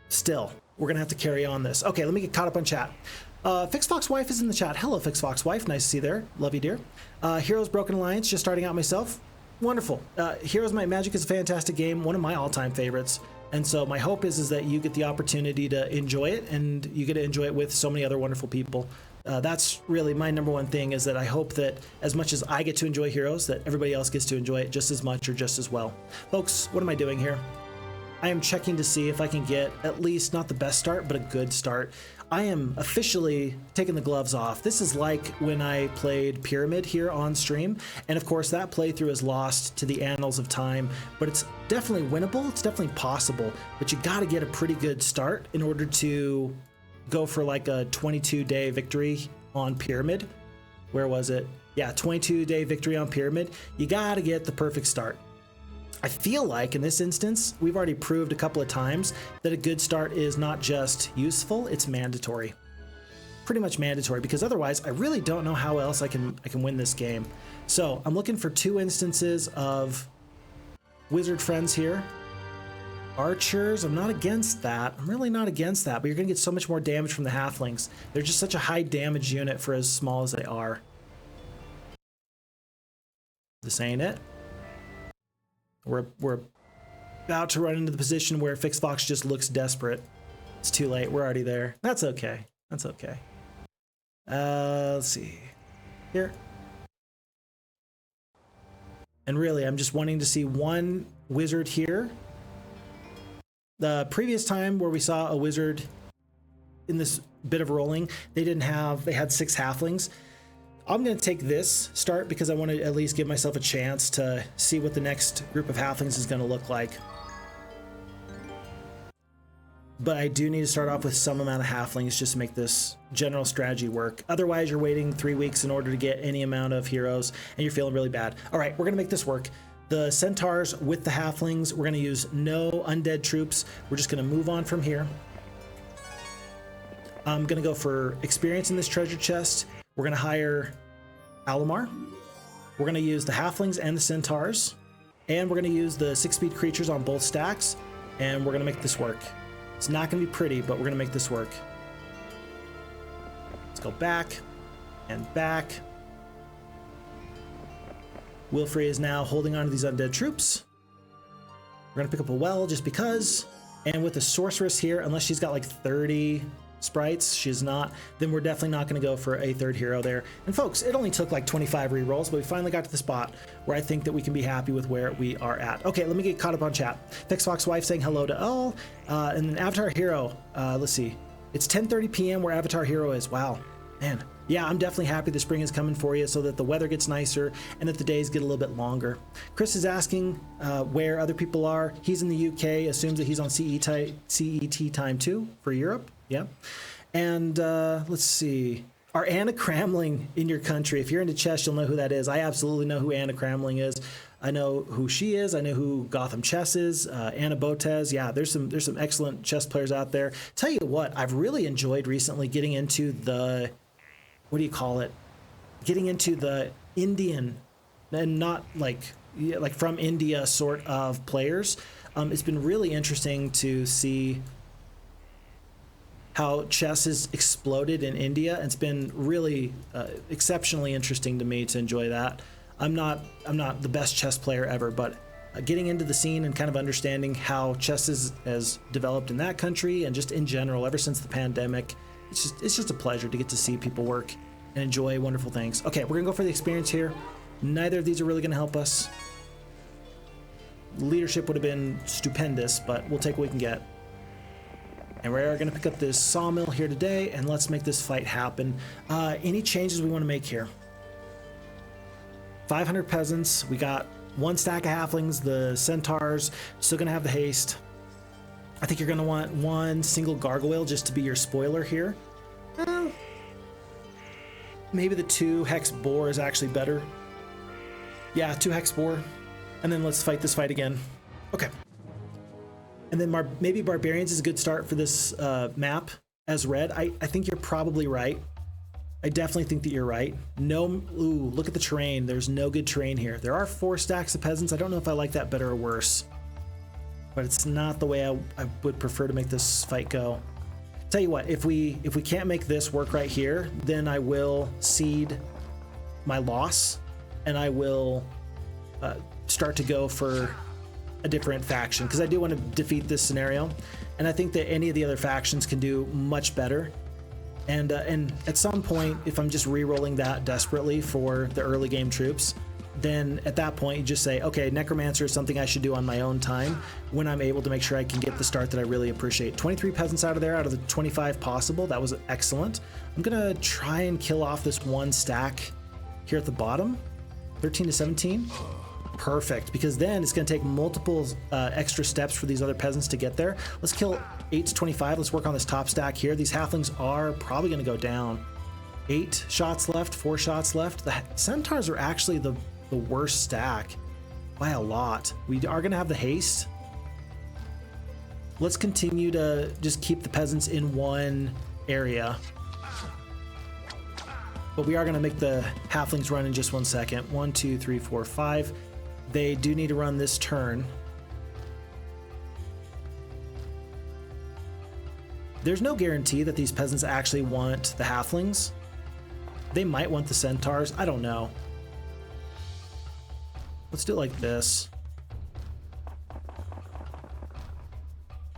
still, we're going to have to carry on this. Okay, let me get caught up on chat. Phixfox Wife is in the chat. Hello, Phixfox Wife. Nice to see you there. Love you, dear. Heroes Broken Alliance, just starting out myself. Wonderful. Heroes Might Magic is a fantastic game, one of my all-time favorites. And so my hope is that you get the opportunity to enjoy it, and you get to enjoy it with so many other wonderful people. That's really my number one thing, is that I hope that as much as I get to enjoy Heroes, that everybody else gets to enjoy it just as much or just as well. Folks, what am I doing here? I am checking to see if I can get at least not the best start, but a good start. I am officially taking the gloves off. This is like when I played Pyramid here on stream. And of course, that playthrough is lost to the annals of time, but it's definitely winnable. It's definitely possible, but you got to get a pretty good start in order to go for like a 22-day victory on Pyramid. Where was it? Yeah, 22-day victory on Pyramid. You got to get the perfect start. I feel like in this instance, we've already proved a couple of times that a good start is not just useful, it's mandatory. Pretty much mandatory, because otherwise I really don't know how else I can win this game. So I'm looking for 2 instances of wizard friends here. Archers, I'm not against that. I'm really not against that, but you're gonna get so much more damage from the Halflings. They're just such a high damage unit for as small as they are. This ain't it. We're about to run into the position where Phixfox just looks desperate. It's too late. We're already there. That's okay. That's okay. Let's see. Here. And really, I'm just wanting to see one wizard here. The previous time where we saw a wizard in this bit of rolling, they had 6 Halflings. I'm going to take this start because I want to at least give myself a chance to see what the next group of Halflings is going to look like. But I do need to start off with some amount of Halflings just to make this general strategy work. Otherwise, you're waiting 3 weeks in order to get any amount of heroes, and you're feeling really bad. All right, we're going to make this work. The Centaurs with the Halflings, we're going to use no undead troops. We're just going to move on from here. I'm going to go for experience in this treasure chest. We're going to hire Alamar. We're going to use the Halflings and the Centaurs. And we're going to use the 6-speed creatures on both stacks. And we're going to make this work. It's not going to be pretty, but we're going to make this work. Let's go back and back. Wilfrey is now holding on to these undead troops. We're going to pick up a well just because. And with the sorceress here, unless she's got like 30 sprites, she's not, then we're definitely not going to go for a 3rd hero there. And folks, it only took like 25 rerolls, but we finally got to the spot where I think that we can be happy with where we are at. Okay, let me get caught up on chat. Phixfox Wife saying hello to all. And then Avatar Hero, let's see. It's 10:30 p.m. where Avatar Hero is. Wow, man. Yeah, I'm definitely happy the spring is coming for you so that the weather gets nicer and that the days get a little bit longer. Chris is asking where other people are. He's in the UK, assumes that he's on CET time too for Europe. Yeah. And let's see. Are Anna Cramling in your country? If you're into chess, you'll know who that is. I absolutely know who Anna Cramling is. I know who she is. I know who Gotham Chess is. Anna Botez. Yeah, there's some excellent chess players out there. Tell you what, I've really enjoyed recently getting into the, what do you call it? Getting into the Indian, and not like from India sort of players. It's been really interesting to see how chess has exploded in India. It's been really exceptionally interesting to me to enjoy that. I'm not the best chess player ever, but getting into the scene and kind of understanding how chess has developed in that country and just in general ever since the pandemic, it's just a pleasure to get to see people work and enjoy wonderful things. Okay, we're gonna go for the experience here. Neither of these are really gonna help us. Leadership would have been stupendous, but we'll take what we can get. And we're going to pick up this sawmill here today, and let's make this fight happen. Any changes we want to make here? 500 peasants. We got 1 stack of halflings. The centaurs still going to have the haste. I think you're going to want 1 single gargoyle just to be your spoiler here. Maybe the 2 hex boar is actually better. Yeah, 2 hex boar. And then let's fight this fight again. Okay. And then maybe barbarians is a good start for this map as red. I think you're probably right. I definitely think that you're right. No, ooh, look at the terrain. There's no good terrain here. There are 4 stacks of peasants. I don't know if I like that better or worse, but it's not the way I would prefer to make this fight go. Tell you what, if we can't make this work right here, then I will cede my loss and I will start to go for a different faction, because I do want to defeat this scenario, and I think that any of the other factions can do much better. And at some point, if I'm just re-rolling that desperately for the early game troops, then at that point you just say, okay, Necromancer is something I should do on my own time when I'm able to make sure I can get the start that I really appreciate. 23 peasants out of there, out of the 25 possible. That was excellent. I'm gonna try and kill off this 1 stack here at the bottom. 13 to 17. Perfect, because then it's going to take multiple extra steps for these other peasants to get there. Let's kill 8 to 25. Let's work on this top stack here. These halflings are probably going to go down. 8 shots left, 4 shots left. The centaurs are actually the worst stack by a lot. We are going to have the haste. Let's continue to just keep the peasants in one area. But we are going to make the halflings run in just 1 second. 1, 2, 3, 4, 5. They do need to run this turn. There's no guarantee that these peasants actually want the halflings. They might want the centaurs. I don't know. Let's do it like this.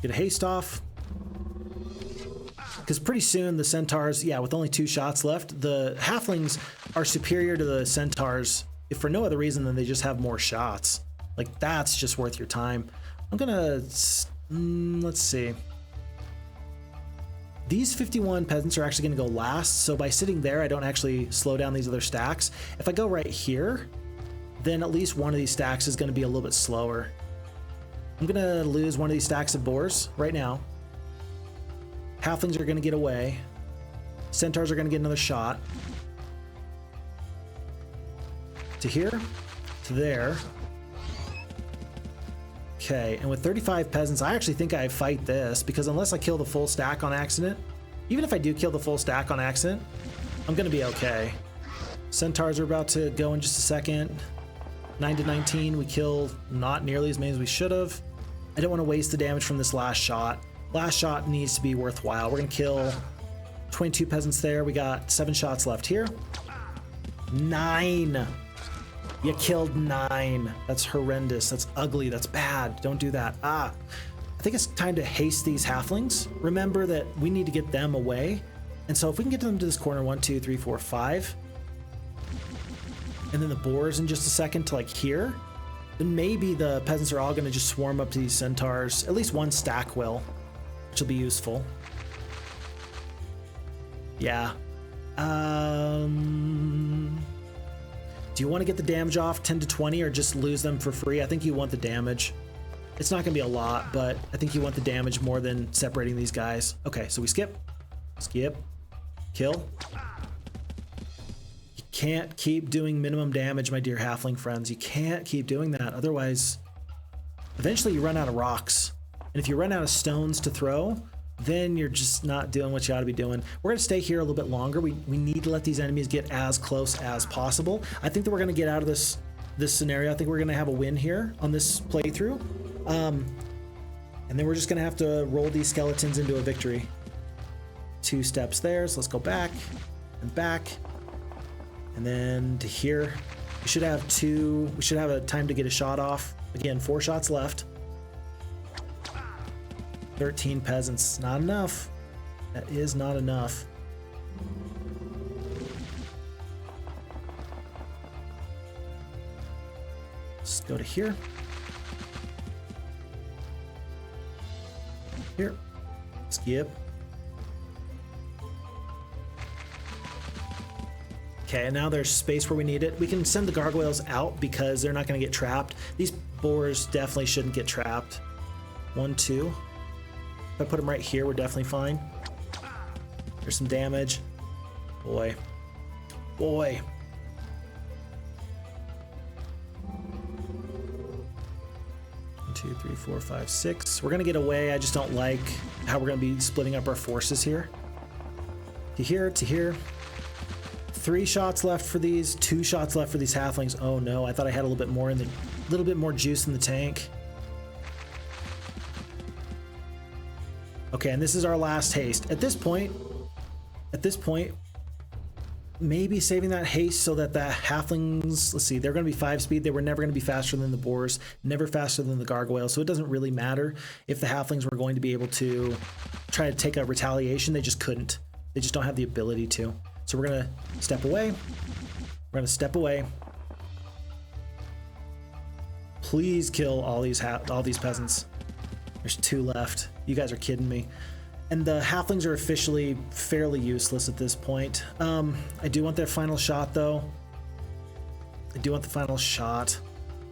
Get a haste off. Because pretty soon the centaurs, yeah, with only 2 shots left, the halflings are superior to the centaurs, if for no other reason than they just have more shots. Like, that's just worth your time. I'm gonna, let's see. These 51 peasants are actually gonna go last, so by sitting there, I don't actually slow down these other stacks. If I go right here, then at least one of these stacks is gonna be a little bit slower. I'm gonna lose one of these stacks of boars right now. Halflings are gonna get away. Centaurs are gonna get another shot. To here, to there. Okay, and with 35 peasants, I actually think I fight this, because unless I kill the full stack on accident, even if I do kill the full stack on accident, I'm gonna be okay. Centaurs are about to go in just a second. 9 to 19, we kill not nearly as many as we should have. I don't want to waste the damage from this last shot. Last shot needs to be worthwhile. We're gonna kill 22 peasants there. We got 7 shots left here. 9. You killed 9. That's horrendous. That's ugly. That's bad. Don't do that. I think it's time to haste these halflings. Remember that we need to get them away. And so if we can get them to this corner, 1, 2, 3, 4, 5, and then the boars in just a second to like here, then maybe the peasants are all going to just swarm up to these centaurs. At least 1 stack will, which will be useful. Yeah. Do you want to get the damage off 10 to 20 or just lose them for free? I think you want the damage. It's not going to be a lot, but I think you want the damage more than separating these guys. Okay, so we skip, kill. You can't keep doing minimum damage, my dear halfling friends. You can't keep doing that. Otherwise, eventually you run out of rocks. And if you run out of stones to throw, then you're just not doing what you ought to be doing. We're gonna stay here a little bit longer. We need to let these enemies get as close as possible. I think that we're gonna get out of this scenario. I think we're gonna have a win here on this playthrough. And then we're just gonna have to roll these skeletons into a victory. 2 steps there, so let's go back and back. And then to here. We should have a time to get a shot off. Again, 4 shots left. 13 peasants, not enough. That is not enough. Let's go to here. Here. Skip. Okay, and now there's space where we need it. We can send the gargoyles out because they're not going to get trapped. These boars definitely shouldn't get trapped. 1, 2. If I put them right here, we're definitely fine. There's some damage. Boy. Boy. One, 2, 3, 4, 5, 6. We're going to get away. I just don't like how we're going to be splitting up our forces here. To here, to here. 3 shots left for these, 2 shots left for these halflings. Oh no, I thought I had a little bit more in the, little bit more juice in the tank. Okay, and this is our last haste. At this point, maybe saving that haste so that the halflings, let's see, they're going to be 5 speed. They were never going to be faster than the boars, never faster than the gargoyles. So it doesn't really matter if the halflings were going to be able to try to take a retaliation. They just couldn't. They just don't have the ability to. So we're gonna step away. We're gonna step away. Please kill all these peasants. There's 2 left. You guys are kidding me. And the halflings are officially fairly useless at this point. I do want their final shot though. I do want the final shot.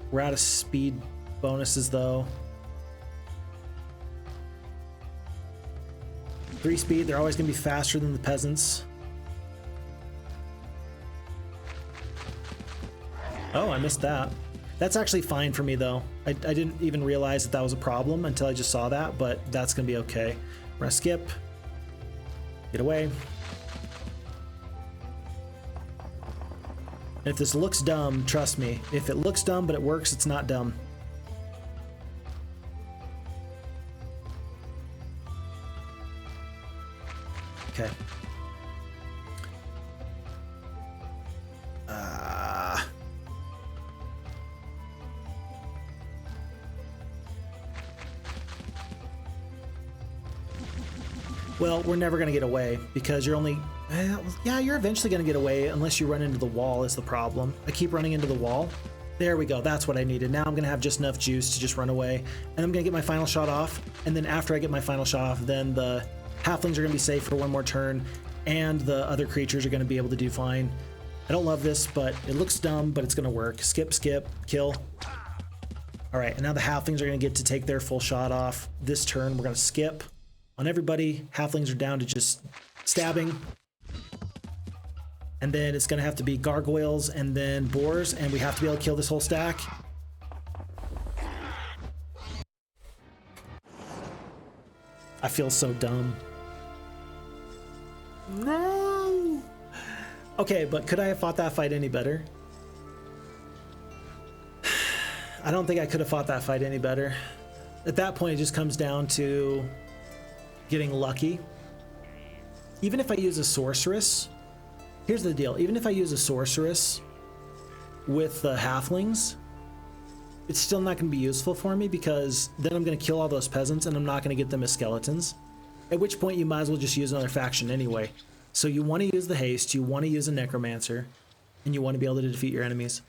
We're out of speed bonuses though. 3 speed, they're always gonna be faster than the peasants. Oh, I missed that. That's actually fine for me though. I didn't even realize that that was a problem until I just saw that, but that's gonna be okay. We're gonna skip. Get away. And if this looks dumb, trust me. If it looks dumb but it works, it's not dumb. Okay. Well, we're never going to get away because you're only... yeah, you're eventually going to get away unless you run into the wall is the problem. I keep running into the wall. There we go. That's what I needed. Now I'm going to have just enough juice to just run away. And I'm going to get my final shot off. And then after I get my final shot off, then the halflings are going to be safe for 1 more turn. And the other creatures are going to be able to do fine. I don't love this, but it looks dumb, but it's going to work. Skip, skip, kill. All right, and now the halflings are going to get to take their full shot off this turn. We're going to skip. On everybody, halflings are down to just stabbing. And then it's going to have to be gargoyles and then boars, and we have to be able to kill this whole stack. I feel so dumb. No! Okay, but could I have fought that fight any better? I don't think I could have fought that fight any better. At that point, it just comes down to getting lucky. Even if I use a sorceress, here's the deal. Even if I use a sorceress with the halflings, it's still not going to be useful for me because then I'm going to kill all those peasants and I'm not going to get them as skeletons. At which point you might as well just use another faction anyway. So you want to use the haste, you want to use a necromancer, and you want to be able to defeat your enemies.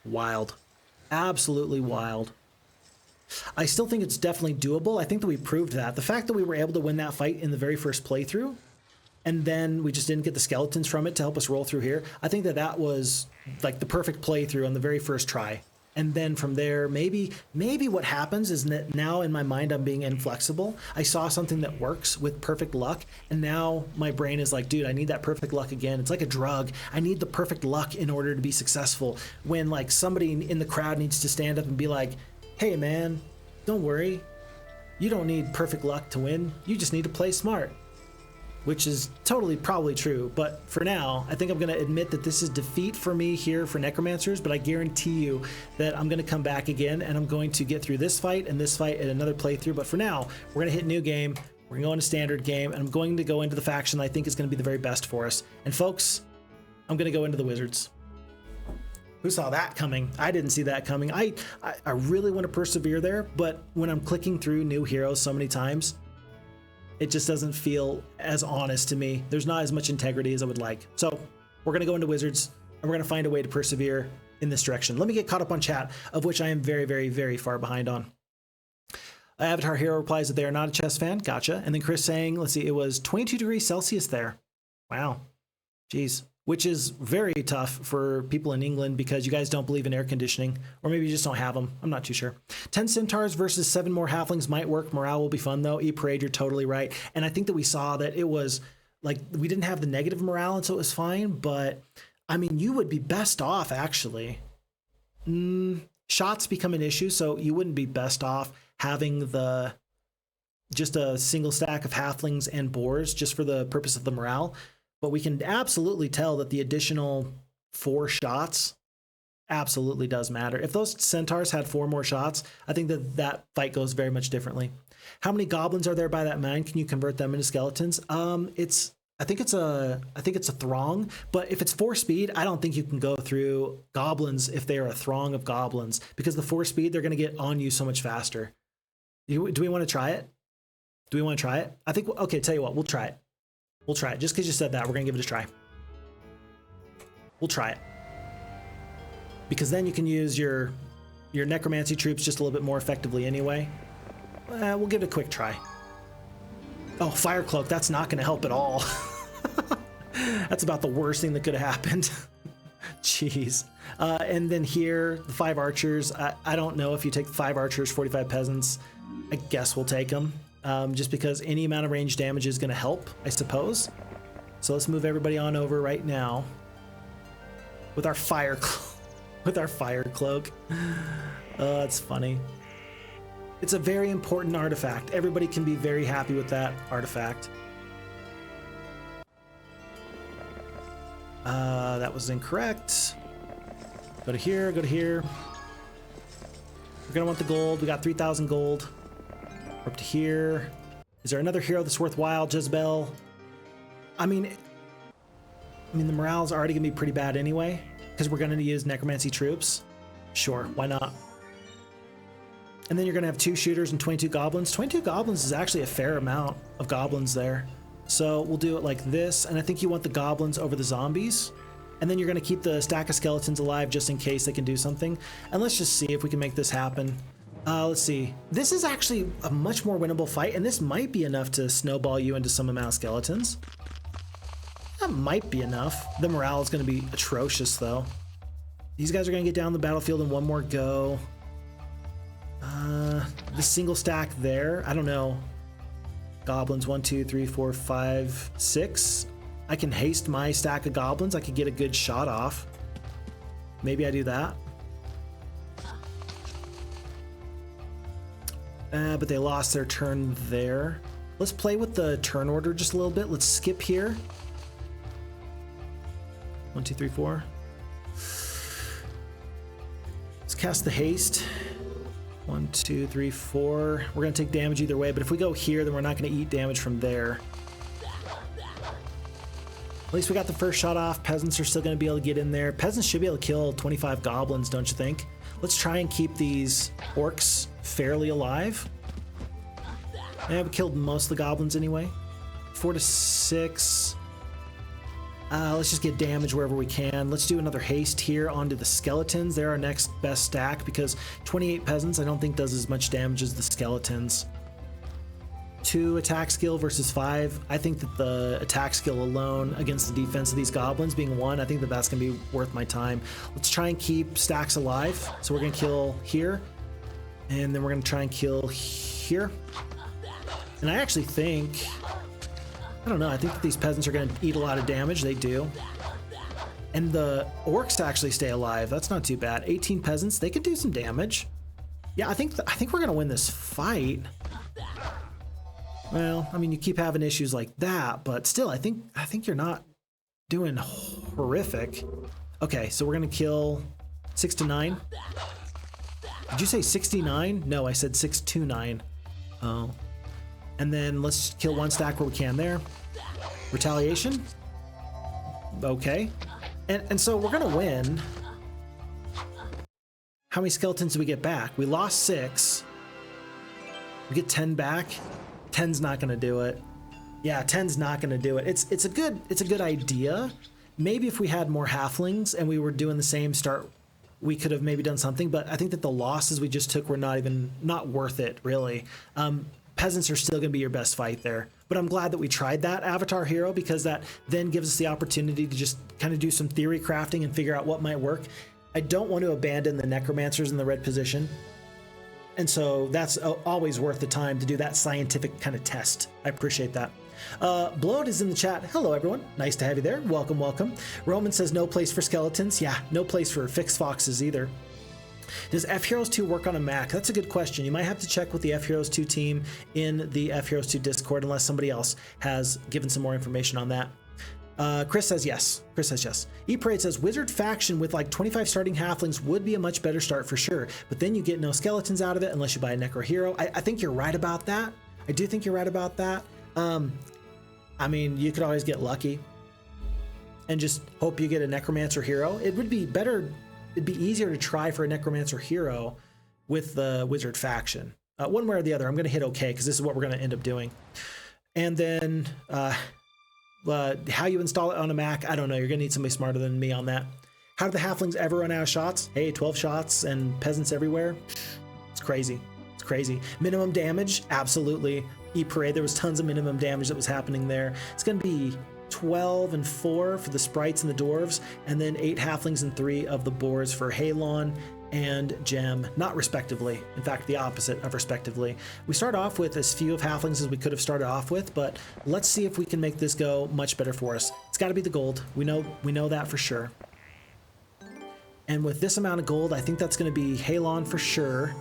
Wild. Absolutely wild. I still think it's definitely doable. I think that we proved that. The fact that we were able to win that fight in the very first playthrough, and then we just didn't get the skeletons from it to help us roll through here, I think that that was like the perfect playthrough on the very first try. And then from there, maybe what happens is that now in my mind I'm being inflexible. I saw something that works with perfect luck, and now my brain is like, dude, I need that perfect luck again. It's like a drug. I need the perfect luck in order to be successful. When like somebody in the crowd needs to stand up and be like, hey man, don't worry. You don't need perfect luck to win. You just need to play smart. Which is totally probably true, but for now, I think I'm going to admit that this is defeat for me here for Necromancers, but I guarantee you that I'm going to come back again and I'm going to get through this fight and this fight and another playthrough, but for now, we're going to hit new game, we're going to go into standard game, and I'm going to go into the faction I think is going to be the very best for us. And folks, I'm going to go into the Wizards. Who saw that coming? I didn't see that coming. I really want to persevere there, but when I'm clicking through new heroes so many times, it just doesn't feel as honest to me. There's not as much integrity as I would like. So we're going to go into Wizards, and we're going to find a way to persevere in this direction. Let me get caught up on chat, of which I am very, very, very far behind on. Avatar Hero replies that they are not a chess fan. Gotcha. And then Chris saying, let's see, it was 22 degrees Celsius there. Wow. Jeez. Which is very tough for people in England because you guys don't believe in air conditioning, or maybe you just don't have them. I'm not too sure. 10 Centaurs versus 7 more Halflings might work. Morale will be fun though. E-Parade, you're totally right. And I think that we saw that it was like, we didn't have the negative morale, and so it was fine. But I mean, you would be best off actually. Shots become an issue, so you wouldn't be best off having just a single stack of Halflings and Boars just for the purpose of the morale. But we can absolutely tell that the additional 4 shots absolutely does matter. If those Centaurs had 4 more shots, I think that fight goes very much differently. How many Goblins are there by that mine? Can you convert them into skeletons? I think it's a throng, but if it's 4 speed, I don't think you can go through Goblins if they are a throng of Goblins, because the 4 speed, they're going to get on you so much faster. Do we want to try it? Do we want to try it? I think, okay, tell you what, we'll try it. We'll try it. Just because you said that, we're going to give it a try. We'll try it. Because then you can use your necromancy troops just a little bit more effectively anyway. We'll give it a quick try. Oh, Fire Cloak, that's not going to help at all. That's about the worst thing that could have happened. Jeez. And then here, the 5 archers. I don't know if you take the 5 archers, 45 peasants. I guess we'll take them. Just because any amount of range damage is going to help, I suppose. So let's move everybody on over right now with our fire cloak. Oh, that's funny. It's a very important artifact. Everybody can be very happy with that artifact. That was incorrect. Go to here, go to here. We're gonna want the gold. We got 3,000 gold. We're up to here. Is there another hero that's worthwhile? Jezebel. I mean, the morale's already gonna be pretty bad anyway, because we're gonna use necromancy troops. Sure, why not? And then you're gonna have 2 shooters and 22 goblins. 22 goblins is actually a fair amount of goblins there. So we'll do it like this, and I think you want the goblins over the zombies. And then you're gonna keep the stack of skeletons alive just in case they can do something. And let's just see if we can make this happen. Let's see. This is actually a much more winnable fight, and this might be enough to snowball you into some amount of skeletons. That might be enough. The morale is gonna be atrocious though. These guys are gonna get down the battlefield in one more go. The single stack there, I don't know. Goblins, 1, 2, 3, 4, 5, 6. I can haste my stack of goblins. I could get a good shot off. Maybe I do that. But they lost their turn there. Let's play with the turn order just a little bit. Let's skip here. 1, 2, 3, 4. Let's cast the haste. 1, 2, 3, 4. We're gonna take damage either way, but if we go here, then we're not gonna eat damage from there. At least we got the first shot off. Peasants are still gonna be able to get in there. Peasants should be able to kill 25 goblins, don't you think? Let's try and keep these orcs fairly alive. Yeah, we killed most of the goblins anyway. 4 to 6. Let's just get damage wherever we can. Let's do another haste here onto the skeletons. They're our next best stack because 28 peasants I don't think does as much damage as the skeletons. 2 attack skill versus 5. I think that the attack skill alone against the defense of these goblins being 1, I think that that's going to be worth my time. Let's try and keep stacks alive. So we're going to kill here, and then we're going to try and kill here. And I actually think, I don't know, I think that these peasants are going to eat a lot of damage. They do. And the orcs actually stay alive. That's not too bad. 18 peasants, they could do some damage. Yeah, I think we're going to win this fight. Well, I mean, you keep having issues like that, but still, I think you're not doing horrific. Okay, so we're gonna kill 6 to 9. Did you say 69? No, I said 6 to 9. Oh. And then let's kill 1 stack where we can there. Retaliation. Okay. And so we're gonna win. How many skeletons do we get back? We lost 6. We get 10 back. 10's not gonna do it. Yeah, 10's not gonna do it. It's a good idea. Maybe if we had more halflings and we were doing the same start we could have maybe done something, but I think that the losses we just took were not worth it, really. Peasants are still going to be your best fight there. But I'm glad that we tried that Avatar Hero, because that then gives us the opportunity to just kind of do some theory crafting and figure out what might work. I don't want to abandon the Necromancers in the red position. And so that's always worth the time to do that scientific kind of test. I appreciate that. Bloat is in the chat. Hello, everyone. Nice to have you there. Welcome, welcome. Roman says no place for skeletons. Yeah, no place for Phixfoxes either. Does FHeroes2 work on a Mac? That's a good question. You might have to check with the FHeroes2 team in the FHeroes2 Discord, unless somebody else has given some more information on that. Chris says yes. Chris says yes. E-Parade says Wizard faction with like 25 starting halflings would be a much better start for sure, but then you get no skeletons out of it unless you buy a Necro hero. I think you're right about that. I do think you're right about that. I mean, you could always get lucky and just hope you get a Necromancer hero. It would be better. It'd be easier to try for a Necromancer hero with the Wizard faction. One way or the other, I'm going to hit OK because this is what we're going to end up doing. And then how you install it on a Mac, I don't know. You're going to need somebody smarter than me on that. How do the halflings ever run out of shots? Hey, 12 shots and peasants everywhere. It's crazy. It's crazy. Minimum damage? Absolutely. E-Parade, there was tons of minimum damage that was happening there. It's going to be 12 and 4 for the sprites and the dwarves, and then 8 halflings and 3 of the boars for Halon and Gem, not respectively. In fact, the opposite of respectively. We start off with as few of halflings as we could have started off with, but let's see if we can make this go much better for us. It's got to be the gold. We know that for sure. And with this amount of gold, I think that's going to be Halon for sure.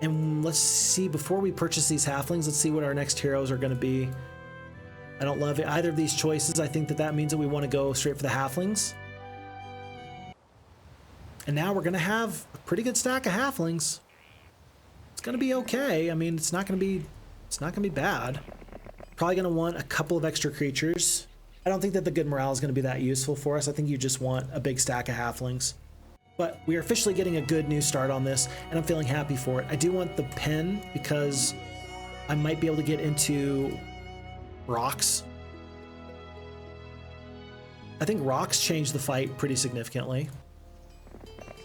And let's see, before we purchase these halflings, let's see what our next heroes are going to be. I don't love either of these choices. I think that means that we want to go straight for the halflings. And now we're going to have a pretty good stack of halflings. It's going to be okay. I mean, it's not going to be bad. Probably going to want a couple of extra creatures. I don't think that the good morale is going to be that useful for us. I think you just want a big stack of halflings. But we are officially getting a good new start on this, and I'm feeling happy for it. I do want the pen because I might be able to get into rocks. I think rocks change the fight pretty significantly.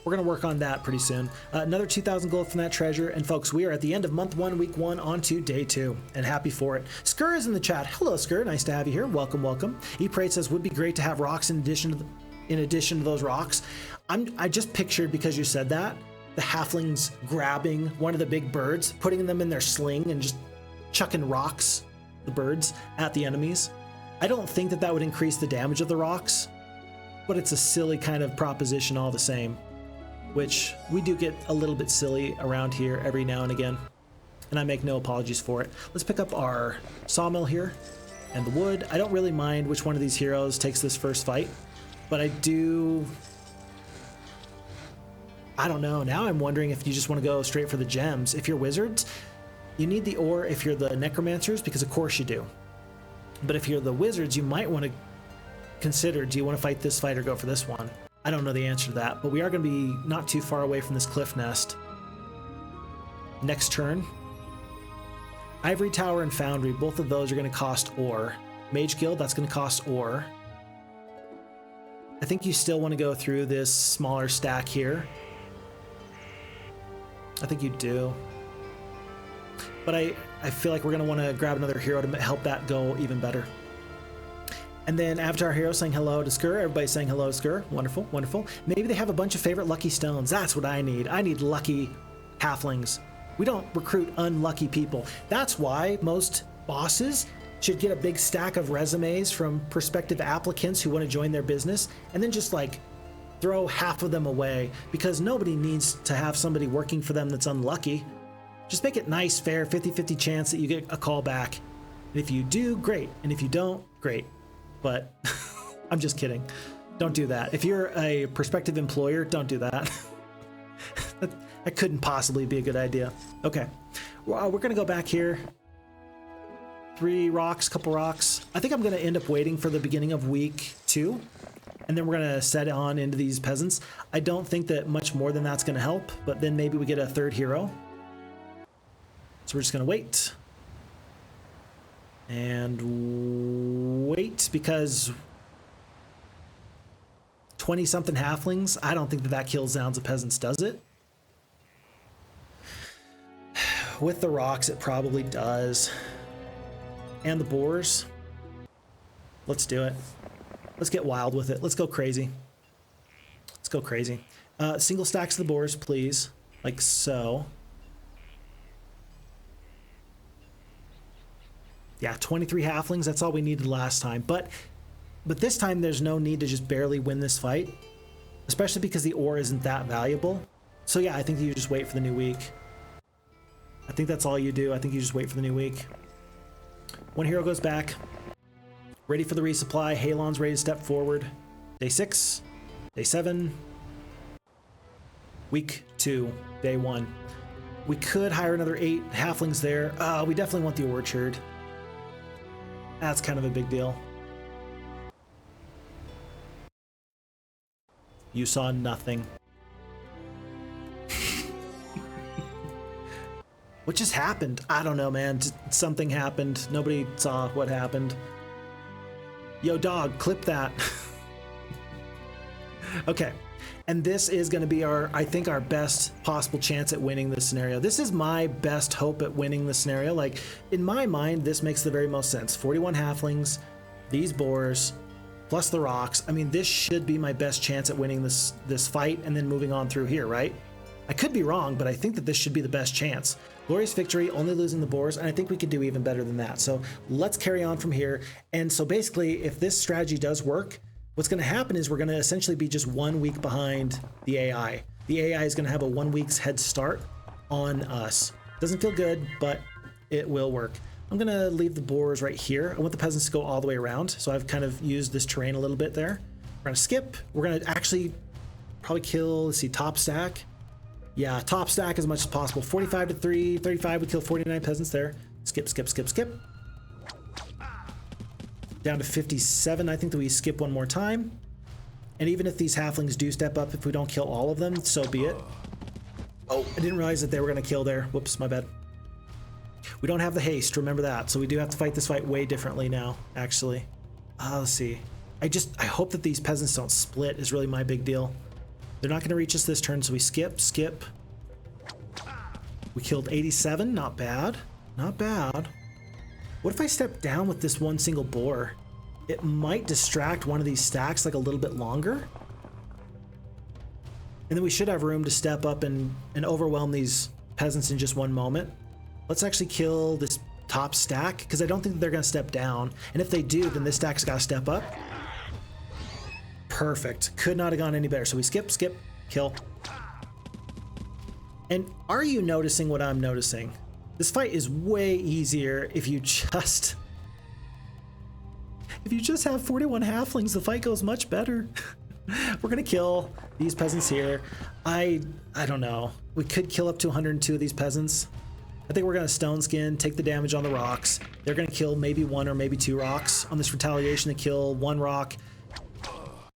We're going to work on that pretty soon. Another 2,000 gold from that treasure. And folks, we are at the end of month 1, week 1, on to day 2, and happy for it. Skur is in the chat. Hello, Skur. Nice to have you here. Welcome, welcome. E-Parade says, would be great to have rocks in addition to those rocks. I just pictured, because you said that, the halflings grabbing one of the big birds, putting them in their sling, and just chucking rocks, the birds, at the enemies. I don't think that would increase the damage of the rocks, but it's a silly kind of proposition all the same, which we do get a little bit silly around here every now and again, and I make no apologies for it. Let's pick up our sawmill here and the wood. I don't really mind which one of these heroes takes this first fight, but I don't know. Now I'm wondering if you just want to go straight for the gems. If you're wizards, you need the ore. If you're the necromancers, because of course you do. But if you're the wizards, you might want to consider, do you want to fight this fight or go for this one? I don't know the answer to that, but we are going to be not too far away from this cliff nest. Next turn. Ivory Tower and Foundry, both of those are going to cost ore. Mage Guild, that's going to cost ore. I think you still want to go through this smaller stack here. I think you do. But I feel like we're going to want to grab another hero to help that go even better. And then Avatar Hero saying hello to Skur. Everybody's saying hello to Skur. Wonderful, wonderful. Maybe they have a bunch of favorite lucky stones. That's what I need. I need lucky halflings. We don't recruit unlucky people. That's why most bosses should get a big stack of resumes from prospective applicants who want to join their business, and then just like throw half of them away, because nobody needs to have somebody working for them that's unlucky. Just make it nice, fair, 50-50 chance that you get a call back. And if you do, great. And if you don't, great. But I'm just kidding. Don't do that. If you're a prospective employer, don't do that. That couldn't possibly be a good idea. Okay, well, we're gonna go back here. 3 rocks, couple rocks. I think I'm gonna end up waiting for the beginning of week 2, and then we're gonna set on into these peasants. I don't think that much more than that's gonna help, but then maybe we get a 3rd hero. So we're just gonna wait. And wait, because 20-something halflings. I don't think that that kills Zounds of Peasants, does it? With the rocks, it probably does. And the boars. Let's do it. Let's get wild with it. Let's go crazy. Let's go crazy. Single stacks of the boars, please. Like so. Yeah, 23 halflings. That's all we needed last time. But this time, there's no need to just barely win this fight. Especially because the ore isn't that valuable. So yeah, I think you just wait for the new week. I think that's all you do. I think you just wait for the new week. One hero goes back. Ready for the resupply. Halon's ready to step forward. Day 6. Day 7. Week 2. Day 1. We could hire another 8 halflings there. We definitely want the orchard. That's kind of a big deal. You saw nothing. What just happened? I don't know, man. Something happened. Nobody saw what happened. Yo, dog, clip that. Okay. And this is going to be I think our best possible chance at winning this scenario. This is my best hope at winning the scenario. Like, in my mind, this makes the very most sense. 41 halflings, these boars, plus the rocks. I mean, this should be my best chance at winning this fight and then moving on through here, right? I could be wrong, but I think that this should be the best chance. Glorious victory, only losing the boars, and I think we could do even better than that. So let's carry on from here. And so basically, if this strategy does work, what's going to happen is we're going to essentially be just 1 week behind the AI. The AI is going to have a 1 week's head start on us. Doesn't feel good, but it will work. I'm going to leave the boars right here. I want the peasants to go all the way around, so I've kind of used this terrain a little bit there. We're going to skip. We're going to actually probably kill, let's see, top stack. Yeah, top stack as much as possible. 45 to 3, 35 would kill 49 peasants there. Skip, skip, skip, skip. Down to 57. I think that we skip one more time. And even if these halflings do step up, if we don't kill all of them, so be it. Oh, I didn't realize that they were going to kill there. Whoops, my bad. We don't have the haste, remember that. So we do have to fight this fight way differently now, actually. Let's see. I hope that these peasants don't split is really my big deal. They're not going to reach us this turn, so we skip, skip. We killed 87, not bad. Not bad. What if I step down with this one single boar? It might distract one of these stacks like a little bit longer. And then we should have room to step up and overwhelm these peasants in just one moment. Let's actually kill this top stack, because I don't think that they're going to step down. And if they do, then this stack's got to step up. Perfect. Could not have gone any better. So we skip, skip, kill. And are you noticing what I'm noticing? This fight is way easier if you just have 41 halflings. The fight goes much better. We're gonna kill these peasants here. I don't know. We could kill up to 102 of these peasants. I think we're gonna stone skin, take the damage on the rocks. They're gonna kill maybe 1 or maybe 2 rocks on this retaliation. To kill 1 rock.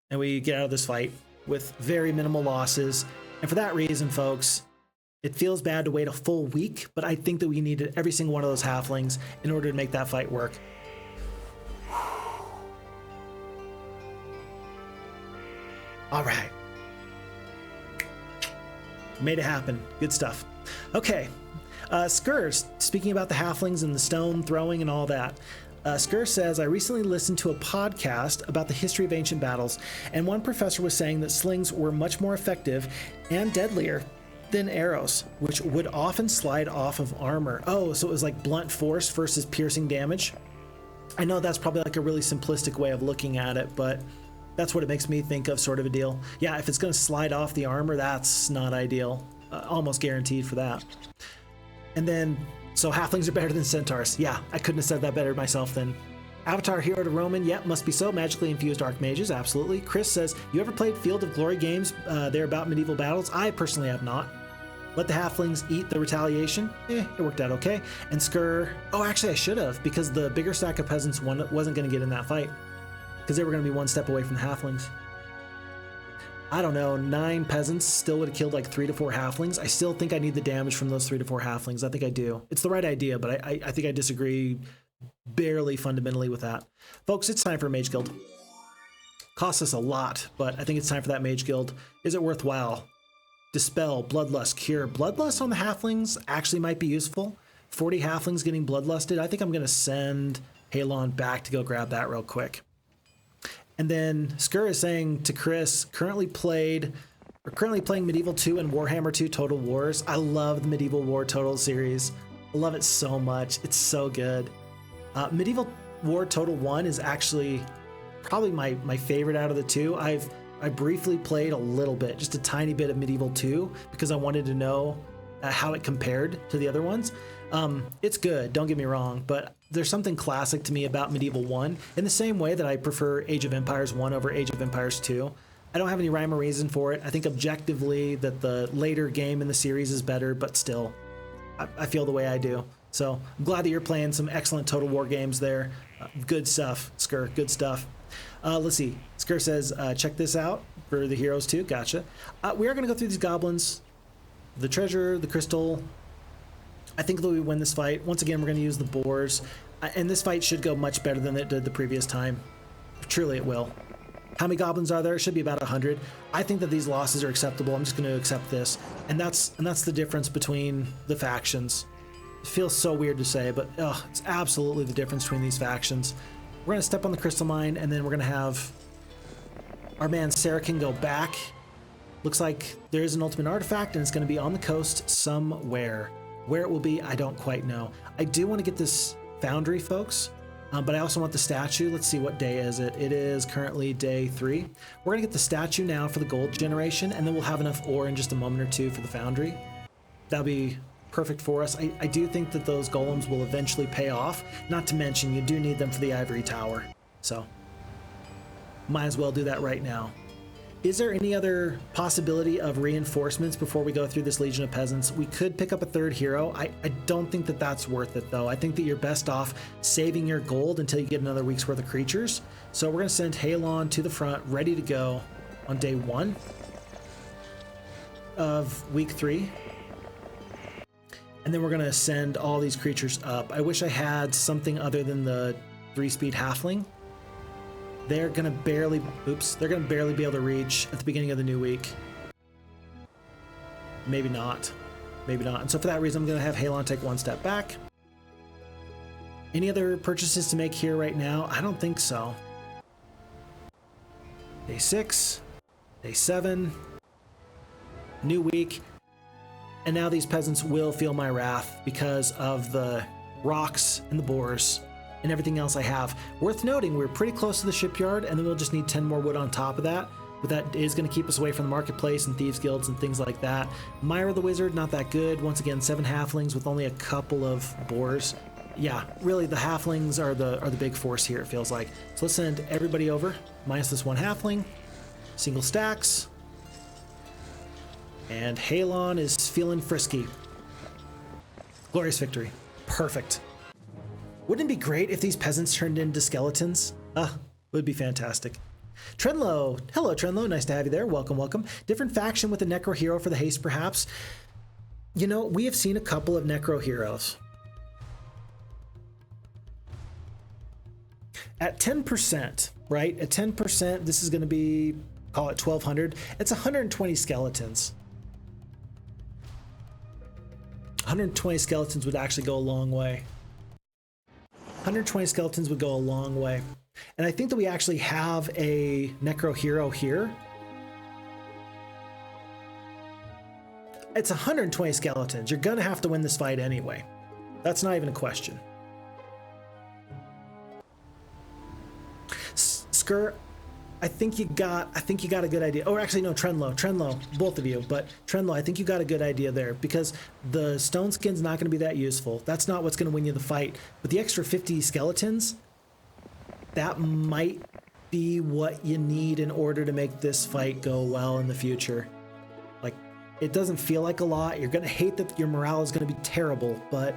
And we get out of this fight with very minimal losses. And for that reason, folks, it feels bad to wait a full week, but I think that we needed every single one of those halflings in order to make that fight work. All right. Made it happen. Good stuff. Okay. Skurs, speaking about the halflings and the stone throwing and all that. Skur says, I recently listened to a podcast about the history of ancient battles, and one professor was saying that slings were much more effective and deadlier than arrows, which would often slide off of armor. Oh, so it was like blunt force versus piercing damage. I know that's probably like a really simplistic way of looking at it, but that's what it makes me think of, sort of a deal. Yeah, if it's going to slide off the armor, that's not ideal. Almost guaranteed for that. And then, so halflings are better than centaurs. Yeah, I couldn't have said that better myself then. Avatar Hero to Roman, yep, must be so. Magically infused archmages, absolutely. Chris says, you ever played Field of Glory games? They're about medieval battles. I personally have not. Let the halflings eat the retaliation. It worked out okay. And Skur, oh, actually I should have, because the bigger stack of peasants wasn't going to get in that fight, because they were going to be one step away from the halflings. I don't know, 9 peasants still would have killed like 3 to 4 halflings. I still think I need the damage from those 3 to 4 halflings. I think I do. It's the right idea, but I think I disagree barely fundamentally with that. Folks, it's time for Mage Guild. Costs us a lot, but I think it's time for that Mage Guild. Is it worthwhile? Dispel, Bloodlust, Cure. Bloodlust on the Halflings actually might be useful. 40 Halflings getting Bloodlusted. I think I'm going to send Halon back to go grab that real quick. And then Skur is saying to Chris, currently playing Medieval 2 and Warhammer 2 Total Wars. I love the Medieval War Total series. I love it so much. It's so good. Medieval War Total 1 is actually probably my favorite out of the two. I briefly played a little bit, just a tiny bit of Medieval 2 because I wanted to know how it compared to the other ones. It's good, don't get me wrong, but there's something classic to me about Medieval 1 in the same way that I prefer Age of Empires 1 over Age of Empires 2. I don't have any rhyme or reason for it. I think objectively that the later game in the series is better, but still, I feel the way I do. So I'm glad that you're playing some excellent Total War games there. Good stuff, Skur, good stuff. Let's see. Skur says, check this out for the Heroes 2. Gotcha. We are going to go through these goblins. The treasure, the crystal. I think that we win this fight. Once again, we're going to use the boars. And this fight should go much better than it did the previous time. Truly, it will. How many goblins are there? It should be about 100. I think that these losses are acceptable. I'm just going to accept this. And that's the difference between the factions. It feels so weird to say, but it's absolutely the difference between these factions. We're going to step on the crystal mine, and then we're going to have our man Sarakin go back. Looks like there is an ultimate artifact, and it's going to be on the coast somewhere. Where it will be, I don't quite know. I do want to get this foundry, folks, but I also want the statue. Let's see, what day is it? It is currently day 3. We're going to get the statue now for the gold generation, and then we'll have enough ore in just a moment or two for the foundry. That'll be perfect for us. I do think that those golems will eventually pay off, not to mention you do need them for the ivory tower. So, might as well do that right now. Is there any other possibility of reinforcements before we go through this Legion of Peasants? We could pick up a third hero. I don't think that that's worth it, though. I think that you're best off saving your gold until you get another week's worth of creatures. So we're going to send Halon to the front, ready to go on day 1 of week 3. And then we're going to send all these creatures up. I wish I had something other than the 3-speed halfling. They're gonna barely be able to reach at the beginning of the new week. Maybe not. And so for that reason, I'm gonna have Halon take 1 step back. Any other purchases to make here right now? I don't think so. Day 6, day 7, new week. And now these peasants will feel my wrath because of the rocks and the boars and everything else I have. Worth noting, we're pretty close to the shipyard, and then we'll just need 10 more wood on top of that. But that is going to keep us away from the marketplace and thieves guilds and things like that. Myra the Wizard, not that good. Once again, 7 halflings with only a couple of boars. Yeah, really the halflings are the big force here, it feels like. So let's send everybody over, minus this 1 halfling. Single stacks. And Halon is feeling frisky. Glorious victory. Perfect. Wouldn't it be great if these peasants turned into skeletons? Would be fantastic. Trenlo, hello Trenlo, nice to have you there. Welcome, welcome. Different faction with a Necro hero for the haste, perhaps. You know, we have seen a couple of Necro heroes. At 10%, right? At 10%, this is going to be, call it 1,200. It's 120 skeletons. 120 skeletons would actually go a long way. 120 skeletons would go a long way. And I think that we actually have a Necro hero here. It's 120 skeletons. You're gonna have to win this fight anyway. That's not even a question. Skur, I think you got a good idea. Or actually, no, Trenlo, both of you. But Trenlo, I think you got a good idea there because the stone skin's not going to be that useful. That's not what's going to win you the fight. But the extra 50 skeletons, that might be what you need in order to make this fight go well in the future. Like, it doesn't feel like a lot. You're going to hate that your morale is going to be terrible, but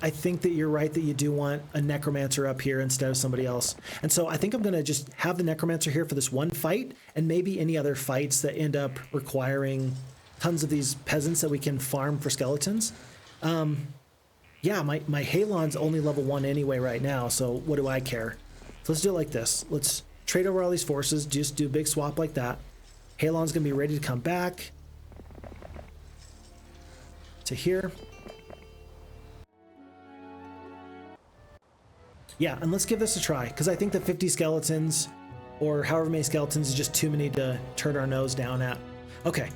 I think that you're right that you do want a necromancer up here instead of somebody else. And so I think I'm going to just have the necromancer here for this one fight and maybe any other fights that end up requiring tons of these peasants that we can farm for skeletons. Yeah, my Halon's only level 1 anyway right now, so what do I care? So let's do it like this. Let's trade over all these forces, just do a big swap like that. Halon's gonna be ready to come back to here. Yeah, and let's give this a try, because I think that 50 skeletons, or however many skeletons, is just too many to turn our nose down at. Okay.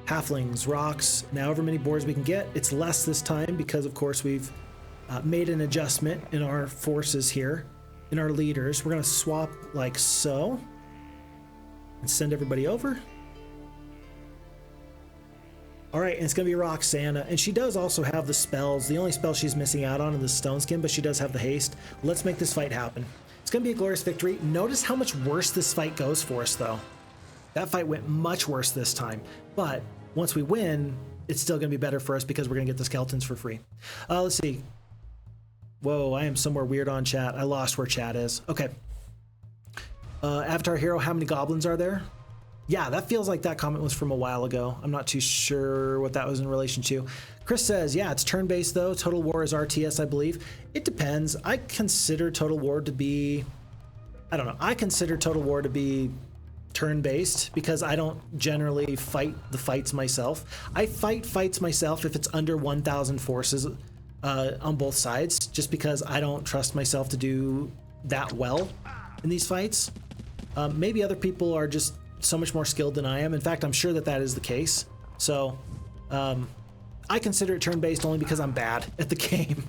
Halflings, rocks, now however many boards we can get. It's less this time because, of course, we've made an adjustment in our forces here, in our leaders. We're going to swap like so and send everybody over. All right, and it's going to be Roxana, and she does also have the spells. The only spell she's missing out on is the Stone Skin, but she does have the haste. Let's make this fight happen. It's going to be a glorious victory. Notice how much worse this fight goes for us, though. That fight went much worse this time, but once we win, it's still going to be better for us because we're going to get the skeletons for free. Let's see. Whoa, I am somewhere weird on chat. I lost where chat is. Okay. Avatar Hero, how many goblins are there? Yeah, that feels like that comment was from a while ago. I'm not too sure what that was in relation to. Chris says, yeah, it's turn-based though. Total War is RTS, I believe. It depends. I consider Total War to be, I don't know. I consider Total War to be turn-based because I don't generally fight the fights myself. I fight fights myself if it's under 1,000 forces on both sides, just because I don't trust myself to do that well in these fights. Maybe other people are just so much more skilled than I am. In fact, I'm sure that that is the case. So I consider it turn-based only because I'm bad at the game.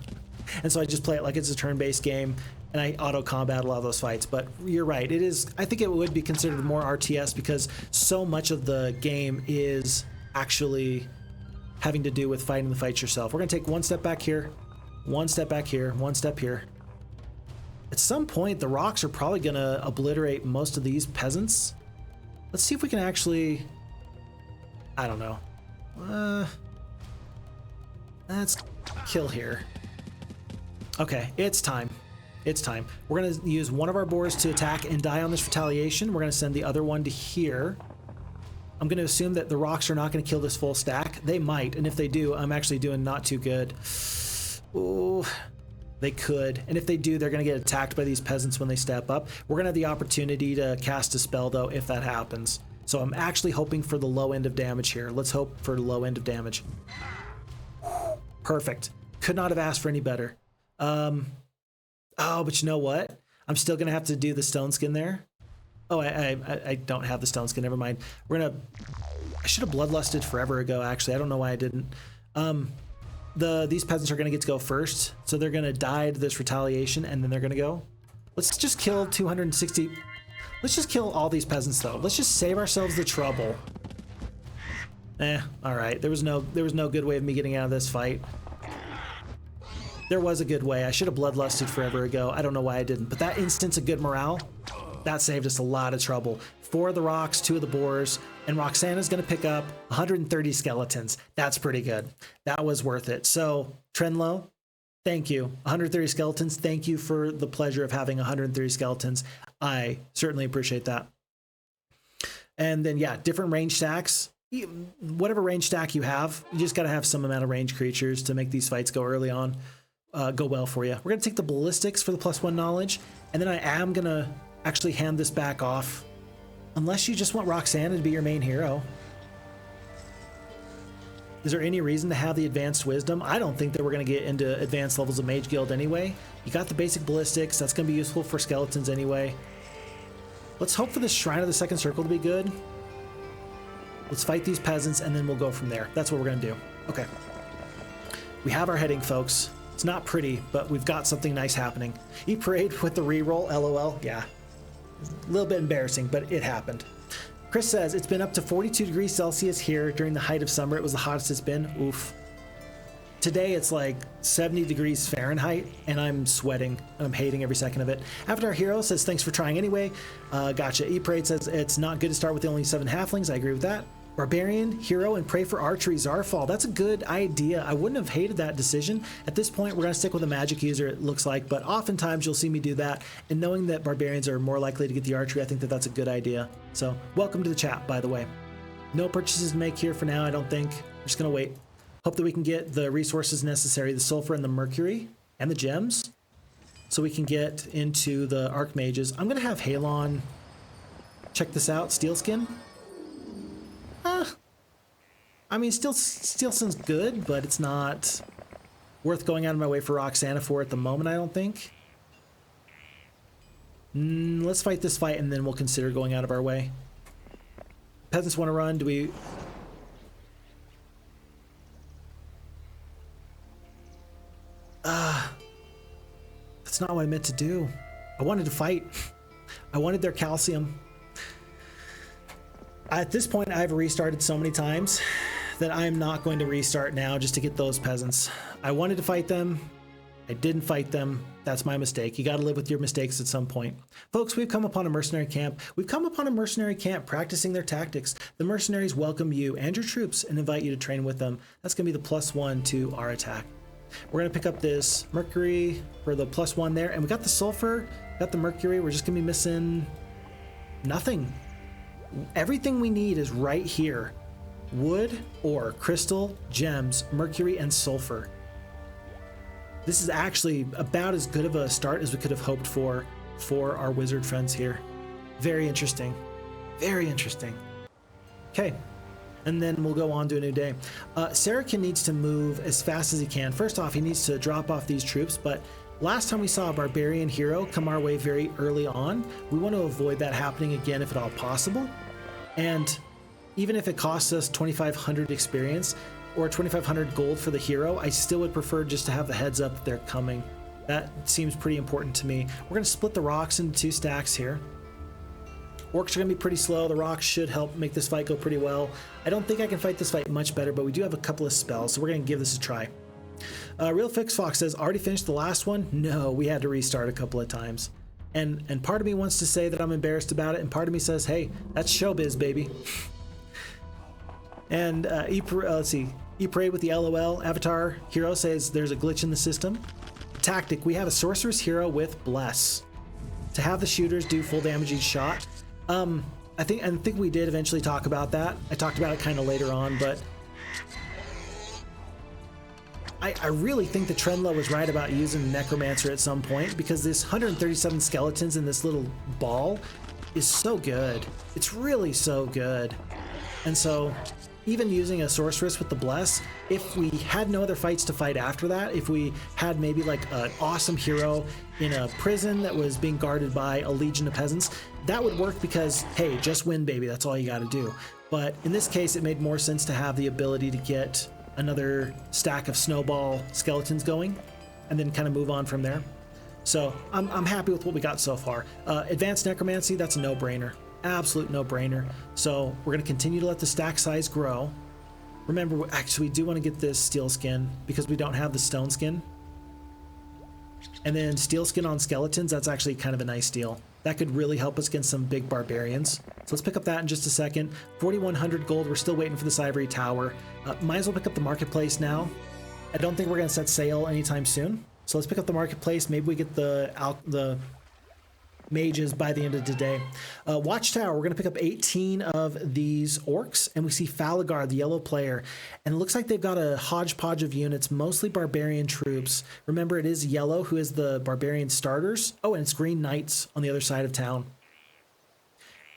And so I just play it like it's a turn-based game, and I auto-combat a lot of those fights. But you're right, it is, I think it would be considered more RTS because so much of the game is actually having to do with fighting the fights yourself. We're gonna take one step back here, one step back here, one step here. At some point, the rocks are probably gonna obliterate most of these peasants. Let's see if we can actually, I don't know. Let's kill here. Okay, it's time. It's time. We're gonna use one of our boars to attack and die on this retaliation. We're gonna send the other one to here. I'm gonna assume that the rocks are not gonna kill this full stack. They might, and if they do, I'm actually doing not too good. Ooh, they could. And if they do, they're gonna get attacked by these peasants when they step up. We're gonna have the opportunity to cast a spell though, if that happens. So I'm actually hoping for the low end of damage here. Let's hope for the low end of damage. Perfect. Could not have asked for any better. Oh, but you know what? I'm still gonna have to do the stone skin there. Oh, I don't have the stone skin, never mind. I should have bloodlusted forever ago, actually. I don't know why I didn't. These peasants are gonna get to go first, so they're gonna die to this retaliation, and then they're gonna go. Let's just kill 260. Let's just kill all these peasants though. Let's just save ourselves the trouble. All right. There was no good way of me getting out of this fight. There was a good way. I should have bloodlusted forever ago. I don't know why I didn't, but that instant's a good morale. That saved us a lot of trouble. 4 of the rocks, 2 of the boars, and Roxana's gonna pick up 130 skeletons. That's pretty good. That was worth it. So, Trenlow, thank you. 130 skeletons. Thank you for the pleasure of having 130 skeletons. I certainly appreciate that. And then, yeah, different range stacks. Whatever range stack you have, you just gotta have some amount of range creatures to make these fights go early on. Go well for you. We're gonna take the ballistics for the +1 knowledge, and then I am gonna actually hand this back off, unless you just want Roxana to be your main hero. Is there any reason to have the advanced wisdom? I don't think that we're gonna get into advanced levels of Mage Guild anyway. You got the basic ballistics, that's gonna be useful for skeletons anyway. Let's hope for the Shrine of the Second Circle to be good. Let's fight these peasants and then we'll go from there. That's what we're gonna do. Okay. We have our heading, folks. It's not pretty, but we've got something nice happening. E-Parade with the reroll, LOL. Yeah, a little bit embarrassing, but it happened. Chris says, it's been up to 42 degrees Celsius here during the height of summer. It was the hottest it's been. Oof. Today it's like 70 degrees Fahrenheit, and I'm sweating. I'm hating every second of it. Avatar Hero says, thanks for trying anyway. Gotcha. E-Parade says, it's not good to start with the only 7 halflings. I agree with that. Barbarian, hero, and pray for archery, Zarfall. That's a good idea. I wouldn't have hated that decision. At this point, we're going to stick with a magic user, it looks like, but oftentimes you'll see me do that. And knowing that barbarians are more likely to get the archery, I think that that's a good idea. So, welcome to the chat, by the way. No purchases to make here for now, I don't think. We're just going to wait. Hope that we can get the resources necessary, the sulfur and the mercury and the gems. so we can get into the Archmages. I'm gonna have Halon check this out. Steelskin. I mean, Steelskin's good, but it's not worth going out of my way for Roxana for at the moment, I don't think. Let's fight this fight and then we'll consider going out of our way. Peasants want to run. Do we... That's not what I meant to do. I wanted to fight. I wanted their calcium. At this point, I've restarted so many times that I'm not going to restart now just to get those peasants. I wanted to fight them. I didn't fight them. That's my mistake. You got to live with your mistakes at some point. Folks, we've come upon a mercenary camp. We've come upon a mercenary camp practicing their tactics. The mercenaries welcome you and your troops and invite you to train with them. That's going to be the +1 to our attack. We're going to pick up this mercury for the +1 there. And we got the sulfur, got the mercury. We're just going to be missing nothing. Everything we need is right here. Wood, ore, crystal, gems, mercury, and sulfur. This is actually about as good of a start as we could have hoped for our wizard friends here. Very interesting. Very interesting. Okay. And then we'll go on to a new day. Saracen needs to move as fast as he can. First off, he needs to drop off these troops, but last time we saw a barbarian hero come our way very early on. We want to avoid that happening again if at all possible. And even if it costs us 2,500 experience or 2,500 gold for the hero, I still would prefer just to have the heads up that they're coming. That seems pretty important to me. We're going to split the rocks into 2 stacks here. Orcs are going to be pretty slow. The rocks should help make this fight go pretty well. I don't think I can fight this fight much better, but we do have a couple of spells, so we're going to give this a try. Real Phixfox says, already finished the last one? No, we had to restart a couple of times. And part of me wants to say that I'm embarrassed about it, and part of me says, hey, that's showbiz, baby. And let's see, E-Parade with the LOL avatar hero says there's a glitch in the system. Tactic, we have a sorceress hero with Bless. To have the shooters do full damage each shot. I think we did eventually talk about that. I talked about it kind of later on, but I really think that Trendla was right about using Necromancer at some point, because this 137 skeletons in this little ball is so good. It's really so good. And so even using a sorceress with the Bless, if we had no other fights to fight after that, if we had maybe like an awesome hero in a prison that was being guarded by a Legion of Peasants, that would work because, hey, just win, baby, that's all you got to do. But in this case, it made more sense to have the ability to get another stack of snowball skeletons going and then kind of move on from there. So I'm happy with what we got so far. Advanced Necromancy, that's a no-brainer. Absolute no-brainer. So we're going to continue to let the stack size grow. Remember, actually, we do want to get this steel skin because we don't have the stone skin. And then steel skin on skeletons, that's actually kind of a nice deal. That could really help us against some big barbarians. So let's pick up that in just a second. 4,100 gold. We're still waiting for this ivory tower. Might as well pick up the marketplace now. I don't think we're going to set sail anytime soon. So let's pick up the marketplace. Maybe we get the mages by the end of the day. Watchtower, we're going to pick up 18 of these orcs, and we see Falagar, the yellow player, and it looks like they've got a hodgepodge of units, mostly barbarian troops. Remember, it is yellow who is the barbarian starters. Oh, and it's green knights on the other side of town.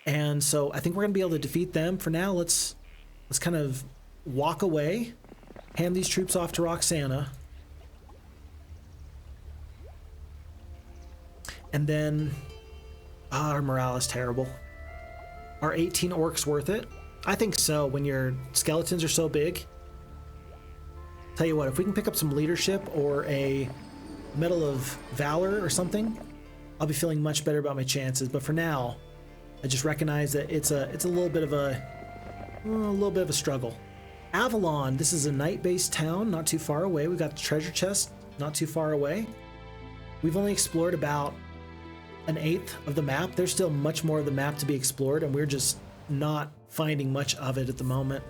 And so I think we're going to be able to defeat them. For now, let's kind of walk away, hand these troops off to Roxana, and then our morale is terrible. Are 18 orcs worth it? I think so, when your skeletons are so big. Tell you what, if we can pick up some leadership or a Medal of Valor or something, I'll be feeling much better about my chances. But for now, I just recognize that it's a little bit of a struggle. Avalon, this is a knight-based town, not too far away. We've got the treasure chest not too far away. We've only explored about 1/8 of the map. There's still much more of the map to be explored, and we're just not finding much of it at the moment.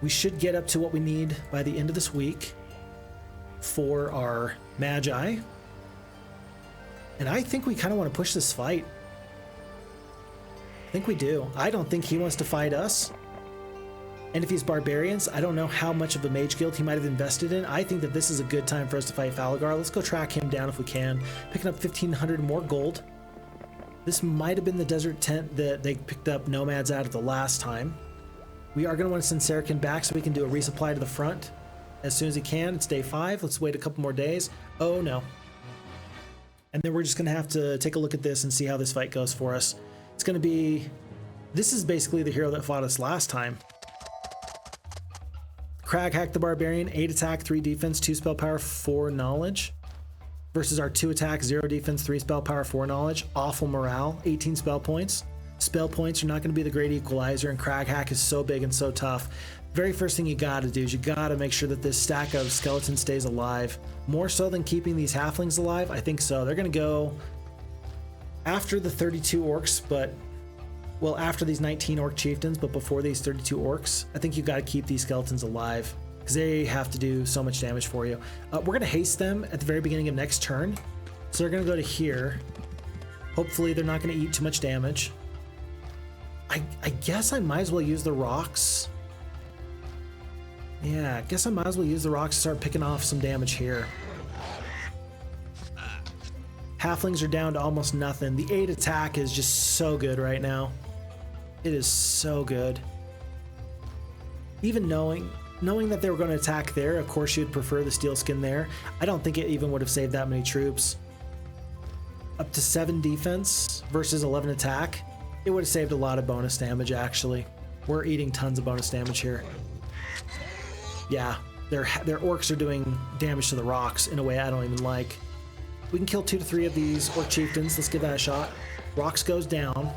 We should get up to what we need by the end of this week for our Magi. And I think we kind of want to push this fight. I think we do. I don't think he wants to fight us. And if he's barbarians, I don't know how much of a mage guild he might have invested in. I think that this is a good time for us to fight Falgar. Let's go track him down if we can. Picking up 1,500 more gold. This might have been the desert tent that they picked up nomads out of the last time. We are going to want to send Saracen back so we can do a resupply to the front as soon as he can. It's day 5. Let's wait a couple more days. Oh no. And then we're just going to have to take a look at this and see how this fight goes for us. It's going to be... This is basically the hero that fought us last time. Crag hacked the Barbarian, 8 attack, 3 defense, 2 spell power, 4 knowledge. Versus our 2 attack, 0 defense, 3 spell power, 4 knowledge. Awful morale, 18 spell points. Spell points are not going to be the great equalizer, and Crag hack is so big and so tough. Very first thing you got to do is you got to make sure that this stack of skeletons stays alive. More so than keeping these halflings alive? I think so. They're going to go after the 32 orcs, but... Well, after these 19 orc chieftains, but before these 32 orcs, I think you got to keep these skeletons alive because they have to do so much damage for you. We're going to haste them at the very beginning of next turn. So they're going to go to here. Hopefully they're not going to eat too much damage. I guess I might as well use the rocks. Yeah, I guess I might as well use the rocks to start picking off some damage here. Halflings are down to almost nothing. The 8 attack is just so good right now. It is so good. Even knowing that they were going to attack there, of course you'd prefer the steel skin there. I don't think it even would have saved that many troops. Up to 7 defense versus 11 attack. It would have saved a lot of bonus damage, actually. We're eating tons of bonus damage here. Yeah, their orcs are doing damage to the rocks in a way I don't even like. We can kill 2 to 3 of these orc chieftains. Let's give that a shot. Rocks goes down.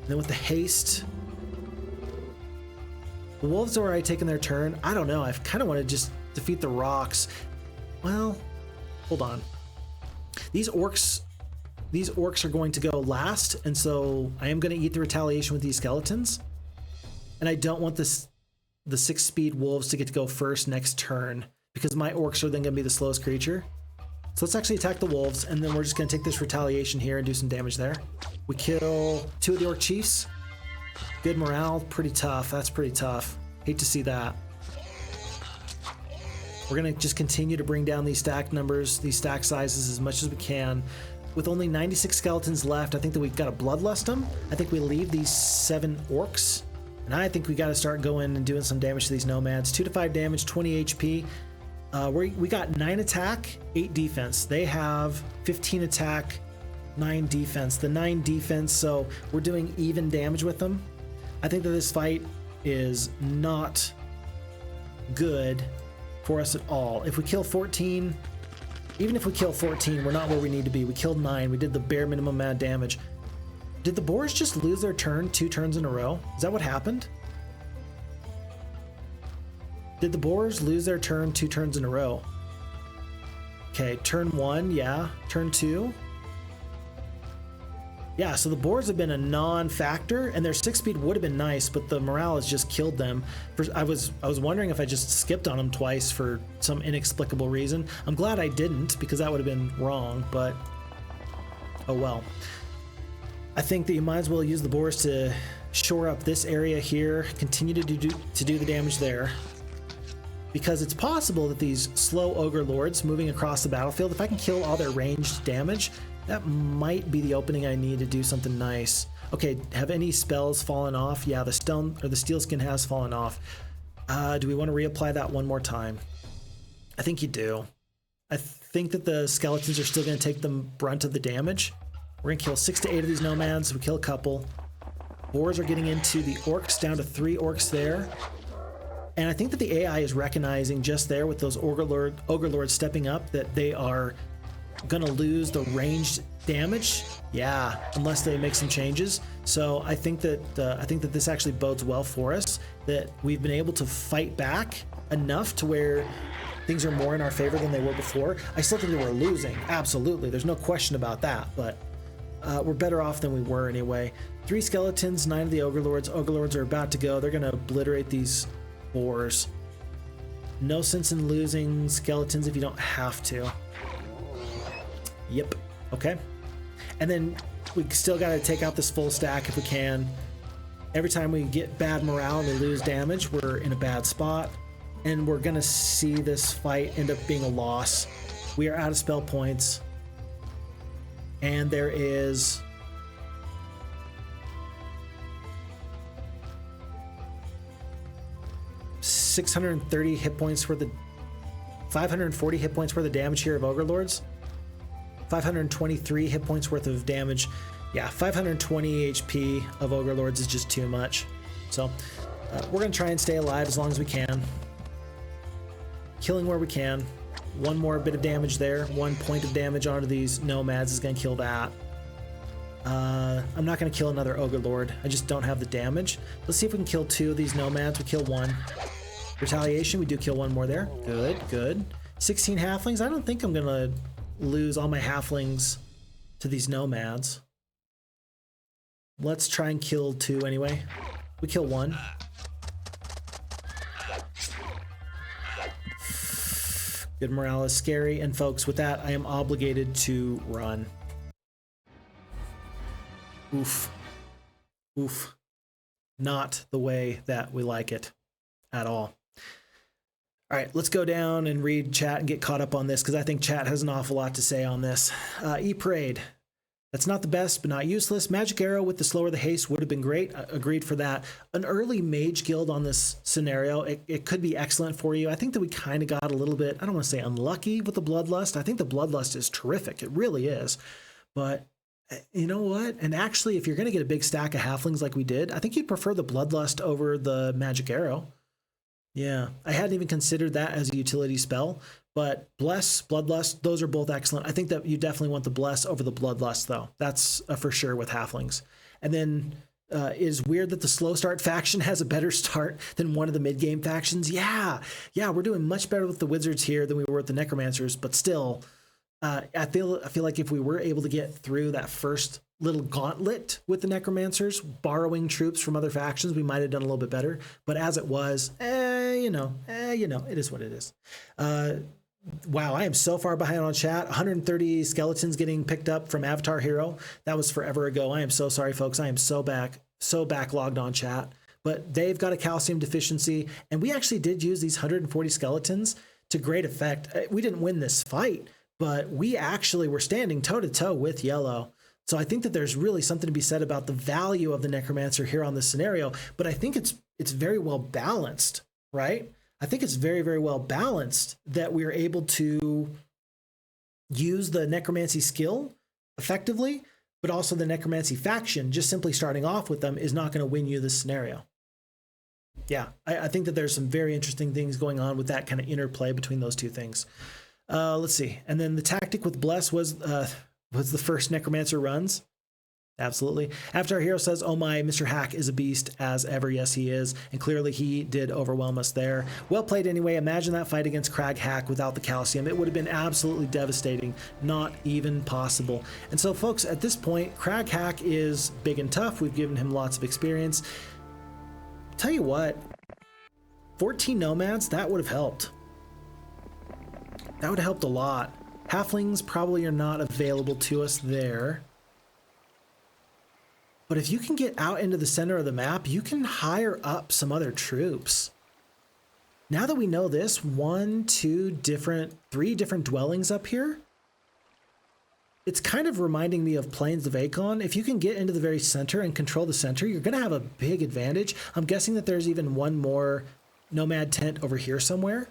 And then with the haste... The wolves are already taking their turn. I don't know. I kind of want to just defeat the rocks. Well, hold on. These orcs are going to go last, and so I am going to eat the retaliation with these skeletons. And I don't want the 6-speed wolves to get to go first next turn, because my orcs are then going to be the slowest creature. So let's actually attack the wolves, and then we're just going to take this retaliation here and do some damage there. We kill 2 of the orc chiefs. Good morale, pretty tough. That's pretty tough. Hate to see that. We're going to just continue to bring down these stack numbers, these stack sizes as much as we can. With only 96 skeletons left, I think that we've got to bloodlust them. I think we leave these 7 orcs, and I think we got to start going and doing some damage to these nomads. 2 to 5 damage, 20 HP. We got 9 attack, 8 defense. They have 15 attack, 9 defense. The 9 defense, so we're doing even damage with them. I think that this fight is not good for us at all. If we kill 14, even if we kill 14, we're not where we need to be. We killed 9. We did the bare minimum amount of damage. Did the boars just lose their turn 2 turns in a row? Is that what happened? Did the boars lose their turn 2 turns in a row? Okay, turn 1, yeah. Turn 2. Yeah, so the boars have been a non-factor, and their 6-speed would have been nice, but the morale has just killed them. I was wondering if I just skipped on them twice for some inexplicable reason. I'm glad I didn't, because that would have been wrong, but oh well. I think that you might as well use the boars to shore up this area here, continue to do the damage there. Because it's possible that these slow ogre lords moving across the battlefield, if I can kill all their ranged damage, that might be the opening I need to do something nice. Okay, have any spells fallen off? Yeah, the stone or the steel skin has fallen off. Do we want to reapply that one more time? I think you do. I think that the skeletons are still going to take the brunt of the damage. We're going to kill 6 to 8 of these nomads. We kill a couple. Boars are getting into the orcs, down to 3 orcs there. And I think that the AI is recognizing just there with those ogre lords stepping up that they are gonna lose the ranged damage. Yeah, unless they make some changes. So I think that this actually bodes well for us, that we've been able to fight back enough to where things are more in our favor than they were before. I still think that we're losing, absolutely. There's no question about that, but we're better off than we were anyway. 3 skeletons, 9 of the ogre lords. Ogre lords are about to go. They're gonna obliterate these boars. No sense in losing skeletons if you don't have to. Yep. Okay. And then we still got to take out this full stack if we can. Every time we get bad morale and we lose damage, we're in a bad spot. And we're gonna see this fight end up being a loss. We are out of spell points. And there is... ...630 hit points worth of... 540 hit points worth of damage here of Ogre Lords. 523 hit points worth of damage. Yeah, 520 HP of Ogre Lords is just too much. So, we're gonna try and stay alive as long as we can. Killing where we can. One more bit of damage there. 1 point of damage onto these nomads is gonna kill that. I'm not gonna kill another Ogre Lord. I just don't have the damage. Let's see if we can kill 2 of these nomads. We kill 1. Retaliation, we do kill 1 more there. Good, good. 16 halflings. I don't think I'm gonna lose all my halflings to these nomads. Let's try and kill 2 anyway. We kill 1. Good morale is scary, and folks, with that, I am obligated to run. Oof. Oof. Not the way that we like it at all. All right, let's go down and read chat and get caught up on this, because I think chat has an awful lot to say on this. E-Parade. That's not the best, but not useless. Magic Arrow with the slower the haste would have been great. Agreed for that. An early mage guild on this scenario, it could be excellent for you. I think that we kind of got a little bit, I don't want to say unlucky with the Bloodlust. I think the Bloodlust is terrific. It really is. But you know what? And actually, if you're going to get a big stack of halflings like we did, I think you'd prefer the Bloodlust over the Magic Arrow. Yeah, I hadn't even considered that as a utility spell, but Bless, Bloodlust, those are both excellent. I think that you definitely want the Bless over the Bloodlust, though. That's for sure with halflings. And then it is weird that the slow start faction has a better start than one of the mid-game factions. Yeah, we're doing much better with the Wizards here than we were with the Necromancers, but still, I feel like if we were able to get through that first little gauntlet with the Necromancers, borrowing troops from other factions, we might have done a little bit better. But as it was, it is what it is. Wow, I am so far behind on chat. 130 skeletons getting picked up from Avatar Hero. That was forever ago. I am so sorry, folks. I am so backlogged on chat. But they've got a calcium deficiency, and we actually did use these 140 skeletons to great effect. We didn't win this fight, but we actually were standing toe-to-toe with yellow. So I think that there's really something to be said about the value of the Necromancer here on this scenario, but I think it's very well balanced, right? I think it's very, very well balanced that we're able to use the Necromancy skill effectively, but also the Necromancy faction, just simply starting off with them is not going to win you this scenario. Yeah, I think that there's some very interesting things going on with that kind of interplay between those two things. Let's see. And then the tactic with Bless was the first Necromancer runs. Absolutely. After our hero says, oh my, Mr. Hack is a beast as ever. Yes, he is. And clearly he did overwhelm us there. Well played anyway. Imagine that fight against Crag Hack without the calcium. It would have been absolutely devastating. Not even possible. And so folks, at this point, Crag Hack is big and tough. We've given him lots of experience. Tell you what, 14 nomads, that would have helped. That would have helped a lot. Halflings probably are not available to us there. But if you can get out into the center of the map, you can hire up some other troops. Now that we know this, 3 different dwellings up here, it's kind of reminding me of Plains of Akon. If you can get into the very center and control the center, you're going to have a big advantage. I'm guessing that there's even one more nomad tent over here somewhere.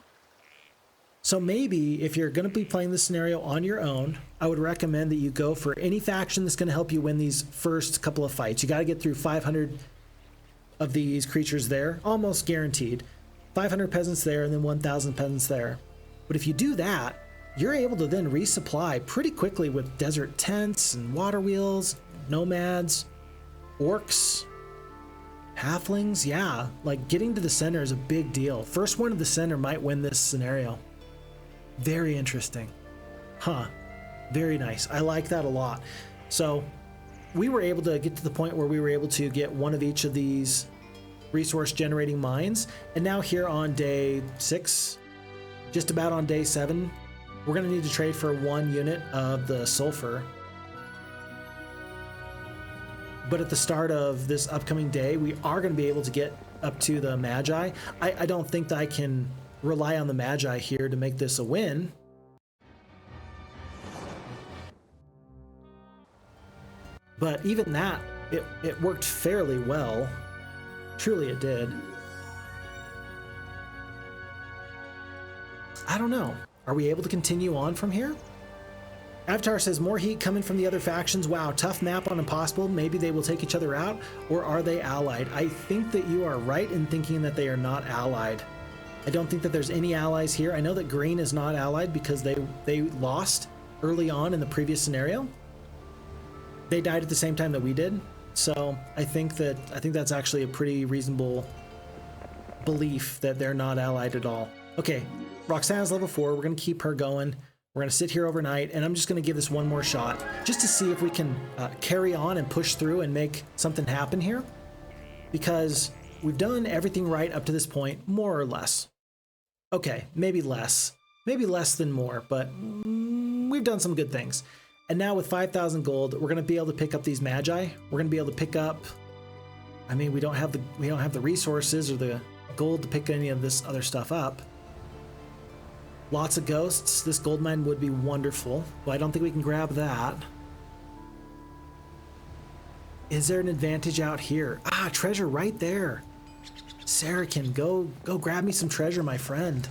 So maybe if you're going to be playing this scenario on your own, I would recommend that you go for any faction that's going to help you win these first couple of fights. You got to get through 500 of these creatures there, almost guaranteed. 500 peasants there and then 1,000 peasants there. But if you do that, you're able to then resupply pretty quickly with desert tents and water wheels, nomads, orcs, halflings. Yeah, like getting to the center is a big deal. First one to the center might win this scenario. Very interesting. Huh. Very nice. I like that a lot. So we were able to get to the point where we were able to get one of each of these resource generating mines. And now here on day 6, just about on day 7, we're going to need to trade for 1 unit of the sulfur. But at the start of this upcoming day, we are going to be able to get up to the Magi. I don't think that I can rely on the Magi here to make this a win. But even that, it worked fairly well. Truly it did. I don't know. Are we able to continue on from here? Avatar says, more heat coming from the other factions. Wow, tough map on Impossible. Maybe they will take each other out, or are they allied? I think that you are right in thinking that they are not allied. I don't think that there's any allies here. I know that green is not allied because they lost early on in the previous scenario. They died at the same time that we did. So I think that's actually a pretty reasonable belief that they're not allied at all. Okay, Roxana's level 4. We're gonna keep her going. We're going to sit here overnight, and I'm just going to give this one more shot just to see if we can carry on and push through and make something happen here, because we've done everything right up to this point, more or less. Okay, maybe less than more, but we've done some good things. And now with 5,000 gold, we're going to be able to pick up these Magi. We're going to be able to pick up, I mean, we don't have the resources or the gold to pick any of this other stuff up. Lots of ghosts. This gold mine would be wonderful, but I don't think we can grab that. Is there an advantage out here? Ah, treasure right there. Saracen, go grab me some treasure, my friend.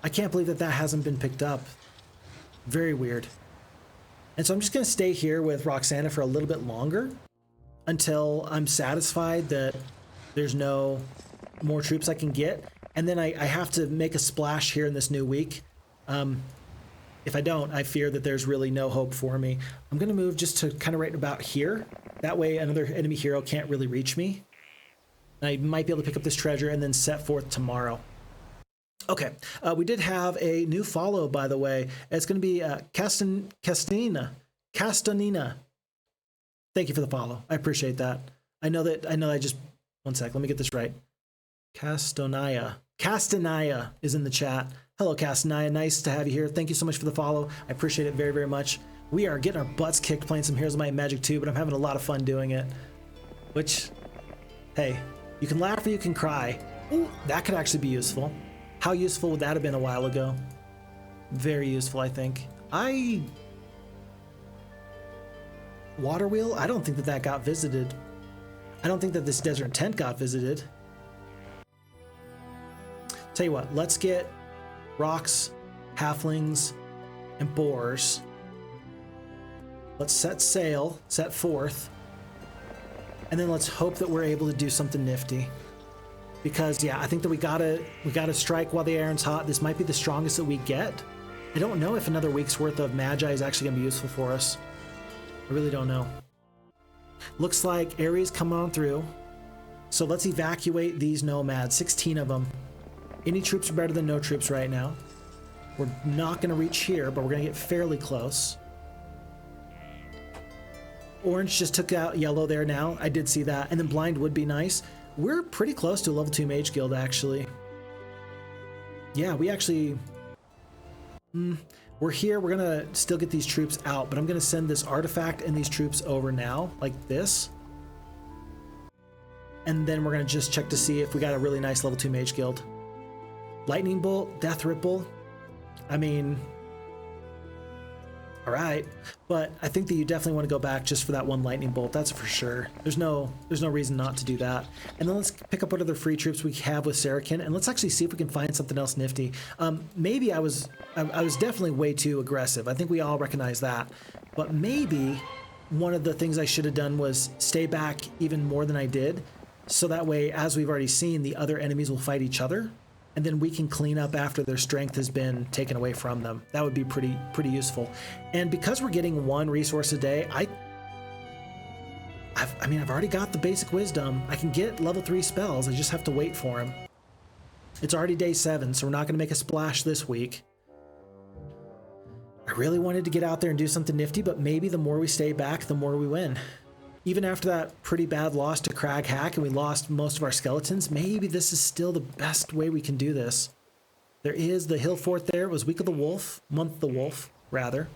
I can't believe that hasn't been picked up. Very weird. And so I'm just going to stay here with Roxana for a little bit longer until I'm satisfied that there's no more troops I can get. And then I have to make a splash here in this new week. If I don't, I fear that there's really no hope for me. I'm going to move just to kind of right about here. That way another enemy hero can't really reach me. And I might be able to pick up this treasure and then set forth tomorrow. Okay, we did have a new follow, by the way. It's going to be Castanina. Thank you for the follow. I appreciate that. I know I just... One sec, let me get this right. Castanaya is in the chat. Hello, Castanaya. Nice to have you here. Thank you so much for the follow. I appreciate it very, very much. We are getting our butts kicked playing some Heroes of Might and Magic 2, but I'm having a lot of fun doing it. Which, hey, you can laugh or you can cry. Ooh, that could actually be useful. How useful would that have been a while ago? Very useful, I think. Water Wheel? I don't think that got visited. I don't think that this Desert Tent got visited. Tell you what, let's get rocks, halflings, and boars. Let's set sail, set forth, and then let's hope that we're able to do something nifty. Because yeah, I think that we gotta strike while the iron's hot. This might be the strongest that we get. I don't know if another week's worth of Magi is actually gonna be useful for us. I really don't know. Looks like Ares coming on through. So let's evacuate these nomads, 16 of them. Any troops are better than no troops right now. We're not going to reach here, but we're going to get fairly close. Orange just took out yellow there now. I did see that. And then blind would be nice. We're pretty close to a level 2 mage guild, actually. Yeah, we actually... we're here. We're going to still get these troops out, but I'm going to send this artifact and these troops over now, like this. And then we're going to just check to see if we got a really nice level 2 mage guild. Lightning Bolt, Death Ripple. I mean, all right, but I think that you definitely want to go back just for that one Lightning Bolt. That's for sure. There's no reason not to do that. And then let's pick up what other free troops we have with Saracen, and let's actually see if we can find something else nifty. Maybe I was definitely way too aggressive. I think we all recognize that. But maybe one of the things I should have done was stay back even more than I did, so that way, as we've already seen, the other enemies will fight each other. And then we can clean up after their strength has been taken away from them. That would be pretty useful. And because we're getting one resource a day, I've already got the basic wisdom. I can get level 3 spells. I just have to wait for them. It's already day 7, so we're not going to make a splash this week. I really wanted to get out there and do something nifty, but maybe the more we stay back, the more we win. Even after that pretty bad loss to Crag hack and we lost most of our skeletons, maybe this is still the best way we can do this. There is the hill fort there. It was week of the wolf, month of the wolf, rather.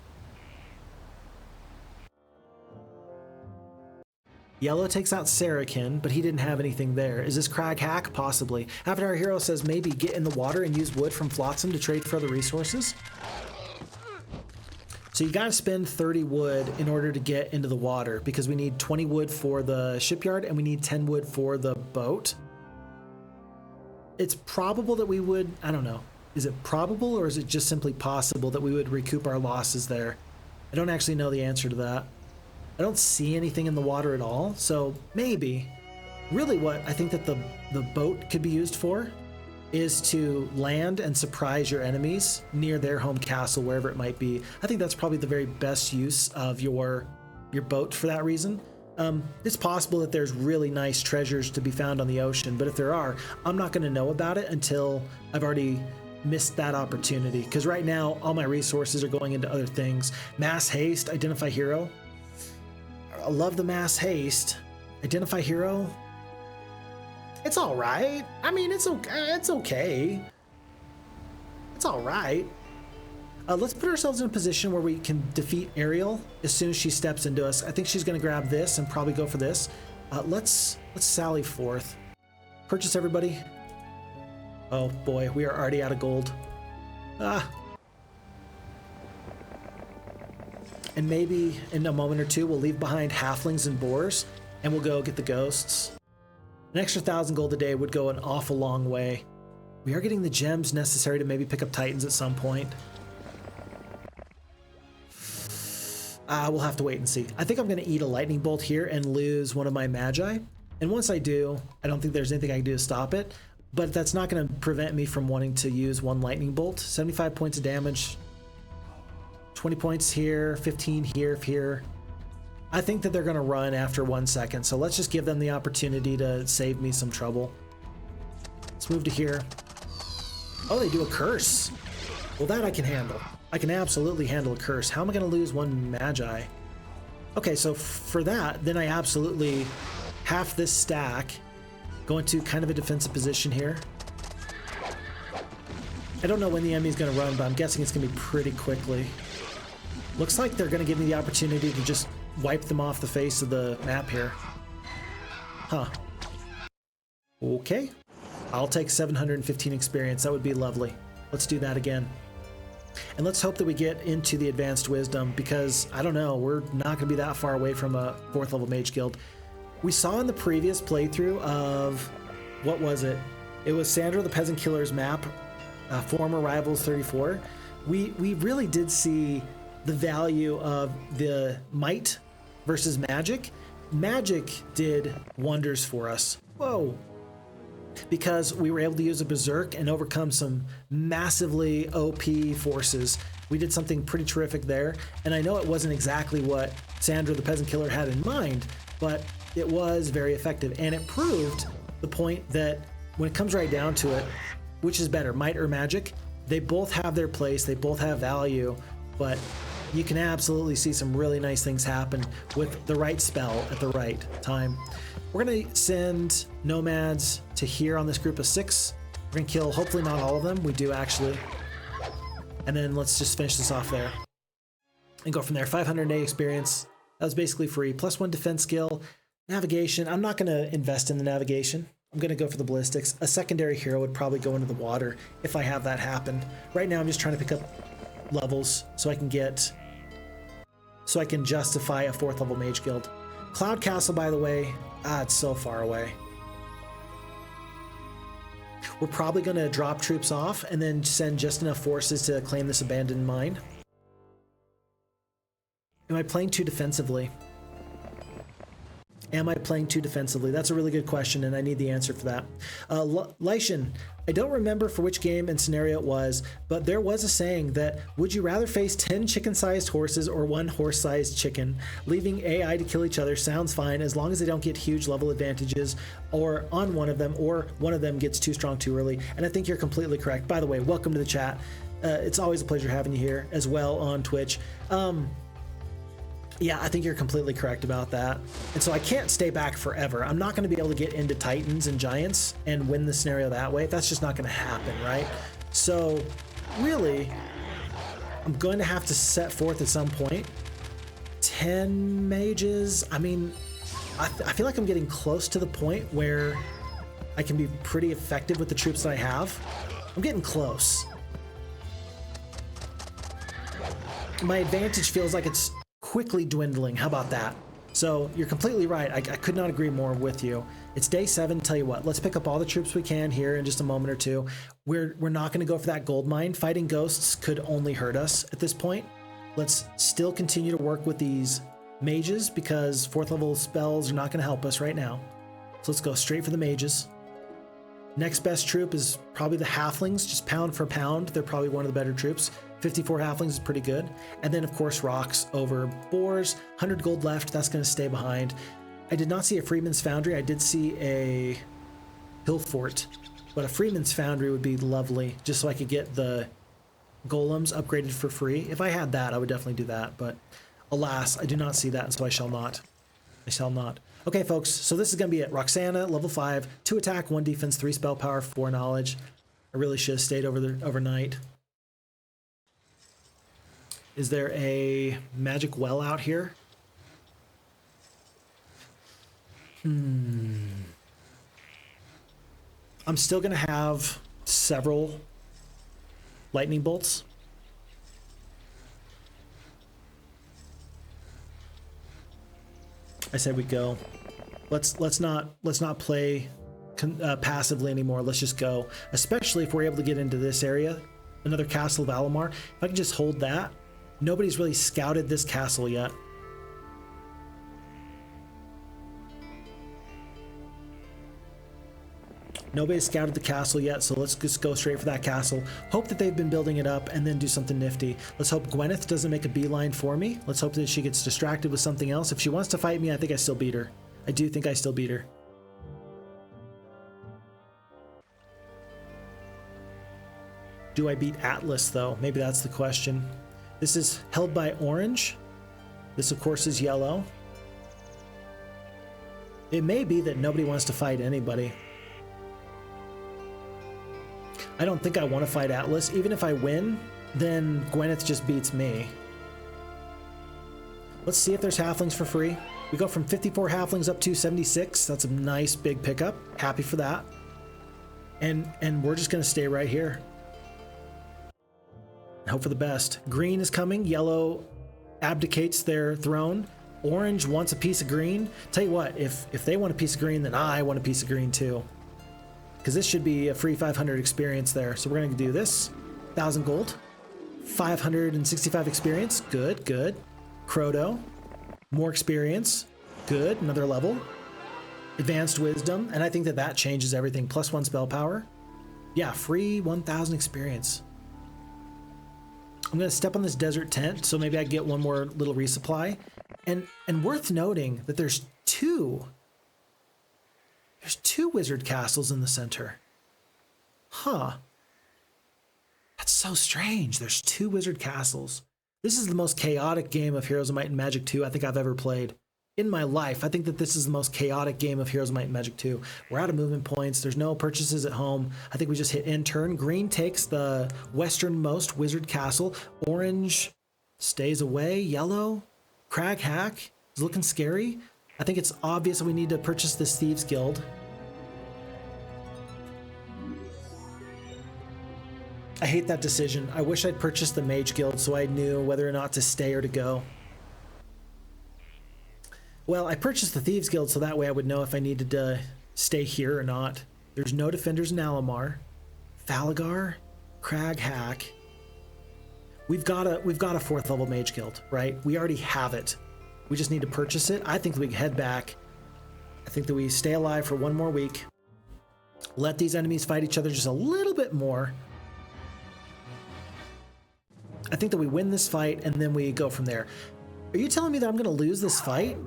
Yellow takes out Sarakin, but he didn't have anything there. Is this Crag hack? Possibly. After our hero says maybe get in the water and use wood from Flotsam to trade for other resources. So you gotta spend 30 wood in order to get into the water because we need 20 wood for the shipyard and we need 10 wood for the boat. It's probable that we would, I don't know. Is it probable or is it just simply possible that we would recoup our losses there? I don't actually know the answer to that. I don't see anything in the water at all, so maybe. Really what I think that the boat could be used for is to land and surprise your enemies near their home castle, wherever it might be. I think that's probably the very best use of your boat for that reason. It's possible that there's really nice treasures to be found on the ocean, but if there are, I'm not gonna know about it until I've already missed that opportunity, because right now all my resources are going into other things. Mass haste, identify hero. I love the mass haste. Identify hero. It's all right. I mean, it's okay. It's okay. It's all right. Let's put ourselves in a position where we can defeat Ariel as soon as she steps into us. I think she's going to grab this and probably go for this. Let's sally forth. Purchase everybody. Oh boy, we are already out of gold. And maybe in a moment or two, we'll leave behind halflings and boars, and we'll go get the ghosts. An extra 1,000 gold a day would go an awful long way. We are getting the gems necessary to maybe pick up titans at some point. We'll have to wait and see. I think I'm going to eat a lightning bolt here and lose one of my magi. And once I do, I don't think there's anything I can do to stop it, but that's not going to prevent me from wanting to use one lightning bolt. 75 points of damage. 20 points here, 15 here. I think that they're going to run after 1 second, so let's just give them the opportunity to save me some trouble. Let's move to here. Oh, they do a curse. Well, that I can handle. I can absolutely handle a curse. How am I going to lose one magi? Okay, so for that, then I absolutely half this stack, go into kind of a defensive position here. I don't know when the enemy's going to run, but I'm guessing it's going to be pretty quickly. Looks like they're going to give me the opportunity to just wipe them off the face of the map here. Huh. Okay. I'll take 715 experience. That would be lovely. Let's do that again. And let's hope that we get into the advanced wisdom because, I don't know, we're not going to be that far away from a 4th level mage guild. We saw in the previous playthrough of, what was it? It was Sandra the Peasant Killer's map, former Rivals 34. We really did see the value of the might versus magic. Magic did wonders for us. Whoa. Because we were able to use a Berserk and overcome some massively OP forces. We did something pretty terrific there. And I know it wasn't exactly what Sandra the Peasant Killer had in mind, but it was very effective. And it proved the point that when it comes right down to it, which is better, might or magic? They both have their place, they both have value, but you can absolutely see some really nice things happen with the right spell at the right time. We're gonna send nomads to here on this group of 6. We're gonna kill hopefully not all of them. We do actually. And then let's just finish this off there and go from there. 500 experience. That was basically free. +1 defense skill. Navigation. I'm not gonna invest in the navigation. I'm gonna go for the ballistics. A secondary hero would probably go into the water if I have that happen. Right now I'm just trying to pick up levels so I can justify a 4th level mage guild. Cloud Castle, by the way, it's so far away. We're probably going to drop troops off and then send just enough forces to claim this abandoned mine. Am I playing too defensively? Am I playing too defensively? That's a really good question, and I need the answer for that. Lycian, I don't remember for which game and scenario it was, but there was a saying that, would you rather face 10 chicken-sized horses or 1 horse-sized chicken? Leaving AI to kill each other sounds fine as long as they don't get huge level advantages or on one of them, or one of them gets too strong too early. And I think you're completely correct. By the way, welcome to the chat. It's always a pleasure having you here as well on Twitch. Yeah, I think you're completely correct about that. And so I can't stay back forever. I'm not going to be able to get into Titans and Giants and win the scenario that way. That's just not going to happen, right? So really, I'm going to have to set forth at some point 10 mages. I mean, I feel like I'm getting close to the point where I can be pretty effective with the troops that I have. I'm getting close. My advantage feels like it's quickly dwindling. How about that? So you're completely right. I could not agree more with you. It's day 7. Tell you what, let's pick up all the troops we can here in just a moment or two. We're not going to go for that gold mine. Fighting ghosts could only hurt us at this point. Let's still continue to work with these mages because 4th level spells are not going to help us right now. So let's go straight for the mages. Next best troop is probably the halflings, just pound for pound. They're probably one of the better troops. 54 halflings is pretty good. And then of course rocks over boars. 100 gold left, that's going to stay behind. I did not see a Freeman's Foundry. I did see a hill fort, but a Freeman's Foundry would be lovely just so I could get the golems upgraded for free. If I had that, I would definitely do that, but alas, I do not see that, and so I shall not. I shall not. Okay, folks, so this is going to be it. Roxana, level 5, 2 attack, 1 defense, 3 spell power, 4 knowledge. I really should have stayed over there overnight. Is there a magic well out here? I'm still going to have several lightning bolts. I said we go. Let's not play passively anymore. Let's just go. Especially if we're able to get into this area, another Castle of Alamar. If I can just hold that. Nobody's really scouted this castle yet. Nobody's scouted the castle yet, so let's just go straight for that castle. Hope that they've been building it up and then do something nifty. Let's hope Gwyneth doesn't make a beeline for me. Let's hope that she gets distracted with something else. If she wants to fight me, I think I still beat her. I do think I still beat her. Do I beat Atlas, though? Maybe that's the question. This is held by orange. This, of course, is yellow. It may be that nobody wants to fight anybody. I don't think I want to fight Atlas. Even if I win, then Gwyneth just beats me. Let's see if there's halflings for free. We go from 54 halflings up to 76. That's a nice big pickup. Happy for that. And we're just going to stay right here. Hope for the best. Green is coming. Yellow abdicates their throne. Orange wants a piece of green. Tell you what, if they want a piece of green, then I want a piece of green too. Because this should be a free 500 experience there. So we're going to do this. 1,000 gold. 565 experience. Good, good. Croto. More experience. Good. Another level. Advanced wisdom. And I think that that changes everything. +1 spell power. Yeah, free 1,000 experience. I'm going to step on this desert tent, so maybe I get one more little resupply. And worth noting that there's two wizard castles in the center. Huh. That's so strange. There's 2 wizard castles. This is the most chaotic game of Heroes of Might and Magic 2 I think I've ever played. In my life, I think that this is the most chaotic game of Heroes of Might and Magic 2. We're out of movement points. There's no purchases at home. I think we just hit end turn. Green takes the westernmost wizard castle. Orange stays away. Yellow, Crag hack is looking scary. I think it's obvious that we need to purchase this Thieves Guild. I hate that decision. I wish I'd purchased the Mage Guild so I knew whether or not to stay or to go. Well, I purchased the Thieves Guild so that way I would know if I needed to stay here or not. There's no defenders in Alamar. Falagar, Crag hack. We've got a 4th level Mage Guild, right? We already have it. We just need to purchase it. I think that we can head back. I think that we stay alive for 1 more week. Let these enemies fight each other just a little bit more. I think that we win this fight and then we go from there. Are you telling me that I'm going to lose this fight?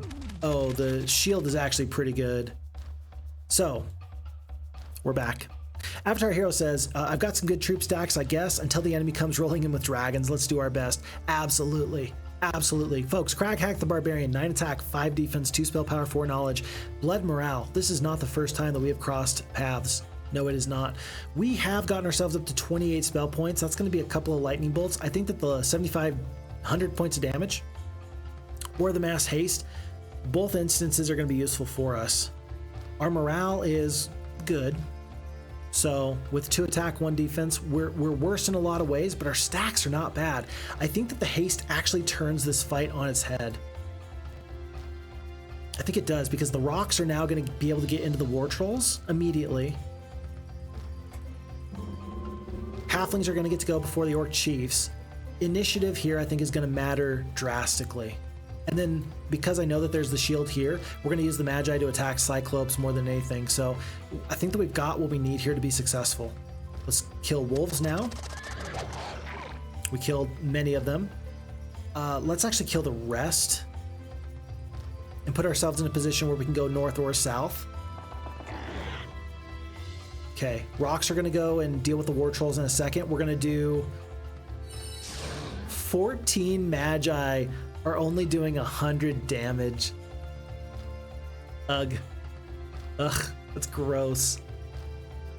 Oh, the shield is actually pretty good. So, we're back. Avatar Hero says, I've got some good troop stacks, I guess, until the enemy comes rolling in with dragons. Let's do our best. Absolutely. Absolutely. Folks, Crag hack the Barbarian, 9 attack, 5 defense, 2 spell power, 4 knowledge. Blood morale. This is not the first time that we have crossed paths. No, it is not. We have gotten ourselves up to 28 spell points. That's going to be a couple of lightning bolts. I think that the 7,500 points of damage or the mass haste Both instances are going to be useful for us. Our morale is good. So with 2 attack, 1 defense, we're worse in a lot of ways, but our stacks are not bad. I think that the haste actually turns this fight on its head. I think it does, because the rocks are now going to be able to get into the war trolls immediately. Halflings are going to get to go before the orc chiefs. Initiative here, I think, is going to matter drastically. And then, because I know that there's the shield here, we're going to use the Magi to attack Cyclopes more than anything. So I think that we've got what we need here to be successful. Let's kill wolves now. We killed many of them. Let's actually kill the rest and put ourselves in a position where we can go north or south. Okay, rocks are going to go and deal with the war trolls in a second. We're going to do 14 Magi are only doing 100 damage. Ugh. Ugh, that's gross.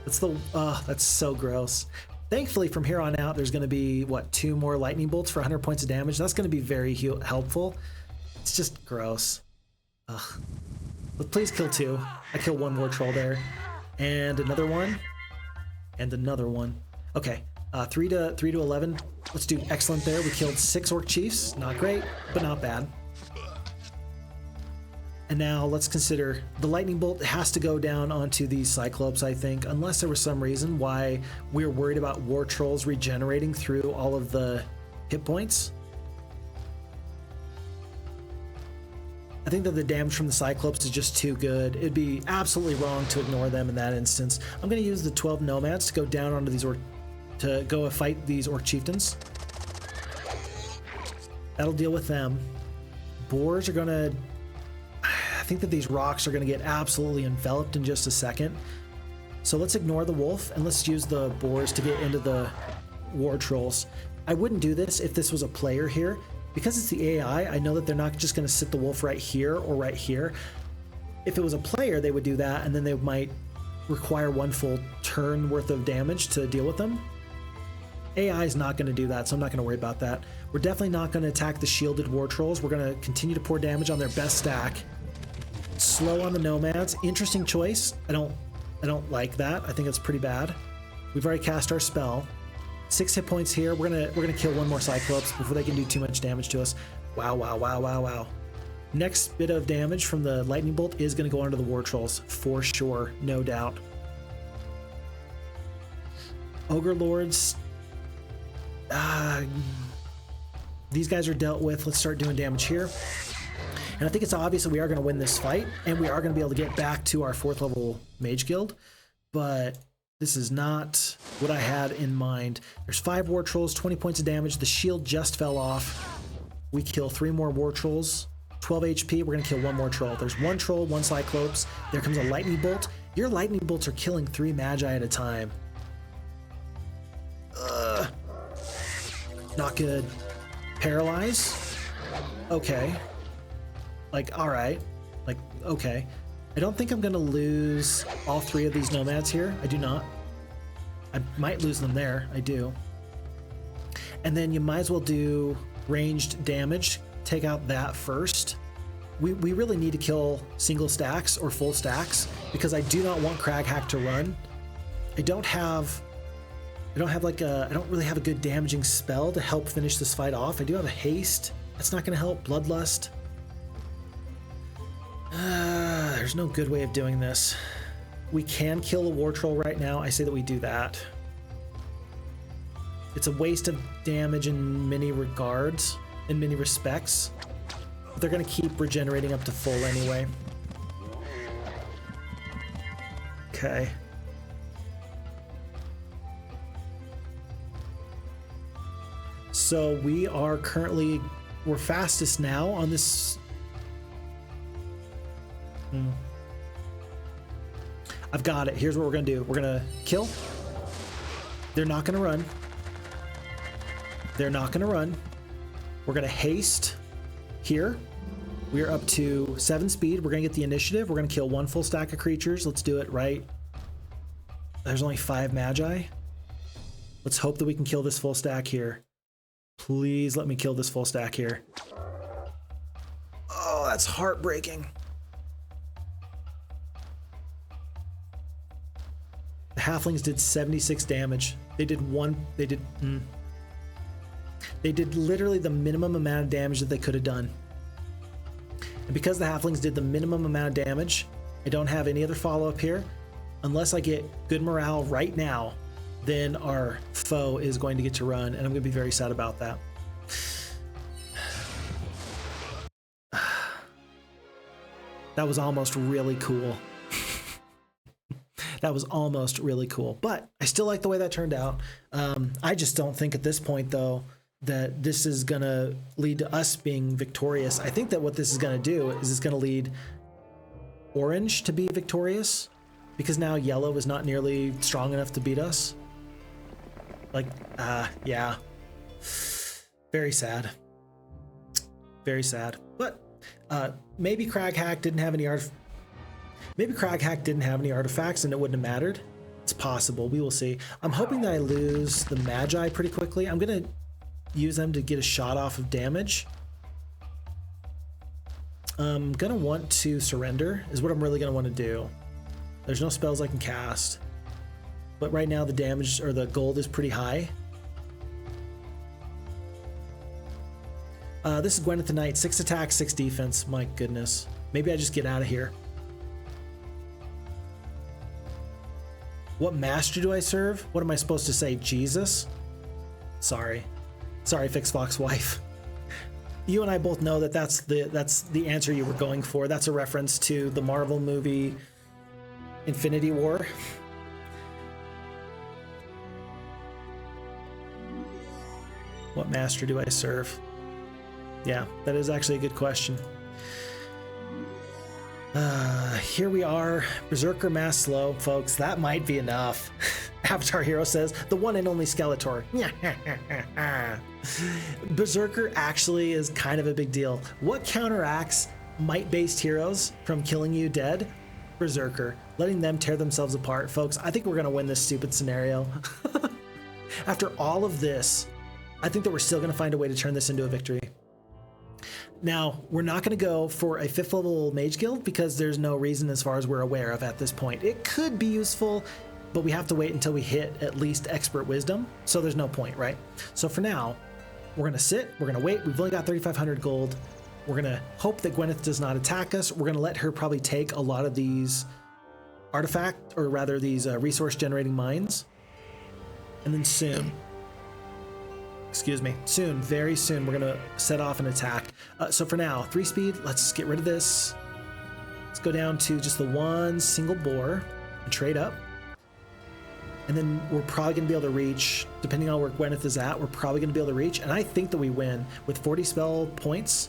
That's so gross. Thankfully, from here on out, there's going to be, what, 2 more lightning bolts for 100 points of damage. That's going to be very helpful. It's just gross. Ugh. But please kill 2. I killed 1 war troll there. And another one. And another one. Okay. 3 to 11. Let's do excellent there. We killed 6 orc chiefs. Not great, but not bad. And now let's consider the lightning bolt has to go down onto these cyclopes, I think, unless there was some reason why we're worried about war trolls regenerating through all of the hit points. I think that the damage from the cyclopes is just too good. It'd be absolutely wrong to ignore them in that instance. I'm going to use the 12 nomads to go down onto these to go fight these orc chieftains. That'll deal with them. Boars are gonna... I think that these rocks are gonna get absolutely enveloped in just a second. So let's ignore the wolf and let's use the boars to get into the war trolls. I wouldn't do this if this was a player here. Because it's the AI, I know that they're not just gonna sit the wolf right here or right here. If it was a player, they would do that, and then they might require 1 full turn worth of damage to deal with them. AI is not going to do that, so I'm not going to worry about that. We're definitely not going to attack the shielded war trolls. We're going to continue to pour damage on their best stack. Slow on the nomads. Interesting choice. I don't like that. I think it's pretty bad. We've already cast our spell. 6 hit points here. We're gonna kill 1 more cyclops before they can do too much damage to us. Wow, wow, wow, wow, wow. Next bit of damage from the lightning bolt is going to go onto the war trolls for sure, no doubt. Ogre lords. These guys are dealt with. Let's start doing damage here. And I think it's obvious that we are going to win this fight, and we are going to be able to get back to our 4th level mage guild, but this is not what I had in mind. There's 5 war trolls, 20 points of damage. The shield just fell off. We kill 3 more war trolls, 12 HP. We're going to kill 1 more troll. There's 1 troll, 1 cyclops. There comes a lightning bolt. Your lightning bolts are killing 3 magi at a time. Not good. Paralyze? Okay. Like, alright. Like, okay. I don't think I'm gonna lose all 3 of these nomads here. I do not. I might lose them there. I do. And then you might as well do ranged damage. Take out that first. We really need to kill single stacks or full stacks because I do not want Crag Hack to run. I don't really have a good damaging spell to help finish this fight off. I do have a haste. That's not going to help. Bloodlust. There's no good way of doing this. We can kill a war troll right now. I say that we do that. It's a waste of damage in many regards, in many respects. But they're going to keep regenerating up to full anyway. Okay. So we are we're fastest now on this. I've got it. Here's what we're gonna do. We're gonna kill. They're not gonna run. They're not gonna run. We're gonna haste here. We are up to 7 speed. We're gonna get the initiative. We're gonna kill 1 full stack of creatures. Let's do it right. There's only 5 magi. Let's hope that we can kill this full stack here. Please let me kill this full stack here. Oh, that's heartbreaking. The Halflings did 76 damage. They did literally the minimum amount of damage that they could have done. And because the Halflings did the minimum amount of damage, I don't have any other follow-up here. Unless I get good morale right now, then our foe is going to get to run, and I'm going to be very sad about that. That was almost really cool. That was almost really cool, but I still like the way that turned out. I just don't think at this point, though, that this is going to lead to us being victorious. I think that what this is going to do is it's going to lead orange to be victorious, because now yellow is not nearly strong enough to beat us. Like, yeah. Very sad. Very sad. But maybe Crag didn't have any artifacts and it wouldn't have mattered. It's possible. We will see. I'm hoping that I lose the Magi pretty quickly. I'm going to use them to get a shot off of damage. I'm going to want to surrender is what I'm really going to want to do. There's no spells I can cast. But right now the damage or the gold is pretty high. This is Gwyneth the Knight. 6 attack, 6 defense. My goodness. Maybe I just get out of here. What master do I serve? What am I supposed to say? Jesus? Sorry. Sorry, Phixfox wife. You and I both know that that's the answer you were going for. That's a reference to the Marvel movie Infinity War. What master do I serve? Yeah, that is actually a good question. Here we are. Berserker mass slow, folks. That might be enough. Avatar Hero says, the one and only Skeletor. Berserker actually is kind of a big deal. What counteracts might-based heroes from killing you dead? Berserker. Letting them tear themselves apart. Folks, I think we're going to win this stupid scenario. After all of this, I think that we're still going to find a way to turn this into a victory. Now, we're not going to go for a 5th level mage guild because there's no reason as far as we're aware of at this point. It could be useful, but we have to wait until we hit at least expert wisdom. So there's no point, right? So for now, we're going to sit, we're going to wait. We've only got 3,500 gold. We're going to hope that Gwyneth does not attack us. We're going to let her probably take a lot of these artifact, or rather these resource generating mines. And then soon, very soon, we're going to set off an attack. So for now, 3 speed, let's get rid of this. Let's go down to just the one single bore and trade up. And then we're probably going to be able to reach, depending on where Gwyneth is at, we're probably going to be able to reach. And I think that we win. With 40 spell points,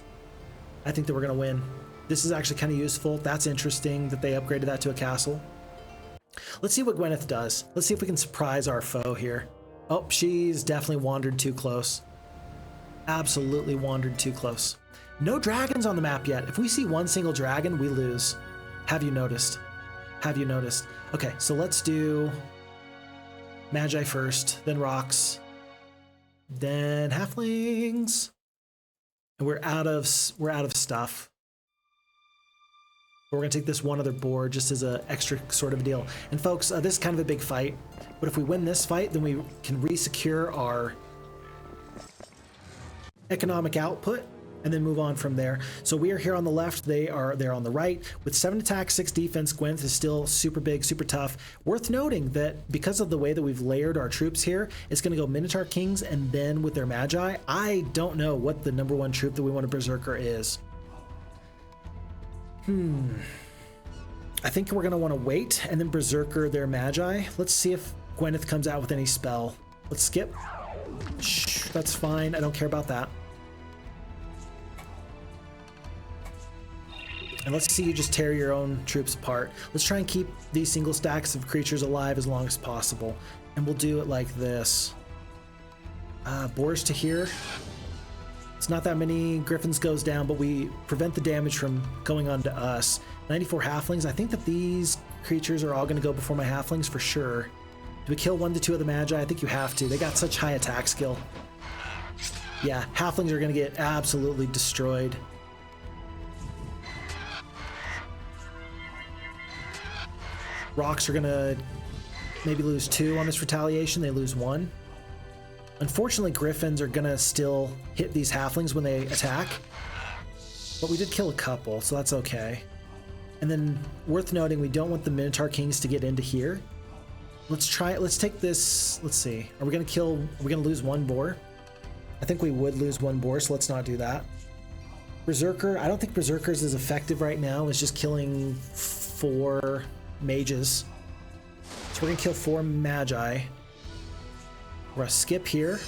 I think that we're going to win. This is actually kind of useful. That's interesting that they upgraded that to a castle. Let's see what Gwyneth does. Let's see if we can surprise our foe here. Oh, she's definitely wandered too close. Absolutely wandered too close. No dragons on the map yet. If we see one single dragon, we lose. Have you noticed? Have you noticed? Okay, so let's do Magi first, then rocks, then halflings. And we're out of stuff. We're gonna take this one other board just as an extra sort of a deal. And folks, this is kind of a big fight, but if we win this fight, then we can re-secure our economic output and then move on from there. So we are here on the left, they're on the right. With 7 attack, 6 defense, Gwyneth is still super big, super tough. Worth noting that because of the way that we've layered our troops here, it's gonna go Minotaur Kings and then with their Magi. I don't know what the number 1 troop that we want to Berserker is. I think we're gonna want to wait and then Berserker their Magi. Let's see if Gwyneth comes out with any spell. Let's skip. Shh, that's fine. I don't care about that. And let's see you just tear your own troops apart. Let's try and keep these single stacks of creatures alive as long as possible. And we'll do it like this. Boars to here. It's not that many. Griffins goes down, but we prevent the damage from going on to us. 94 halflings. I think that these creatures are all going to go before my halflings for sure. Do we kill 1 to 2 of the Magi? I think you have to. They got such high attack skill. Yeah, halflings are going to get absolutely destroyed. Rocks are gonna maybe lose 2 on this retaliation. They lose 1. Unfortunately, Griffins are gonna still hit these Halflings when they attack. But we did kill a couple, so that's okay. And then, worth noting, we don't want the Minotaur Kings to get into here. Let's try it. Let's take this. Let's see. Are we gonna lose 1 boar? I think we would lose 1 boar, so let's not do that. Berserker. I don't think Berserker is as effective right now. It's just killing 4 mages. So we're gonna kill 4 magi. We're gonna skip here.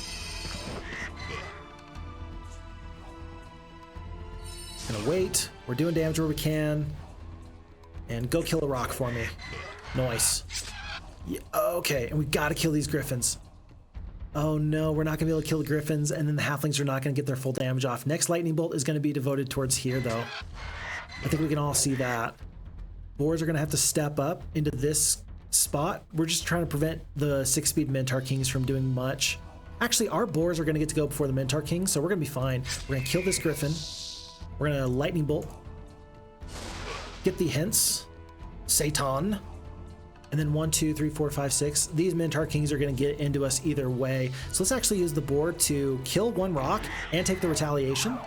Gonna wait. We're doing damage where we can. And go kill a rock for me. Nice. Yeah, okay, and we gotta kill these griffins. Oh no, we're not gonna be able to kill the griffins, and then the halflings are not gonna get their full damage off. Next lightning bolt is gonna be devoted towards here, though. I think we can all see that. Boars are gonna have to step up into this spot. We're just trying to prevent the 6-speed Minotaur Kings from doing much. Actually, our boars are gonna get to go before the Minotaur Kings, so we're gonna be fine. We're gonna kill this griffin. We're gonna lightning bolt. Get the hints. Satan. And then 1, 2, 3, 4, 5, 6. These Minotaur Kings are going to get into us either way. So let's actually use the board to kill 1 rock and take the retaliation.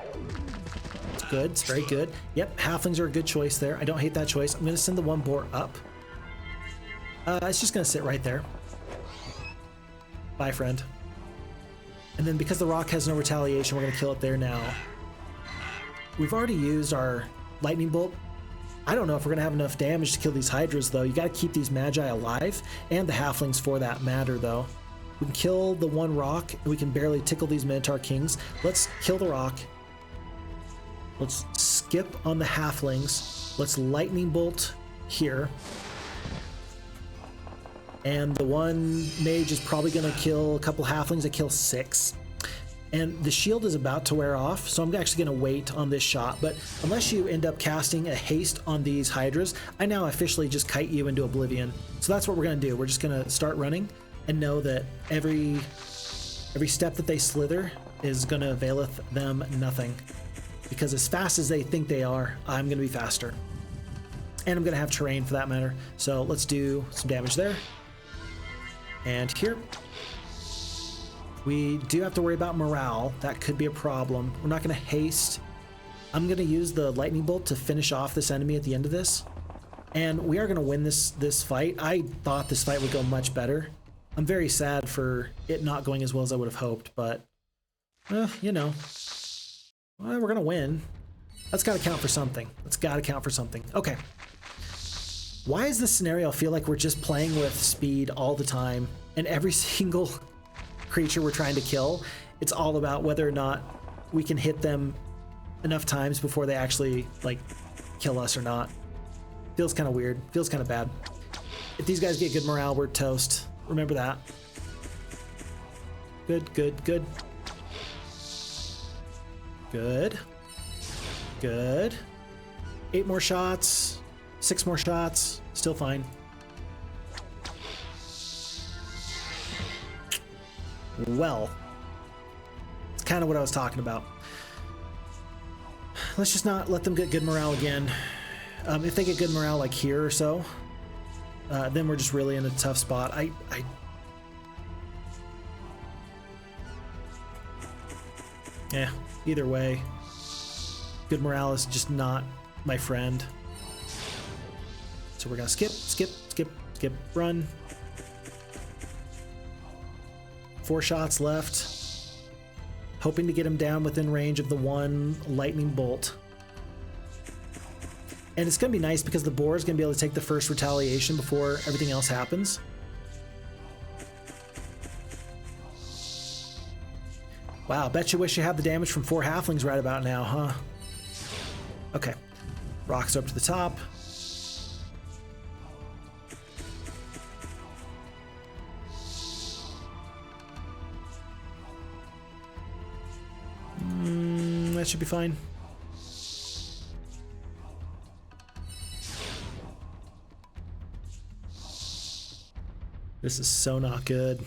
It's good. It's very good. Yep, halflings are a good choice there. I don't hate that choice. I'm going to send the 1 boar up. It's just going to sit right there. Bye, friend. And then because the rock has no retaliation, we're going to kill it there now. We've already used our lightning bolt. I don't know if we're gonna have enough damage to kill these Hydras, though. You gotta keep these Magi alive, and the Halflings for that matter, though. We can kill the 1 rock, and we can barely tickle these Minotaur Kings. Let's kill the rock. Let's skip on the Halflings. Let's lightning bolt here. And the 1 mage is probably gonna kill a couple Halflings. That kill 6. And the shield is about to wear off, so I'm actually going to wait on this shot. But unless you end up casting a haste on these Hydras, I now officially just kite you into oblivion. So that's what we're going to do. We're just going to start running and know that every step that they slither is going to availeth them nothing. Because as fast as they think they are, I'm going to be faster. And I'm going to have terrain for that matter. So let's do some damage there. And here. We do have to worry about morale. That could be a problem. We're not going to haste. I'm going to use the lightning bolt to finish off this enemy at the end of this. And we are going to win this fight. I thought this fight would go much better. I'm very sad for it not going as well as I would have hoped, but, you know, well, we're going to win. That's got to count for something. That's got to count for something. Okay. Why does this scenario feel like we're just playing with speed all the time, and every single creature we're trying to kill, it's all about whether or not we can hit them enough times before they actually, like, kill us or not. Feels kind of weird. Feels kind of bad. If these guys get good morale, we're toast. Remember that. Good, good, good. Good. Good. 8 more shots. 6 more shots. Still fine. Well, it's kind of what I was talking about. Let's just not let them get good morale again. If they get good morale like here or so, then we're just really in a tough spot. Yeah, either way, good morale is just not my friend. So we're gonna skip, skip, skip, skip, run. 4 shots left. Hoping to get him down within range of the 1 lightning bolt. And it's going to be nice because the boar is going to be able to take the first retaliation before everything else happens. Wow, bet you wish you had the damage from 4 halflings right about now, huh? Okay. Rocks up to the top. That should be fine. This is so not good.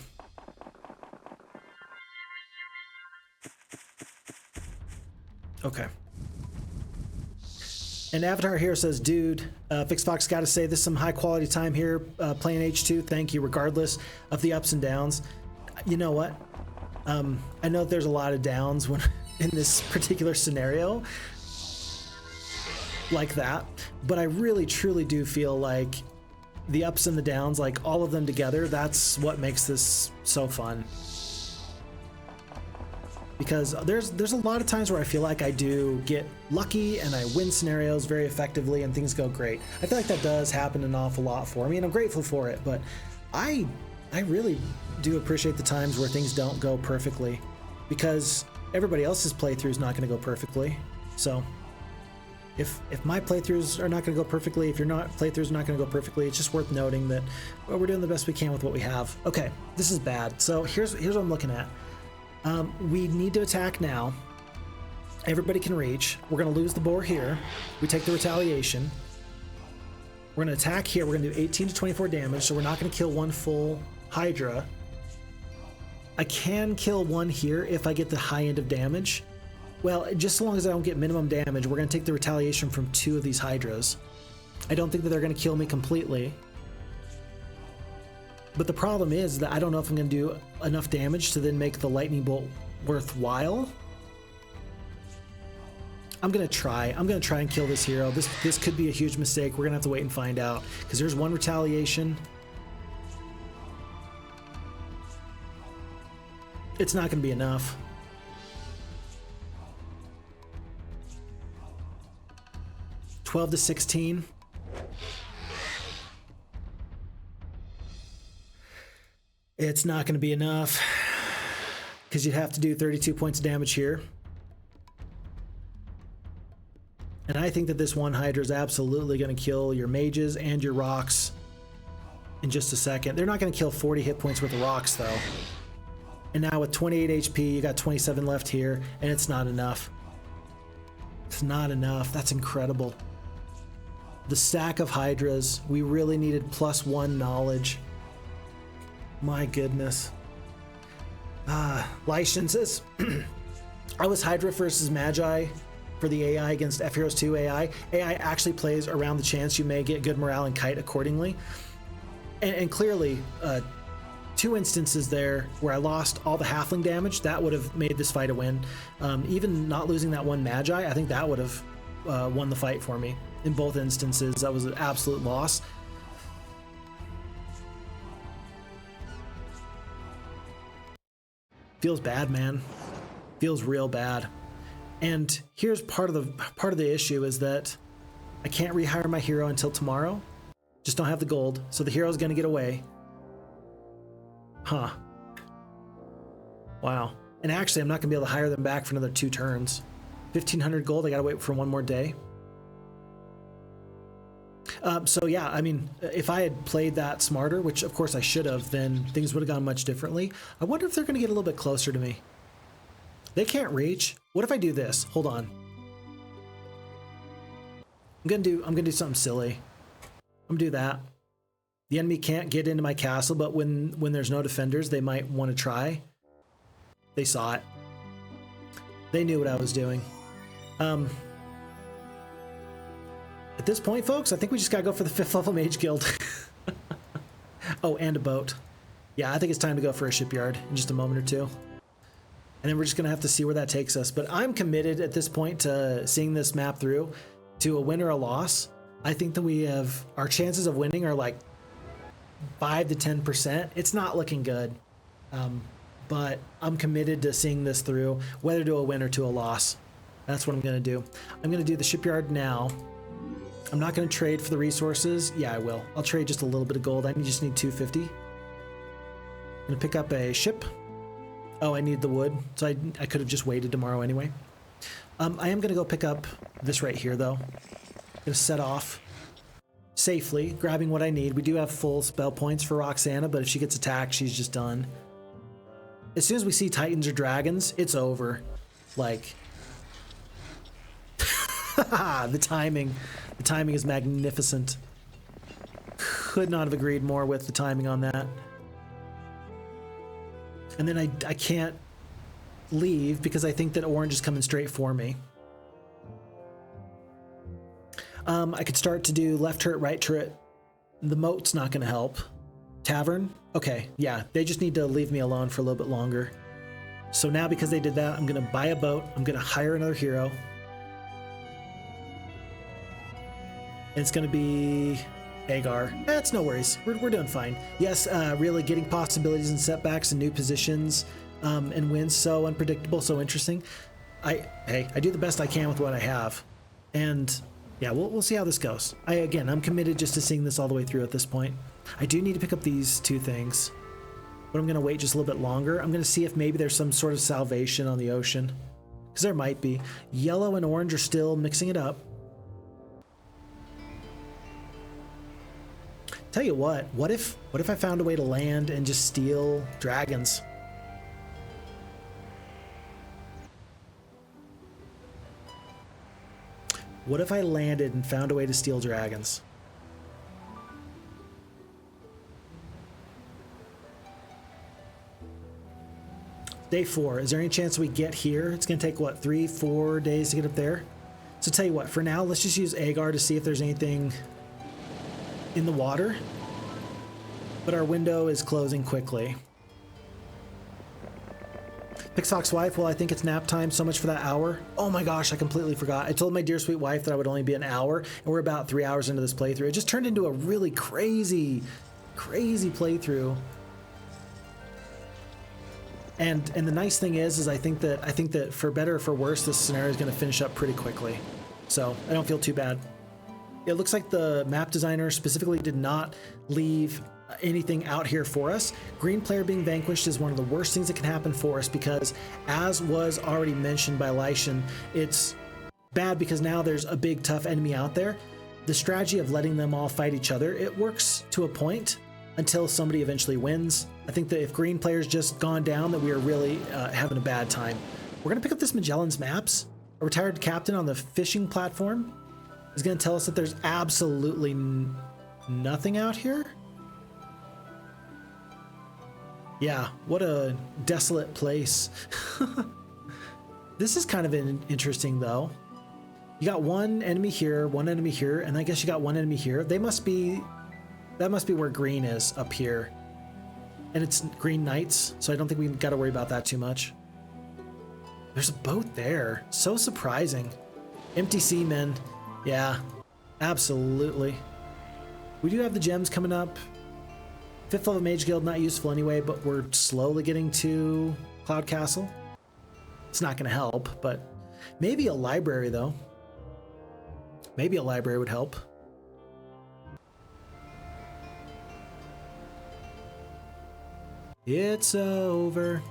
Okay. And Avatar Hero says, dude, Phixfox, got to say this is some high quality time here playing H2. Thank you, regardless of the ups and downs. You know what? I know there's a lot of downs when in this particular scenario like that, but I really truly do feel like the ups and the downs, like all of them together, that's what makes this so fun. Because there's a lot of times where I feel like I do get lucky and I win scenarios very effectively and things go great. I feel like that does happen an awful lot for me, and I'm grateful for it, but I really do appreciate the times where things don't go perfectly, because everybody else's playthrough is not going to go perfectly. So if my playthroughs are not going to go perfectly, if your playthroughs are not going to go perfectly, it's just worth noting that, well, we're doing the best we can with what we have. Okay, this is bad. So here's what I'm looking at. We need to attack now. Everybody can reach. We're going to lose the boar here. We take the retaliation. We're going to attack here. We're going to do 18 to 24 damage, so we're not going to kill one full Hydra. I can kill one here if I get the high end of damage. Well, just as long as I don't get minimum damage, we're going to take the retaliation from 2 of these Hydras. I don't think that they're going to kill me completely. But the problem is that I don't know if I'm going to do enough damage to then make the lightning bolt worthwhile. I'm going to try. I'm going to try and kill this hero. This could be a huge mistake. We're going to have to wait and find out, because there's one retaliation. It's not going to be enough. $12 to 16. It's not going to be enough, because you'd have to do 32 points of damage here. And I think that this one Hydra is absolutely going to kill your mages and your rocks in just a second. They're not going to kill 40 hit points worth of rocks, though. And now with 28 HP, you got 27 left here, and it's not enough. It's not enough. That's incredible. The stack of Hydras, we really needed +1 knowledge. My goodness. Lyshin says, I was Hydra versus Magi for the AI against FHeroes2 AI. AI actually plays around the chance you may get good morale and kite accordingly. And clearly, 2 instances there where I lost all the halfling damage, that would have made this fight a win. Even not losing that one Magi, I think that would have won the fight for me. In both instances, that was an absolute loss. Feels bad, man. Feels real bad. And here's part of the issue is that I can't rehire my hero until tomorrow. Just don't have the gold, so the hero's gonna get away. Huh. Wow. And actually, I'm not gonna be able to hire them back for another 2 turns. 1,500 gold, I gotta wait for one more day. So yeah, I mean, if I had played that smarter, which of course I should have, then things would have gone much differently. I wonder if they're gonna get a little bit closer to me. They can't reach. What if I do this? Hold on. I'm gonna do something silly. I'm gonna do that. The enemy can't get into my castle, but when there's no defenders, they might want to try. They saw it. They knew what I was doing. At this point, folks, I think we just gotta go for the 5th level Mage Guild. Oh, and a boat. Yeah, I think it's time to go for a shipyard in just a moment or two. And then we're just gonna have to see where that takes us. But I'm committed at this point to seeing this map through to a win or a loss. I think that we have, our chances of winning are like 5 to 10%. It's not looking good. But I'm committed to seeing this through, whether to a win or to a loss. That's what I'm gonna do. I'm gonna do the shipyard now. I'm not gonna trade for the resources. Yeah, I will. I'll trade just a little bit of gold. I just need 250. I'm gonna pick up a ship. Oh, I need the wood, so I could have just waited tomorrow anyway. I am gonna go pick up this right here though. Gonna set off safely, grabbing what I need. We do have full spell points for Roxana, but if she gets attacked, she's just done. As soon as we see Titans or Dragons, it's over. Like, the timing is magnificent. Could not have agreed more with the timing on that. And then I can't leave because I think that orange is coming straight for me. I could start to do left turret, right turret. The moat's not going to help. Tavern? Okay, yeah, they just need to leave me alone for a little bit longer. So now because they did that, I'm going to buy a boat. I'm going to hire another hero. And it's going to be Agar. That's no worries. We're doing fine. Yes, really getting possibilities and setbacks and new positions and wins. So unpredictable, so interesting. I do the best I can with what I have. And yeah, we'll see how this goes. I'm committed just to seeing this all the way through at this point. I do need to pick up these two things, but I'm going to wait just a little bit longer. I'm going to see if maybe there's some sort of salvation on the ocean, because there might be. Yellow and orange are still mixing it up. Tell you what if I found a way to land and just steal dragons? What if I landed and found a way to steal dragons? Day 4. Is there any chance we get here? It's going to take, what, 3-4 days to get up there? So tell you what, for now, let's just use Agar to see if there's anything in the water. But our window is closing quickly. Phixfox wife, well, I think it's nap time. So much for that hour. Oh my gosh, I completely forgot. I told my dear sweet wife that I would only be an hour, and we're about 3 hours into this playthrough. It just turned into a really crazy playthrough. And the nice thing is I think that for better or for worse, this scenario is going to finish up pretty quickly. So I don't feel too bad. It looks like the map designer specifically did not leave anything out here for us. Green player being vanquished is one of the worst things that can happen for us, because as was already mentioned by Lycian, it's bad because now there's a big tough enemy out there. The strategy of letting them all fight each other, it works to a point until somebody eventually wins. I think that if green player's just gone down, that we are really having a bad time. We're gonna pick up this Magellan's Maps. A retired captain on the fishing platform is gonna tell us that there's absolutely nothing out here. Yeah, what a desolate place. This is kind of interesting though. You got one enemy here, and I guess you got one enemy here. That must be where green is, up here. And it's green knights, so I don't think we got to worry about that too much. There's a boat there. So surprising. Empty seamen. Yeah, absolutely. We do have the gems coming up. 5th level Mage Guild, not useful anyway, but we're slowly getting to Cloud Castle. It's not going to help, but maybe a library though. Maybe a library would help. It's over.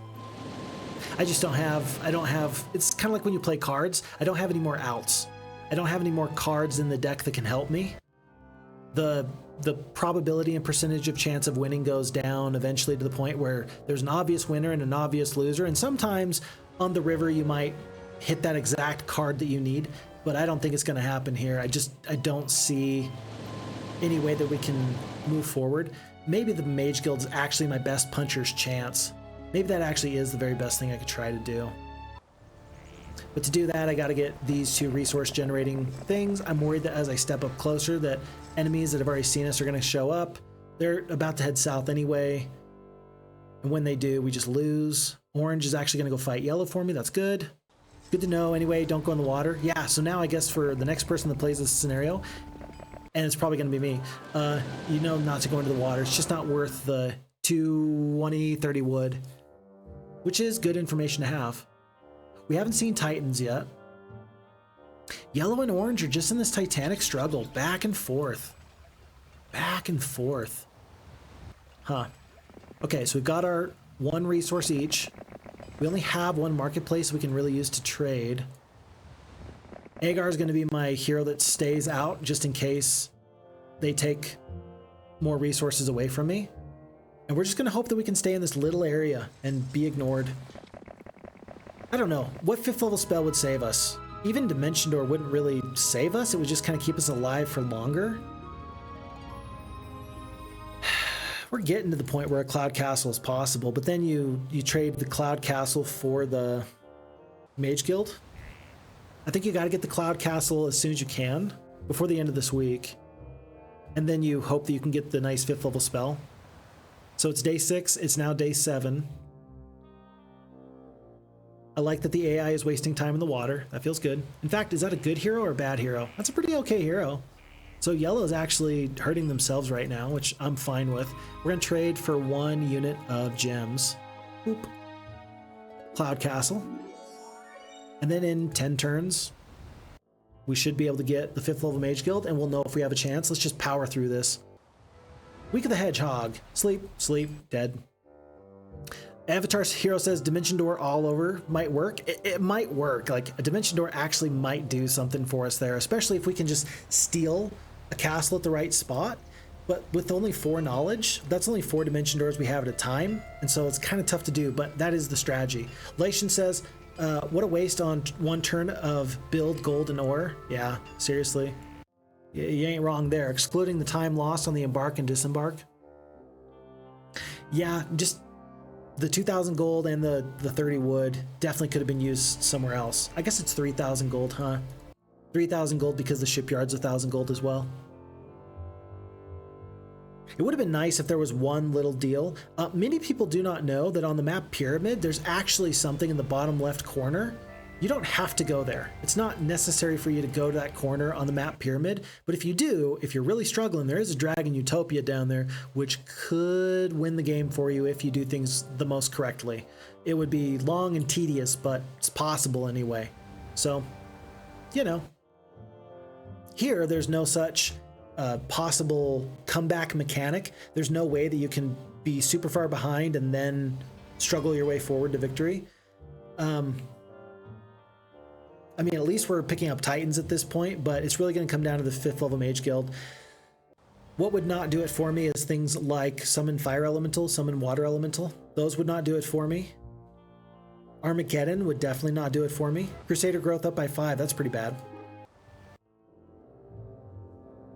I don't have, it's kind of like when you play cards. I don't have any more outs. I don't have any more cards in the deck that can help me. The probability and percentage of chance of winning goes down eventually to the point where there's an obvious winner and an obvious loser. And sometimes on the river, you might hit that exact card that you need, but I don't think it's going to happen here. I don't see any way that we can move forward. Maybe the Mage Guild is actually my best puncher's chance. Maybe that actually is the very best thing I could try to do. But to do that, I got to get these 2 resource generating things. I'm worried that as I step up closer, that enemies that have already seen us are going to show up. They're about to head south anyway. And when they do, we just lose. Orange is actually going to go fight yellow for me. That's good. Good to know. Anyway, don't go in the water. Yeah, so now I guess for the next person that plays this scenario, and it's probably going to be me, you know not to go into the water. It's just not worth the 20-30 wood, which is good information to have. We haven't seen Titans yet. Yellow and orange are just in this titanic struggle, back and forth. Back and forth. Huh. Okay, so we've got our 1 resource each. We only have 1 marketplace we can really use to trade. Agar is going to be my hero that stays out just in case they take more resources away from me. And we're just going to hope that we can stay in this little area and be ignored. I don't know. What 5th level spell would save us? Even Dimension Door wouldn't really save us. It would just kind of keep us alive for longer. We're getting to the point where a Cloud Castle is possible, but then you trade the Cloud Castle for the Mage Guild. I think you got to get the Cloud Castle as soon as you can. before the end of this week. And then you hope that you can get the nice 5th level spell. So it's day 6, it's now day 7. I like that the AI is wasting time in the water. That feels good. In fact, is that a good hero or a bad hero? That's a pretty okay hero. So yellow is actually hurting themselves right now, which I'm fine with. We're gonna trade for 1 unit of gems. Boop. Cloud Castle. And then in 10 turns, we should be able to get the 5th level Mage Guild, and we'll know if we have a chance. Let's just power through this. Week of the Hedgehog. Sleep, sleep, dead. Avatar's Hero says Dimension Door all over might work. It might work. Like, a Dimension Door actually might do something for us there, especially if we can just steal a castle at the right spot. But with only 4 knowledge, that's only 4 Dimension Doors we have at a time, and so it's kind of tough to do, but that is the strategy. Lation says, what a waste on 1 turn of build gold and ore. Yeah, seriously. You ain't wrong there. Excluding the time lost on the embark and disembark. Yeah, just the 2,000 gold and the 30 wood definitely could have been used somewhere else. I guess it's 3,000 gold, huh? 3,000 gold because the shipyard's 1,000 gold as well. It would have been nice if there was one little deal. Many people do not know that on the map Pyramid, there's actually something in the bottom left corner. You don't have to go there. It's not necessary for you to go to that corner on the map Pyramid, but if you do, if you're really struggling, there is a Dragon Utopia down there, which could win the game for you if you do things the most correctly. It would be long and tedious, but it's possible anyway. So, you know. Here, there's no such possible comeback mechanic. There's no way that you can be super far behind and then struggle your way forward to victory. I mean, at least we're picking up Titans at this point, but it's really going to come down to the 5th level Mage Guild. What would not do it for me is things like Summon Fire Elemental, Summon Water Elemental. Those would not do it for me. Armageddon would definitely not do it for me. Crusader Growth up by 5, that's pretty bad.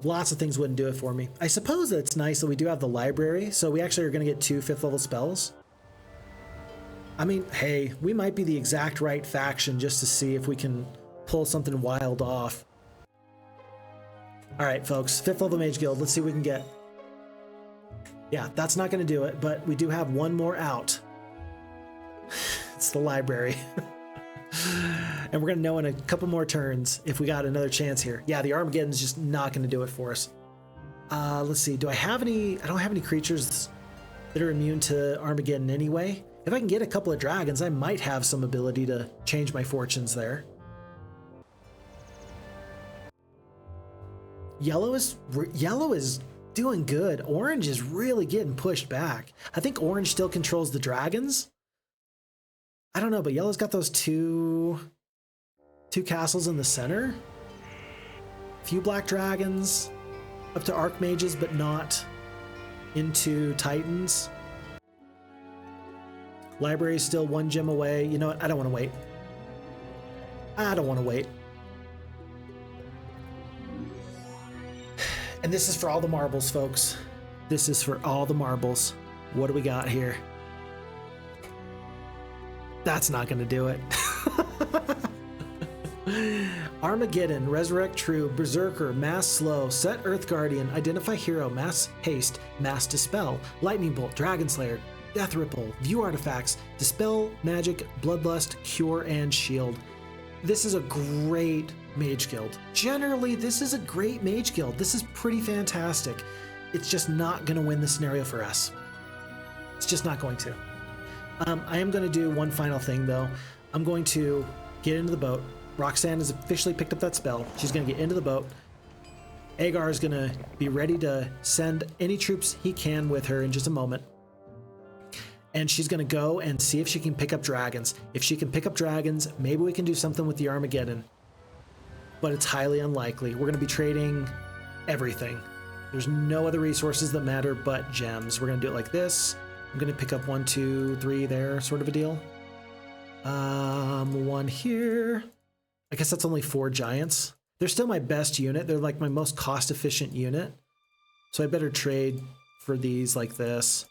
Lots of things wouldn't do it for me. I suppose that it's nice that we do have the library, so we actually are going to get 2 5th level spells. I mean, hey, we might be the exact right faction just to see if we can pull something wild off. All right, folks, 5th level Mage Guild. Let's see what we can get. Yeah, that's not going to do it, but we do have one more out. It's the library. And we're going to know in a couple more turns if we got another chance here. Yeah, the Armageddon's just not going to do it for us. Let's see. Do I have any? I don't have any creatures that are immune to Armageddon anyway. If I can get a couple of dragons, I might have some ability to change my fortunes there. Yellow is doing good. Orange is really getting pushed back. I think orange still controls the dragons. I don't know, but yellow's got those two castles in the center. Few black dragons up to archmages, but not into titans. Library is still 1 gem away. You know what? I don't want to wait. I don't want to wait. And this is for all the marbles, folks. This is for all the marbles. What do we got here? That's not going to do it. Armageddon, Resurrect True, Berserker, Mass Slow, Set Earth Guardian, Identify Hero, Mass Haste, Mass Dispel, Lightning Bolt, Dragon Slayer, Death Ripple, View Artifacts, Dispel Magic, Bloodlust, Cure, and Shield. This is a great Mage Guild. Generally, this is a great Mage Guild. This is pretty fantastic. It's just not going to win the scenario for us. It's just not going to. I am going to do one final thing, though. I'm going to get into the boat. Roxana has officially picked up that spell. She's going to get into the boat. Agar is going to be ready to send any troops he can with her in just a moment. And she's going to go and see if she can pick up dragons. If she can pick up dragons, maybe we can do something with the Armageddon. But it's highly unlikely. We're going to be trading everything. There's no other resources that matter but gems. We're going to do it like this. I'm going to pick up 1, 2, 3 there, sort of a deal. 1 here. I guess that's only 4 giants. They're still my best unit. They're like my most cost-efficient unit. So I better trade for these like this.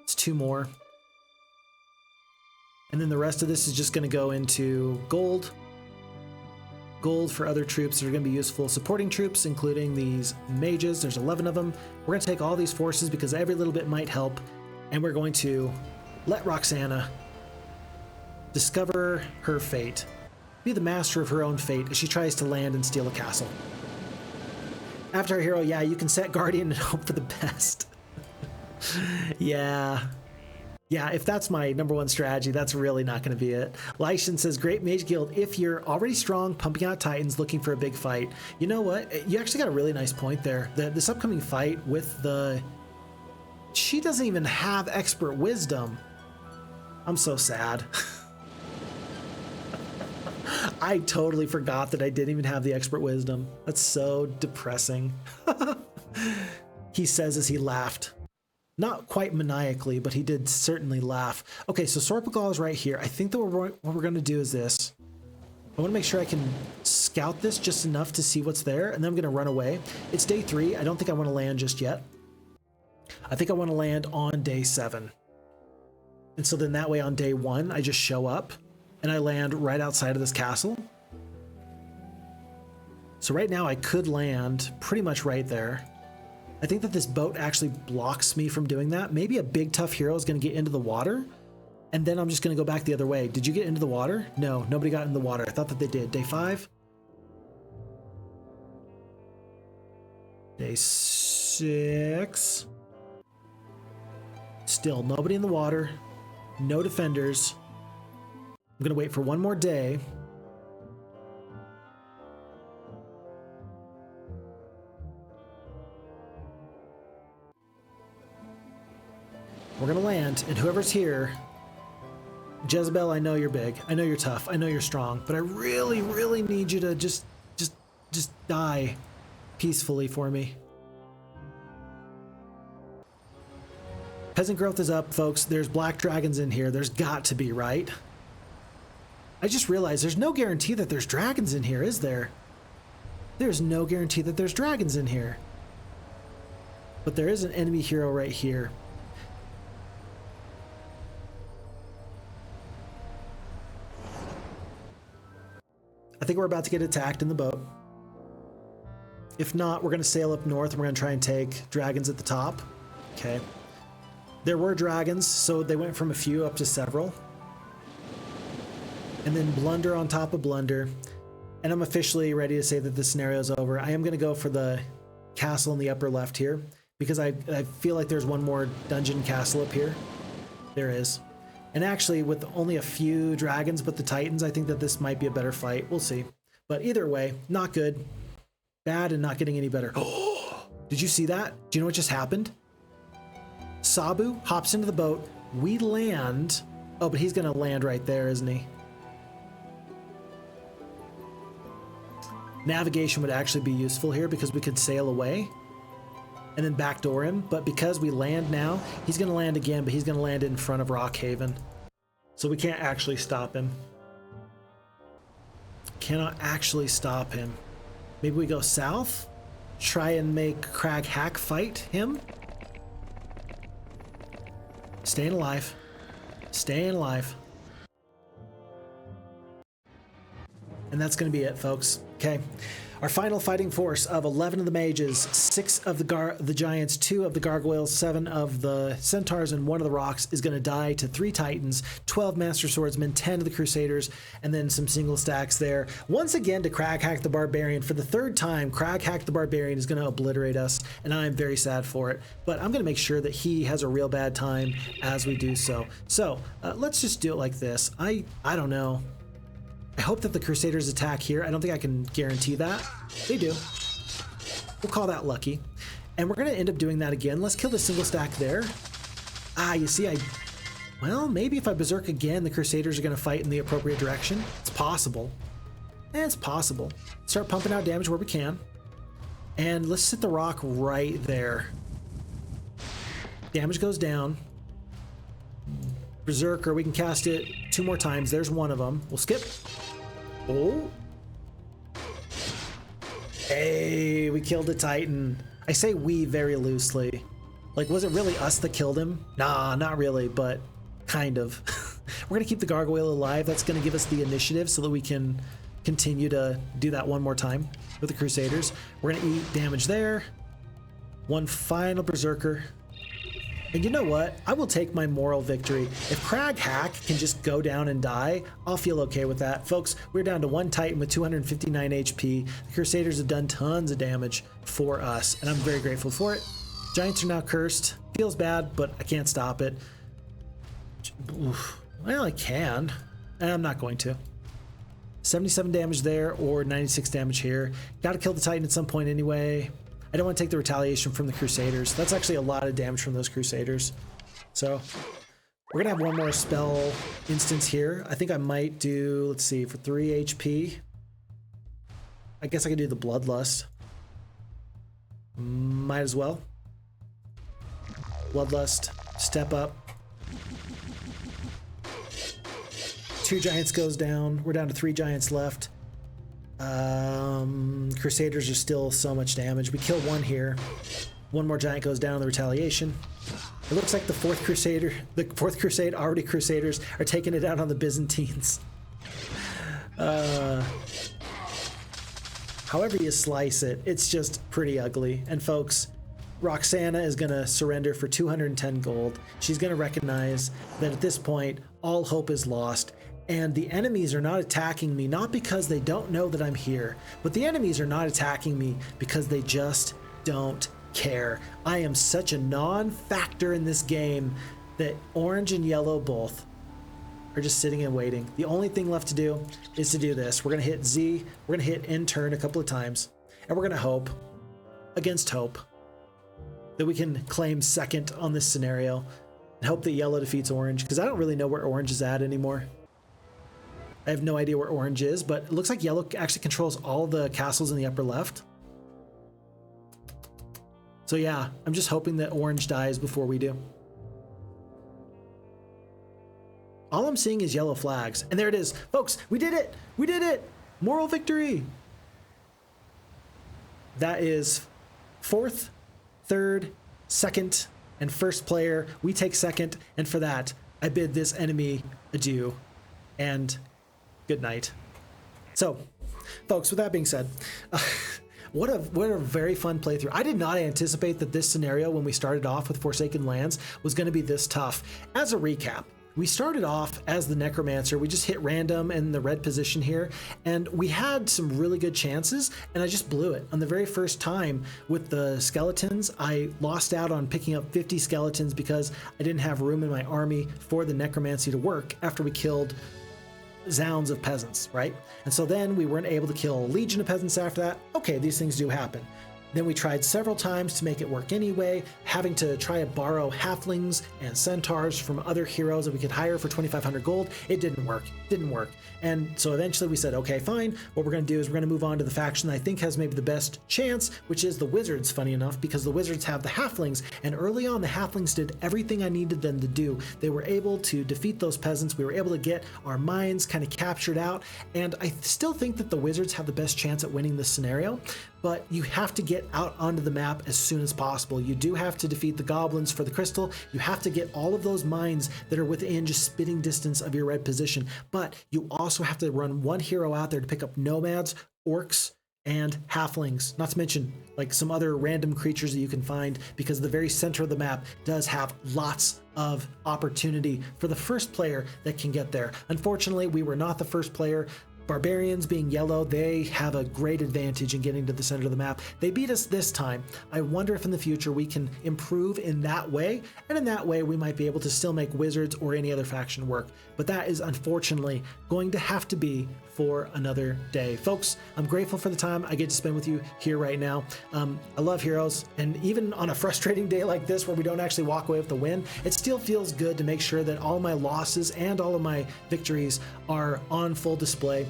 It's 2 more. And then the rest of this is just going to go into gold. gold for other troops that are going to be useful. Supporting troops, including these mages. There's 11 of them. We're going to take all these forces because every little bit might help. And we're going to let Roxana discover her fate. Be the master of her own fate as she tries to land and steal a castle. After our hero, yeah, you can set Guardian and hope for the best. Yeah, if that's my number one strategy, that's really not going to be it. Lyshan says, great Mage Guild if you're already strong, pumping out Titans, looking for a big fight. You know what? You actually got a really nice point there. This upcoming fight with the... She doesn't even have Expert Wisdom. I'm so sad. I totally forgot that I didn't even have the Expert Wisdom. That's so depressing. He says as he laughed. Not quite maniacally, but he did certainly laugh. Okay, so Sorpagal is right here. I think that what we're going to do is this. I want to make sure I can scout this just enough to see what's there, and then I'm going to run away. It's day 3. I don't think I want to land just yet. I think I want to land on day 7. And so then that way on day 1, I just show up, and I land right outside of this castle. So right now I could land pretty much right there. I think that this boat actually blocks me from doing that. Maybe a big tough hero is going to get into the water, and then I'm just going to go back the other way. Did you get into the water? No, nobody got in the water. I thought that they did. Day 5? Day 6? Still nobody in the water. No defenders. I'm going to wait for one more day. We're going to land, and whoever's here, Jezebel, I know you're big. I know you're tough. I know you're strong, but I really, really need you to just die peacefully for me. Peasant growth is up, folks. There's black dragons in here. There's got to be, right? I just realized there's no guarantee that there's dragons in here, is there? There's no guarantee that there's dragons in here. But there is an enemy hero right here. I think we're about to get attacked in the boat. If not, we're going to sail up north and we're going to try and take dragons at the top. Okay. There were dragons, so they went from a few up to several. And then blunder on top of blunder. And I'm officially ready to say that this scenario is over. I am going to go for the castle in the upper left here, because I feel like there's one more dungeon castle up here. There is. And actually, with only a few dragons but the Titans, I think that this might be a better fight. We'll see. But either way, not good. Bad and not getting any better. Oh, did you see that? Do you know what just happened? Sabu hops into the boat. We land. Oh, but he's going to land right there, isn't he? Navigation would actually be useful here because we could sail away and then backdoor him. But because we land now, he's going to land again, but he's going to land in front of Rockhaven. So we can't actually stop him. Cannot actually stop him. Maybe we go south? Try and make Crag Hack fight him? Staying alive. Staying alive. And that's going to be it, folks. Okay. Our final fighting force of 11 of the mages, 6 of the giants, 2 of the gargoyles, 7 of the centaurs, and 1 of the rocks is going to die to 3 titans, 12 master swordsmen, 10 of the crusaders, and then some single stacks there. Once again to Crag Hack the Barbarian. For the 3rd time, Crag Hack the Barbarian is going to obliterate us, and I'm very sad for it. But I'm going to make sure that he has a real bad time as we do so. So let's just do it like this. I don't know. I hope that the Crusaders attack here. I don't think I can guarantee that. They do. We'll call that lucky. And we're going to end up doing that again. Let's kill the single stack there. Ah, you see, well, maybe if I Berserk again, the Crusaders are going to fight in the appropriate direction. It's possible. It's possible. Start pumping out damage where we can. And let's set the rock right there. Damage goes down. Berserker, we can cast it 2 more times. There's 1 of them. We'll skip. Oh. Hey, we killed a Titan. I say we very loosely. Like, was it really us that killed him? Nah, not really, but kind of. We're going to keep the gargoyle alive. That's going to give us the initiative so that we can continue to do that one more time with the Crusaders. We're gonna eat damage there. One final Berserker. And you know what? I will take my moral victory. If Crag Hack can just go down and die, I'll feel okay with that. Folks, we're down to one Titan with 259 HP. The Crusaders have done tons of damage for us, and I'm very grateful for it. Giants are now cursed. Feels bad, but I can't stop it. Oof. Well, I can, and I'm not going to. 77 damage there, or 96 damage here. Gotta kill the Titan at some point anyway. I don't want to take the retaliation from the Crusaders. That's actually a lot of damage from those Crusaders. So we're gonna have one more spell instance here. I think I might do, let's see, for 3 HP. I guess I could do the Bloodlust. Might as well. Bloodlust, step up. 2 giants goes down. We're down to 3 giants left. Crusaders are still so much damage. We kill one here. One more giant goes down in the retaliation. It looks like the fourth crusade, already Crusaders are taking it out on the Byzantines. However you slice it, it's just pretty ugly. And folks, Roxana is gonna surrender for 210 gold. She's gonna recognize that at this point, all hope is lost. And the enemies are not attacking me, not because they don't know that I'm here, but the enemies are not attacking me because they just don't care. I am such a non-factor in this game that orange and yellow both are just sitting and waiting. The only thing left to do is to do this. We're gonna hit Z, we're gonna hit in turn a couple of times, and we're gonna hope, against hope, that we can claim second on this scenario and hope that yellow defeats orange, because I don't really know where orange is at anymore. I have no idea where orange is, but it looks like yellow actually controls all the castles in the upper left. So yeah, I'm just hoping that orange dies before we do. All I'm seeing is yellow flags. And there it is. Folks, we did it! We did it! Moral victory! That is 4th, 3rd, 2nd, and 1st player. We take 2nd, and for that, I bid this enemy adieu. And good night. So, folks, with that being said, what a very fun playthrough. I did not anticipate that this scenario, when we started off with Forsaken Lands, was going to be this tough. As a recap, we started off as the Necromancer. We just hit random in the red position here, and we had some really good chances, and I just blew it. On the very first time with the skeletons, I lost out on picking up 50 skeletons because I didn't have room in my army for the Necromancy to work after we killed Zounds of Peasants, right? And so then we weren't able to kill a Legion of Peasants after that. Okay, these things do happen. Then we tried several times to make it work anyway, having to try to borrow Halflings and Centaurs from other heroes that we could hire for 2,500 gold. It didn't work. And so eventually we said, okay, fine. What we're going to do is we're going to move on to the faction that I think has maybe the best chance, which is the Wizards, funny enough, because the Wizards have the Halflings. And early on, the Halflings did everything I needed them to do. They were able to defeat those peasants. We were able to get our minds kind of captured out. And I still think that the Wizards have the best chance at winning this scenario. But you have to get out onto the map as soon as possible. You do have to defeat the Goblins for the crystal. You have to get all of those mines that are within just spitting distance of your red position. But you also have to run one hero out there to pick up nomads, orcs, and halflings. Not to mention like some other random creatures that you can find, because the very center of the map does have lots of opportunity for the first player that can get there. Unfortunately, we were not the first player. Barbarians, being yellow, they have a great advantage in getting to the center of the map. They beat us this time. I wonder if in the future we can improve in that way, and in that way we might be able to still make Wizards or any other faction work. But that is unfortunately going to have to be for another day. Folks, I'm grateful for the time I get to spend with you here right now. I love Heroes, and even on a frustrating day like this where we don't actually walk away with the win, it still feels good to make sure that all my losses and all of my victories are on full display.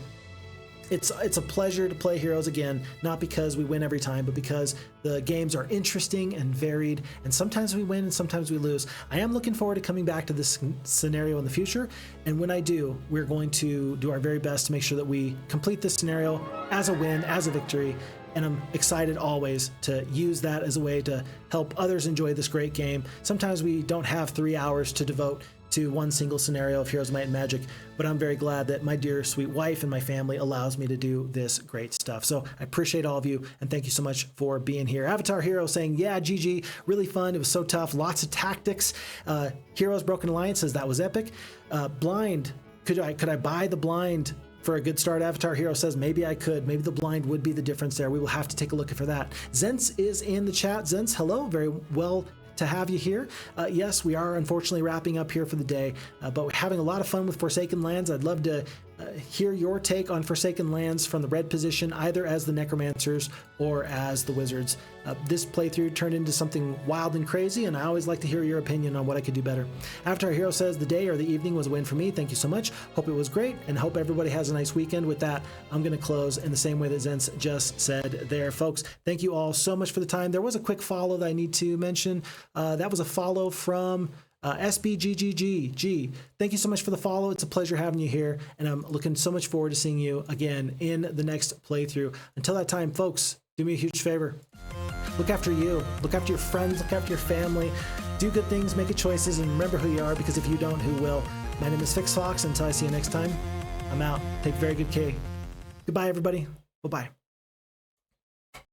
It's a pleasure to play Heroes again, not because we win every time, but because the games are interesting and varied, and sometimes we win and sometimes we lose. I am looking forward to coming back to this scenario in the future, and when I do, we're going to do our very best to make sure that we complete this scenario as a win, as a victory, and I'm excited always to use that as a way to help others enjoy this great game. Sometimes we don't have 3 hours to devote to one single scenario of Heroes, Might, and Magic, but I'm very glad that my dear sweet wife and my family allows me to do this great stuff. So I appreciate all of you, and thank you so much for being here. Avatar Hero saying, yeah, GG, really fun. It was so tough. Lots of tactics. Heroes Broken Alliance says that was epic. Blind, could I buy the blind for a good start? Avatar Hero says maybe I could. Maybe the blind would be the difference there. We will have to take a look for that. Zents is in the chat. Zents, hello. Very well to have you here. Yes, we are unfortunately wrapping up here for the day, but we're having a lot of fun with Forsaken Lands. I'd love to hear your take on Forsaken Lands from the red position, either as the Necromancers or as the Wizards. This playthrough turned into something wild and crazy, and I always like to hear your opinion on what I could do better. After Our Hero says the day or the evening was a win for me. Thank you so much. Hope it was great, and hope everybody has a nice weekend. With that, I'm going to close in the same way that Zents just said there. Folks, thank you all so much for the time. There was a quick follow that I need to mention. That was a follow from SBGGG. Thank you so much for the follow. It's a pleasure having you here, and I'm looking so much forward to seeing you again in the next playthrough. Until that time, folks, do me a huge favor. Look after you. Look after your friends. Look after your family. Do good things, make good choices, and remember who you are, because if you don't, who will? My name is Phixfox. Until I see you next time, I'm out. Take very good care. Goodbye, everybody. Bye-bye.